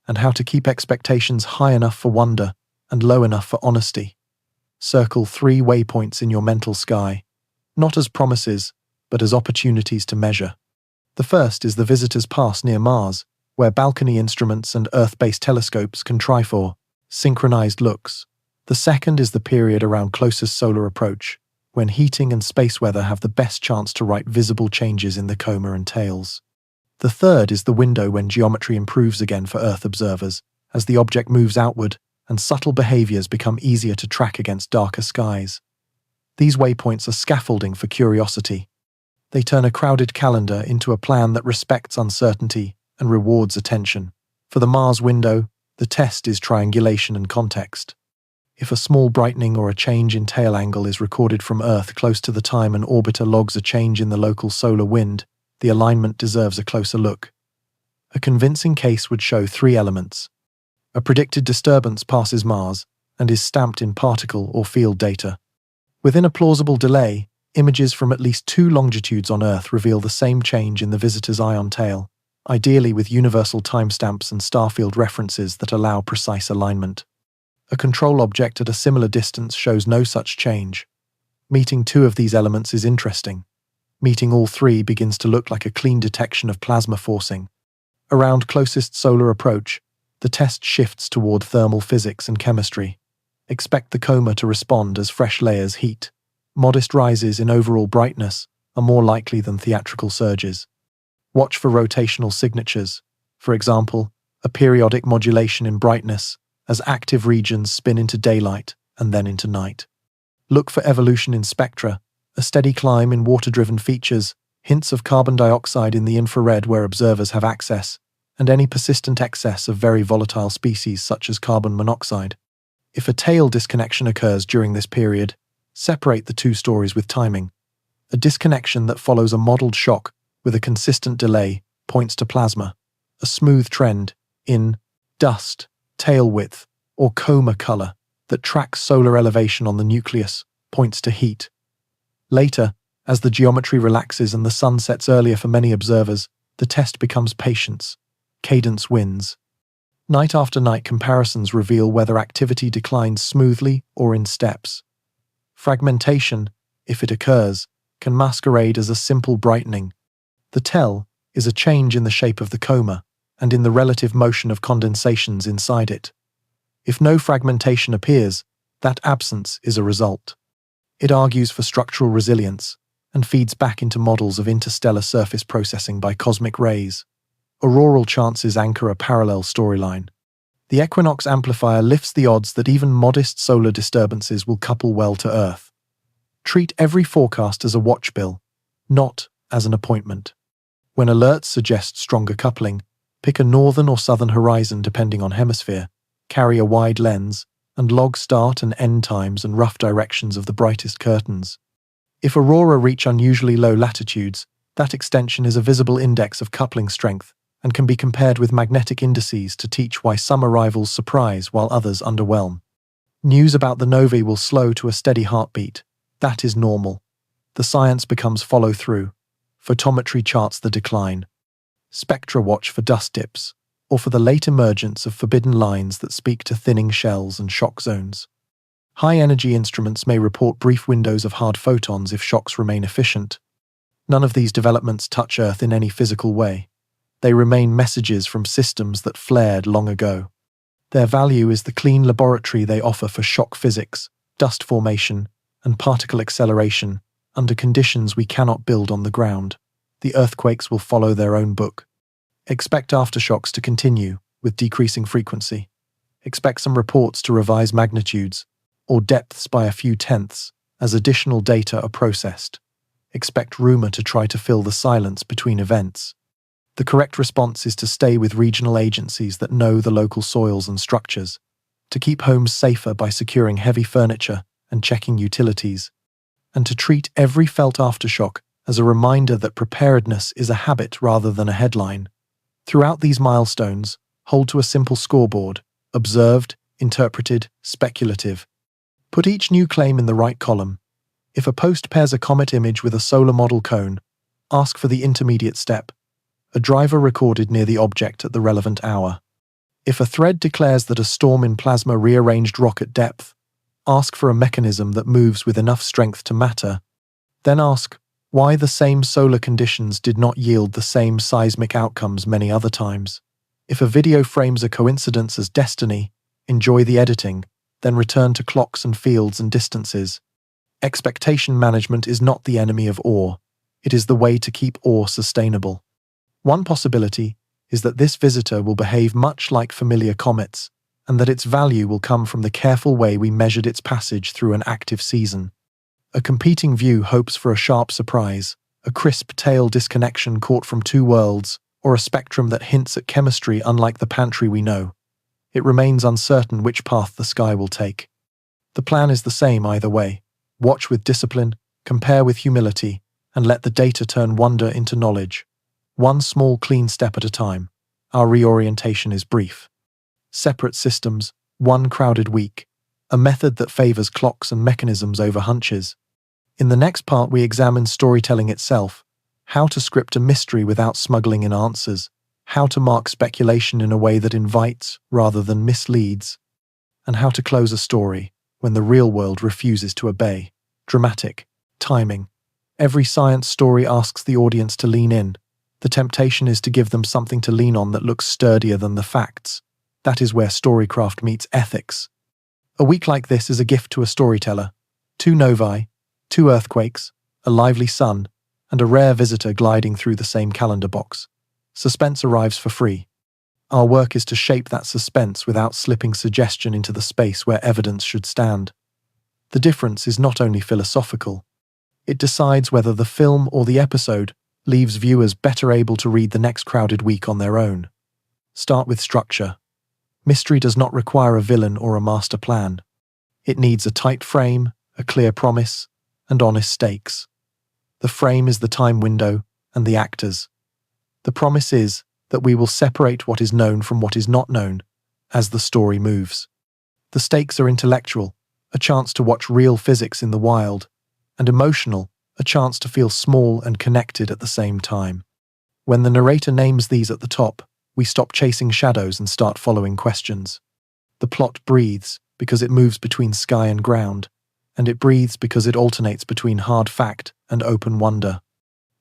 and how to keep expectations high enough for wonder and low enough for honesty. Circle 3 waypoints in your mental sky, not as promises, but as opportunities to measure. The first is the visitor's pass near Mars, where balcony instruments and Earth-based telescopes can try for synchronized looks. The second is the period around closest solar approach, when heating and space weather have the best chance to write visible changes in the coma and tails. The third is the window when geometry improves again for Earth observers, as the object moves outward and subtle behaviors become easier to track against darker skies. These waypoints are scaffolding for curiosity. They turn a crowded calendar into a plan that respects uncertainty and rewards attention. For the Mars window, the test is triangulation and context. If a small brightening or a change in tail angle is recorded from Earth close to the time an orbiter logs a change in the local solar wind, the alignment deserves a closer look. A convincing case would show 3 elements. A predicted disturbance passes Mars and is stamped in particle or field data. Within a plausible delay, images from at least 2 longitudes on Earth reveal the same change in the visitor's ion tail, ideally with universal timestamps and starfield references that allow precise alignment. A control object at a similar distance shows no such change. Meeting 2 of these elements is interesting. Meeting all 3 begins to look like a clean detection of plasma forcing. Around closest solar approach, the test shifts toward thermal physics and chemistry. Expect the coma to respond as fresh layers heat. Modest rises in overall brightness are more likely than theatrical surges. Watch for rotational signatures, for example, a periodic modulation in brightness as active regions spin into daylight and then into night. Look for evolution in spectra, a steady climb in water-driven features, hints of carbon dioxide in the infrared where observers have access, and any persistent excess of very volatile species such as carbon monoxide. If a tail disconnection occurs during this period, separate the 2 stories with timing. A disconnection that follows a modeled shock with a consistent delay points to plasma. A smooth trend in dust, tail width, or coma color that tracks solar elevation on the nucleus points to heat. Later, as the geometry relaxes and the sun sets earlier for many observers, the test becomes patience. Cadence wins. Night after night comparisons reveal whether activity declines smoothly or in steps. Fragmentation, if it occurs, can masquerade as a simple brightening. The tell is a change in the shape of the coma and in the relative motion of condensations inside it. If no fragmentation appears, that absence is a result. It argues for structural resilience and feeds back into models of interstellar surface processing by cosmic rays. Auroral chances anchor a parallel storyline. The equinox amplifier lifts the odds that even modest solar disturbances will couple well to Earth. Treat every forecast as a watch bill, not as an appointment. When alerts suggest stronger coupling, pick a northern or southern horizon depending on hemisphere, carry a wide lens, and log start and end times and rough directions of the brightest curtains. If aurora reach unusually low latitudes, that extension is a visible index of coupling strength and can be compared with magnetic indices to teach why some arrivals surprise while others underwhelm. News about the novae will slow to a steady heartbeat. That is normal. The science becomes follow-through. Photometry charts the decline. Spectra watch for dust dips, or for the late emergence of forbidden lines that speak to thinning shells and shock zones. High-energy instruments may report brief windows of hard photons if shocks remain efficient. None of these developments touch Earth in any physical way. They remain messages from systems that flared long ago. Their value is the clean laboratory they offer for shock physics, dust formation, and particle acceleration under conditions we cannot build on the ground. The earthquakes will follow their own book. Expect aftershocks to continue, with decreasing frequency. Expect some reports to revise magnitudes, or depths by a few tenths, as additional data are processed. Expect rumor to try to fill the silence between events. The correct response is to stay with regional agencies that know the local soils and structures, to keep homes safer by securing heavy furniture and checking utilities, and to treat every felt aftershock as a reminder that preparedness is a habit rather than a headline. Throughout these milestones, hold to a simple scoreboard: observed, interpreted, speculative. Put each new claim in the right column. If a post pairs a comet image with a solar model cone, ask for the intermediate step: a driver recorded near the object at the relevant hour. If a thread declares that a storm in plasma rearranged rock at depth, ask for a mechanism that moves with enough strength to matter. Then ask why the same solar conditions did not yield the same seismic outcomes many other times. If a video frames a coincidence as destiny, enjoy the editing, then return to clocks and fields and distances. Expectation management is not the enemy of awe. It is the way to keep awe sustainable. One possibility is that this visitor will behave much like familiar comets, and that its value will come from the careful way we measured its passage through an active season. A competing view hopes for a sharp surprise, a crisp tail disconnection caught from two worlds, or a spectrum that hints at chemistry unlike the pantry we know. It remains uncertain which path the sky will take. The plan is the same either way. Watch with discipline, compare with humility, and let the data turn wonder into knowledge. One small clean step at a time. Our reorientation is brief. Separate systems, one crowded week, a method that favors clocks and mechanisms over hunches. In the next part, we examine storytelling itself, how to script a mystery without smuggling in answers, how to mark speculation in a way that invites rather than misleads, and how to close a story when the real world refuses to obey. Dramatic, timing. Every science story asks the audience to lean in. The temptation is to give them something to lean on that looks sturdier than the facts. That is where storycraft meets ethics. A week like this is a gift to a storyteller. 2 novae, 2 earthquakes, a lively sun, and a rare visitor gliding through the same calendar box. Suspense arrives for free. Our work is to shape that suspense without slipping suggestion into the space where evidence should stand. The difference is not only philosophical. It decides whether the film or the episode leaves viewers better able to read the next crowded week on their own. Start with structure. Mystery does not require a villain or a master plan. It needs a tight frame, a clear promise, and honest stakes. The frame is the time window, and the actors. The promise is that we will separate what is known from what is not known as the story moves. The stakes are intellectual, a chance to watch real physics in the wild, and emotional, a chance to feel small and connected at the same time. When the narrator names these at the top, we stop chasing shadows and start following questions. The plot breathes because it moves between sky and ground, and it breathes because it alternates between hard fact and open wonder.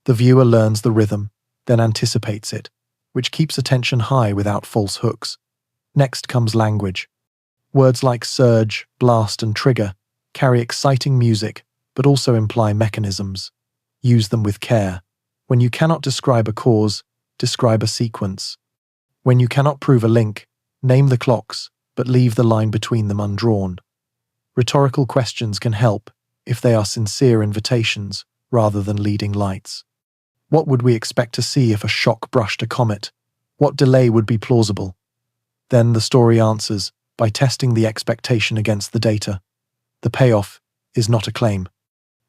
The viewer learns the rhythm, then anticipates it, which keeps attention high without false hooks. Next comes language. Words like surge, blast, and trigger carry exciting music, but also imply mechanisms. Use them with care. When you cannot describe a cause, describe a sequence. When you cannot prove a link, name the clocks, but leave the line between them undrawn. Rhetorical questions can help if they are sincere invitations rather than leading lights. What would we expect to see if a shock brushed a comet? What delay would be plausible? Then the story answers by testing the expectation against the data. The payoff is not a claim.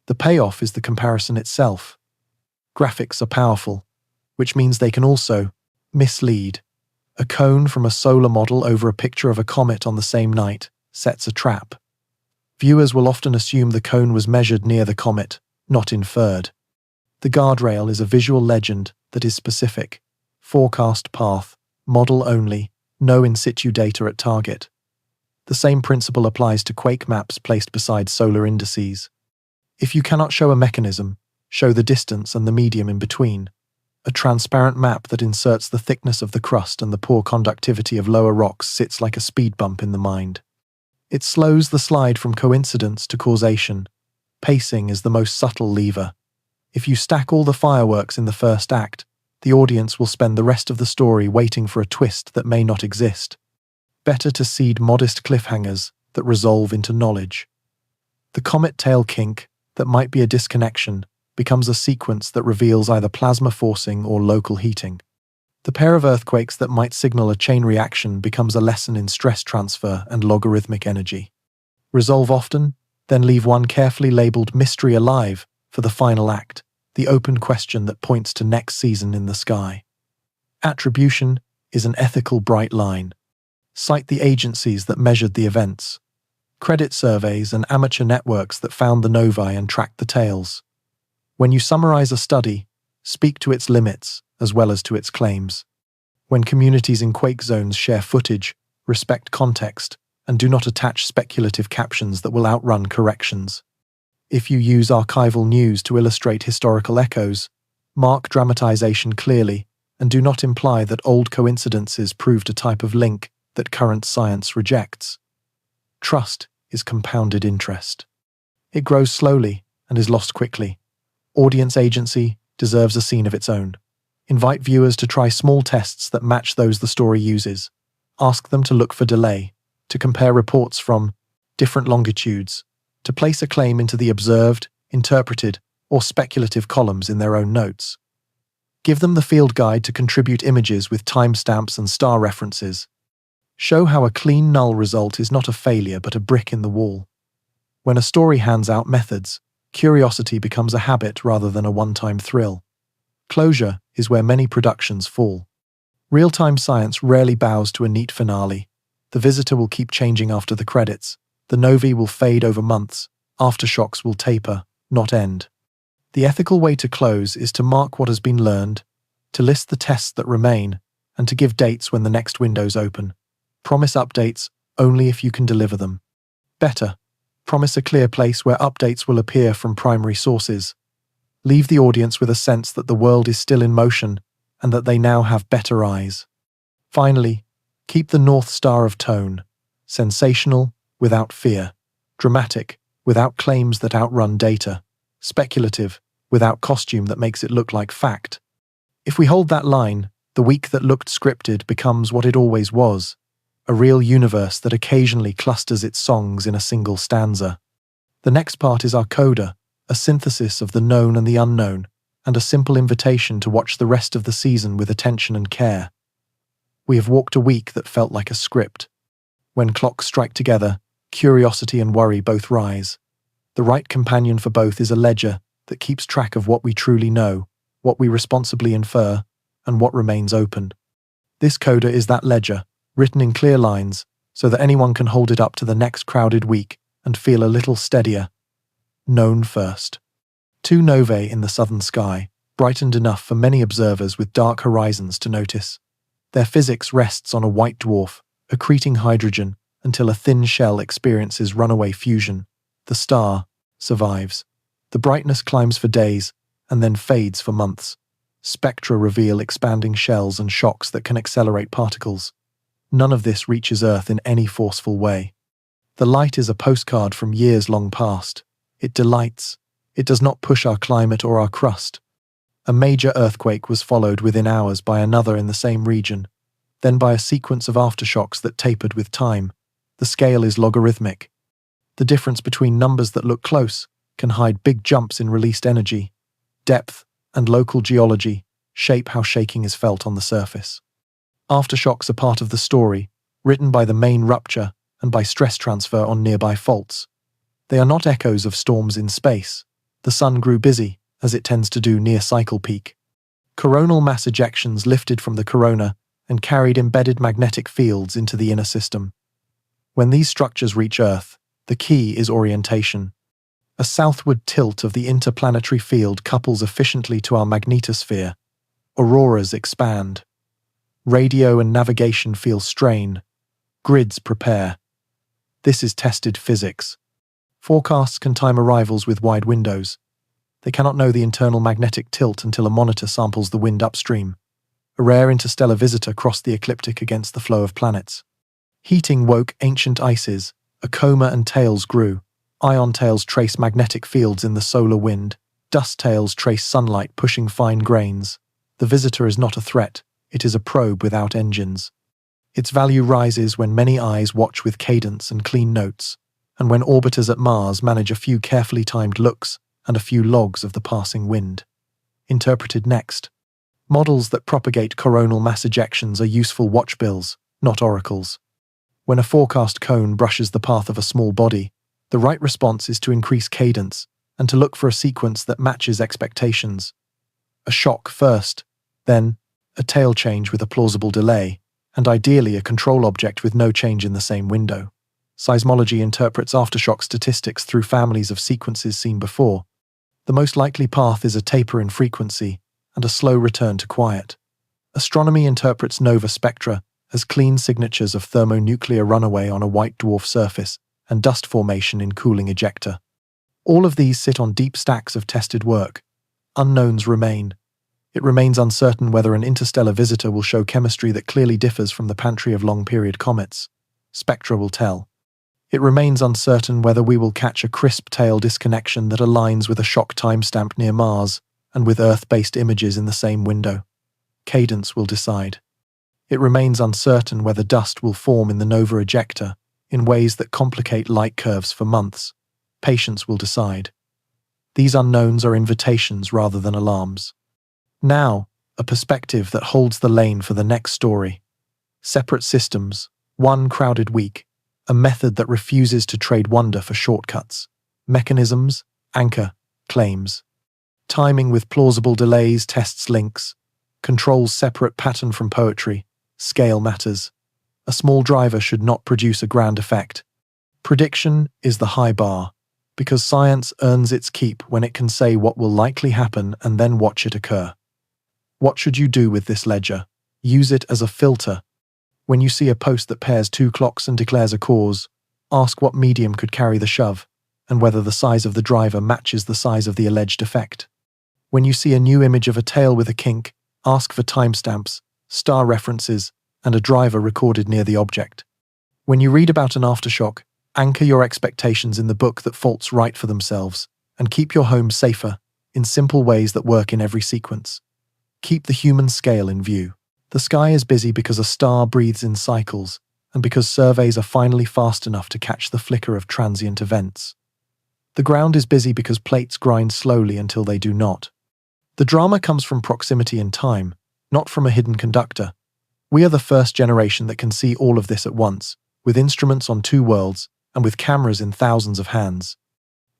The payoff is the comparison itself. Graphics are powerful, which means they can also mislead. A cone from a solar model over a picture of a comet on the same night sets a trap. Viewers will often assume the cone was measured near the comet, not inferred. The guardrail is a visual legend that is specific. Forecast path, model only, no in situ data at target. The same principle applies to quake maps placed beside solar indices. If you cannot show a mechanism, show the distance and the medium in between. A transparent map that inserts the thickness of the crust and the poor conductivity of lower rocks sits like a speed bump in the mind. It slows the slide from coincidence to causation. Pacing is the most subtle lever. If you stack all the fireworks in the first act, the audience will spend the rest of the story waiting for a twist that may not exist. Better to seed modest cliffhangers that resolve into knowledge. The comet tail kink, that might be a disconnection, becomes a sequence that reveals either plasma forcing or local heating. The pair of earthquakes that might signal a chain reaction becomes a lesson in stress transfer and logarithmic energy. Resolve often, Then leave one carefully labeled mystery alive for the final act, the open question that points to next season in the sky. Attribution is an ethical bright line. Cite the agencies that measured the events. Credit surveys and amateur networks that found the novae and tracked the tails. When you summarize a study, speak to its limits as well as to its claims. When communities in quake zones share footage, respect context, and do not attach speculative captions that will outrun corrections. If you use archival news to illustrate historical echoes, mark dramatization clearly and do not imply that old coincidences proved a type of link that current science rejects. Trust is compounded interest. It grows slowly and is lost quickly. Audience agency deserves a scene of its own. Invite viewers to try small tests that match those the story uses. Ask them to look for delay, to compare reports from different longitudes, to place a claim into the observed, interpreted, or speculative columns in their own notes. Give them the field guide to contribute images with timestamps and star references. Show how a clean null result is not a failure but a brick in the wall. When a story hands out methods, curiosity becomes a habit rather than a one-time thrill. Closure is where many productions fall. Real-time science rarely bows to a neat finale. The visitor will keep changing after the credits. The novae will fade over months. Aftershocks will taper, not end. The ethical way to close is to mark what has been learned, to list the tests that remain, and to give dates when the next windows open. Promise updates only if you can deliver them. Better, promise a clear place where updates will appear from primary sources. Leave the audience with a sense that the world is still in motion and that they now have better eyes. Finally, keep the North Star of tone, sensational without fear, dramatic without claims that outrun data, speculative without costume that makes it look like fact. If we hold that line, the week that looked scripted becomes what it always was, a real universe that occasionally clusters its songs in a single stanza. The next part is our coda, a synthesis of the known and the unknown, and a simple invitation to watch the rest of the season with attention and care. We have walked a week that felt like a script. When clocks strike together, curiosity and worry both rise. The right companion for both is a ledger that keeps track of what we truly know, what we responsibly infer, and what remains open. This coda is that ledger, written in clear lines, so that anyone can hold it up to the next crowded week and feel a little steadier. Known first. 2 novae in the southern sky, brightened enough for many observers with dark horizons to notice. Their physics rests on a white dwarf, accreting hydrogen until a thin shell experiences runaway fusion. The star survives. The brightness climbs for days and then fades for months. Spectra reveal expanding shells and shocks that can accelerate particles. None of this reaches Earth in any forceful way. The light is a postcard from years long past. It delights. It does not push our climate or our crust. A major earthquake was followed within hours by another in the same region, then by a sequence of aftershocks that tapered with time. The scale is logarithmic. The difference between numbers that look close can hide big jumps in released energy. Depth and local geology shape how shaking is felt on the surface. Aftershocks are part of the story, written by the main rupture and by stress transfer on nearby faults. They are not echoes of storms in space. The sun grew busy, as it tends to do near cycle peak. Coronal mass ejections lifted from the corona and carried embedded magnetic fields into the inner system. When these structures reach Earth, the key is orientation. A southward tilt of the interplanetary field couples efficiently to our magnetosphere. Auroras expand. Radio and navigation feel strain. Grids prepare. This is tested physics. Forecasts can time arrivals with wide windows. They cannot know the internal magnetic tilt until a monitor samples the wind upstream. A rare interstellar visitor crossed the ecliptic against the flow of planets. Heating woke ancient ices. A coma and tails grew. Ion tails trace magnetic fields in the solar wind. Dust tails trace sunlight pushing fine grains. The visitor is not a threat. It is a probe without engines. Its value rises when many eyes watch with cadence and clean notes, and when orbiters at Mars manage a few carefully timed looks and a few logs of the passing wind. Interpreted next. Models that propagate coronal mass ejections are useful watchbills, not oracles. When a forecast cone brushes the path of a small body, The right response is to increase cadence and to look for a sequence that matches expectations. A shock first, then a tail change with a plausible delay, and ideally a control object with no change in the same window. Seismology interprets aftershock statistics through families of sequences seen before. The most likely path is a taper in frequency and a slow return to quiet. Astronomy interprets nova spectra as clean signatures of thermonuclear runaway on a white dwarf surface and dust formation in cooling ejecta. All of these sit on deep stacks of tested work. Unknowns remain. It remains uncertain whether an interstellar visitor will show chemistry that clearly differs from the pantry of long-period comets. Spectra will tell. It remains uncertain whether we will catch a crisp tail disconnection that aligns with a shock timestamp near Mars and with Earth-based images in the same window. Cadence will decide. It remains uncertain whether dust will form in the nova ejecta in ways that complicate light curves for months. Patience will decide. These unknowns are invitations rather than alarms. Now, a perspective that holds the lane for the next story. Separate systems, one crowded week, a method that refuses to trade wonder for shortcuts. Mechanisms, anchor, claims. Timing with plausible delays tests links. Controls separate pattern from poetry. Scale matters. A small driver should not produce a grand effect. Prediction is the high bar, because science earns its keep when it can say what will likely happen and then watch it occur. What should you do with this ledger? Use it as a filter. When you see a post that pairs two clocks and declares a cause, ask what medium could carry the shove, and whether the size of the driver matches the size of the alleged effect. When you see a new image of a tail with a kink, ask for timestamps, star references, and a driver recorded near the object. When you read about an aftershock, anchor your expectations in the book that faults write for themselves, and keep your home safer, in simple ways that work in every sequence. Keep the human scale in view. The sky is busy because a star breathes in cycles, and because surveys are finally fast enough to catch the flicker of transient events. The ground is busy because plates grind slowly until they do not. The drama comes from proximity in time, not from a hidden conductor. We are the first generation that can see all of this at once, with instruments on two worlds and with cameras in thousands of hands.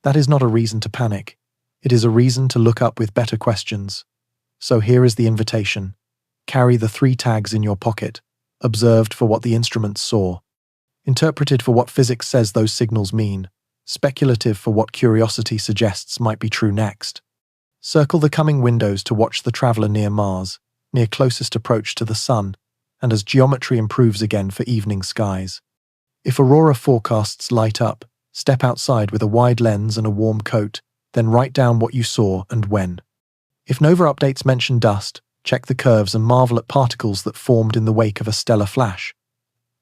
That is not a reason to panic. It is a reason to look up with better questions. So here is the invitation. Carry the 3 tags in your pocket, observed for what the instruments saw, interpreted for what physics says those signals mean, speculative for what curiosity suggests might be true next. Circle the coming windows to watch the traveler near Mars, near closest approach to the Sun, and as geometry improves again for evening skies. If aurora forecasts light up, step outside with a wide lens and a warm coat, then write down what you saw and when. If nova updates mention dust, check the curves and marvel at particles that formed in the wake of a stellar flash.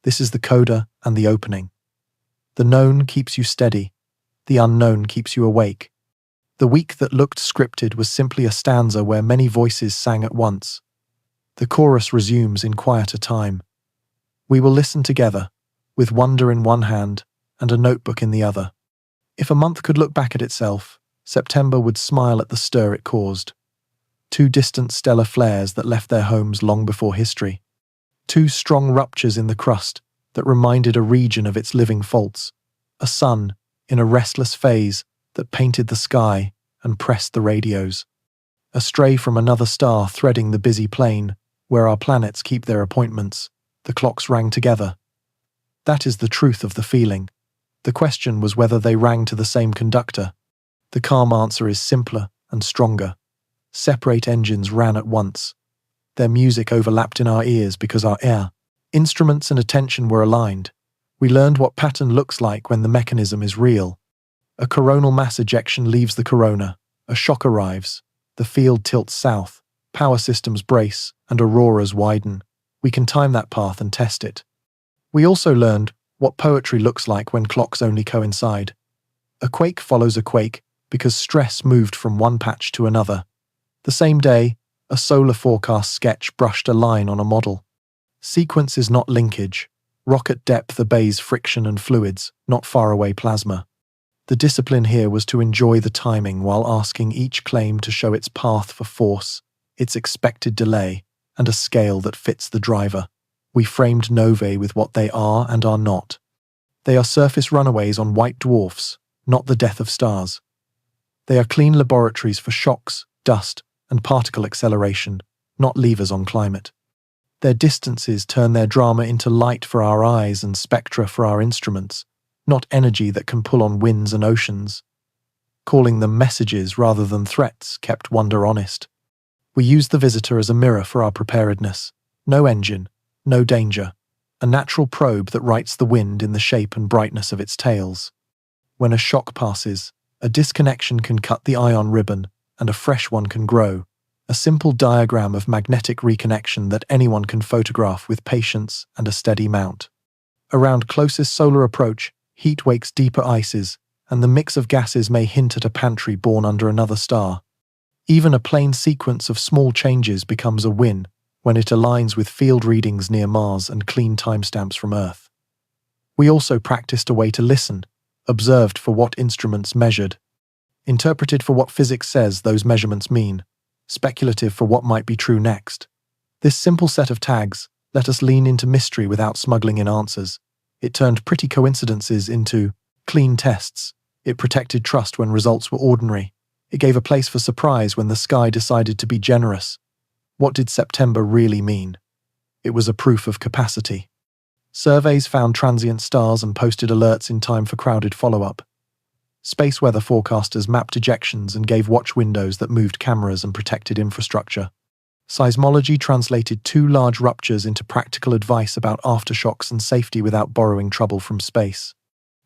This is the coda and the opening. The known keeps you steady. The unknown keeps you awake. The week that looked scripted was simply a stanza where many voices sang at once. The chorus resumes in quieter time. We will listen together, with wonder in one hand and a notebook in the other. If a month could look back at itself, September would smile at the stir it caused. 2 distant stellar flares that left their homes long before history. 2 strong ruptures in the crust that reminded a region of its living faults. A sun, in a restless phase, that painted the sky and pressed the radios. A stray from another star threading the busy plain, where our planets keep their appointments. The clocks rang together. That is the truth of the feeling. The question was whether they rang to the same conductor. The calm answer is simpler and stronger. Separate engines ran at once. Their music overlapped in our ears because our air, instruments and attention were aligned. We learned what pattern looks like when the mechanism is real. A coronal mass ejection leaves the corona. A shock arrives. The field tilts south. Power systems brace, and auroras widen. We can time that path and test it. We also learned what poetry looks like when clocks only coincide. A quake follows a quake because stress moved from one patch to another. The same day, a solar forecast sketch brushed a line on a model. Sequence is not linkage. Rocket depth obeys friction and fluids, not faraway plasma. The discipline here was to enjoy the timing while asking each claim to show its path for force, its expected delay, and a scale that fits the driver. We framed novae with what they are and are not. They are surface runaways on white dwarfs, not the death of stars. They are clean laboratories for shocks, dust, and particle acceleration, not levers on climate. Their distances turn their drama into light for our eyes and spectra for our instruments, not energy that can pull on winds and oceans. Calling them messages rather than threats kept wonder honest. We use the visitor as a mirror for our preparedness. No engine, no danger. A natural probe that writes the wind in the shape and brightness of its tails. When a shock passes, a disconnection can cut the ion ribbon, and a fresh one can grow. A simple diagram of magnetic reconnection that anyone can photograph with patience and a steady mount. Around closest solar approach, heat wakes deeper ices, and the mix of gases may hint at a pantry born under another star. Even a plain sequence of small changes becomes a win when it aligns with field readings near Mars and clean timestamps from Earth. We also practiced a way to listen, observed for what instruments measured, interpreted for what physics says those measurements mean, speculative for what might be true next. This simple set of tags let us lean into mystery without smuggling in answers. It turned pretty coincidences into clean tests. It protected trust when results were ordinary. It gave a place for surprise when the sky decided to be generous. What did September really mean? It was a proof of capacity. Surveys found transient stars and posted alerts in time for crowded follow-up. Space weather forecasters mapped ejections and gave watch windows that moved cameras and protected infrastructure. Seismology translated 2 large ruptures into practical advice about aftershocks and safety without borrowing trouble from space.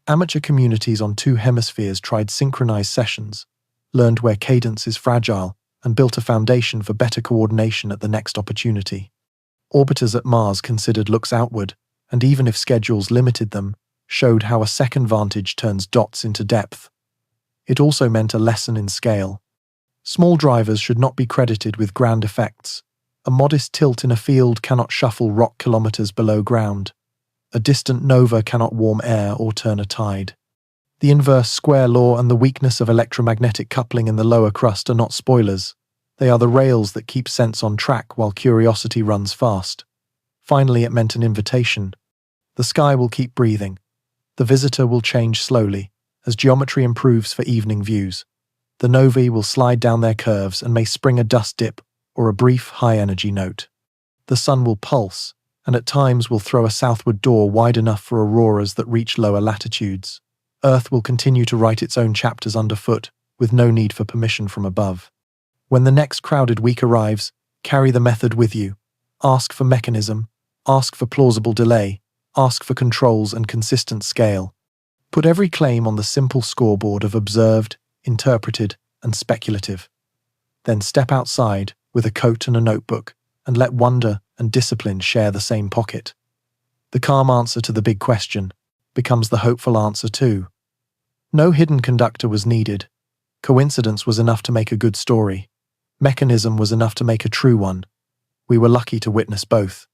Amateur communities on 2 hemispheres tried synchronized sessions, learned where cadence is fragile, and built a foundation for better coordination at the next opportunity. Orbiters at Mars considered looks outward, and even if schedules limited them, showed how a second vantage turns dots into depth. It also meant a lesson in scale. Small drivers should not be credited with grand effects. A modest tilt in a field cannot shuffle rock kilometers below ground. A distant nova cannot warm air or turn a tide. The inverse square law and the weakness of electromagnetic coupling in the lower crust are not spoilers. They are the rails that keep sense on track while curiosity runs fast. Finally, it meant an invitation. The sky will keep breathing. The visitor will change slowly, as geometry improves for evening views. The novae will slide down their curves and may spring a dust dip or a brief high-energy note. The sun will pulse, and at times will throw a southward door wide enough for auroras that reach lower latitudes. Earth will continue to write its own chapters underfoot, with no need for permission from above. When the next crowded week arrives, carry the method with you. Ask for mechanism, ask for plausible delay, ask for controls and consistent scale. Put every claim on the simple scoreboard of observed, interpreted, and speculative. Then step outside with a coat and a notebook, and let wonder and discipline share the same pocket. The calm answer to the big question becomes the hopeful answer too. No hidden conductor was needed. Coincidence was enough to make a good story. Mechanism was enough to make a true one. We were lucky to witness both.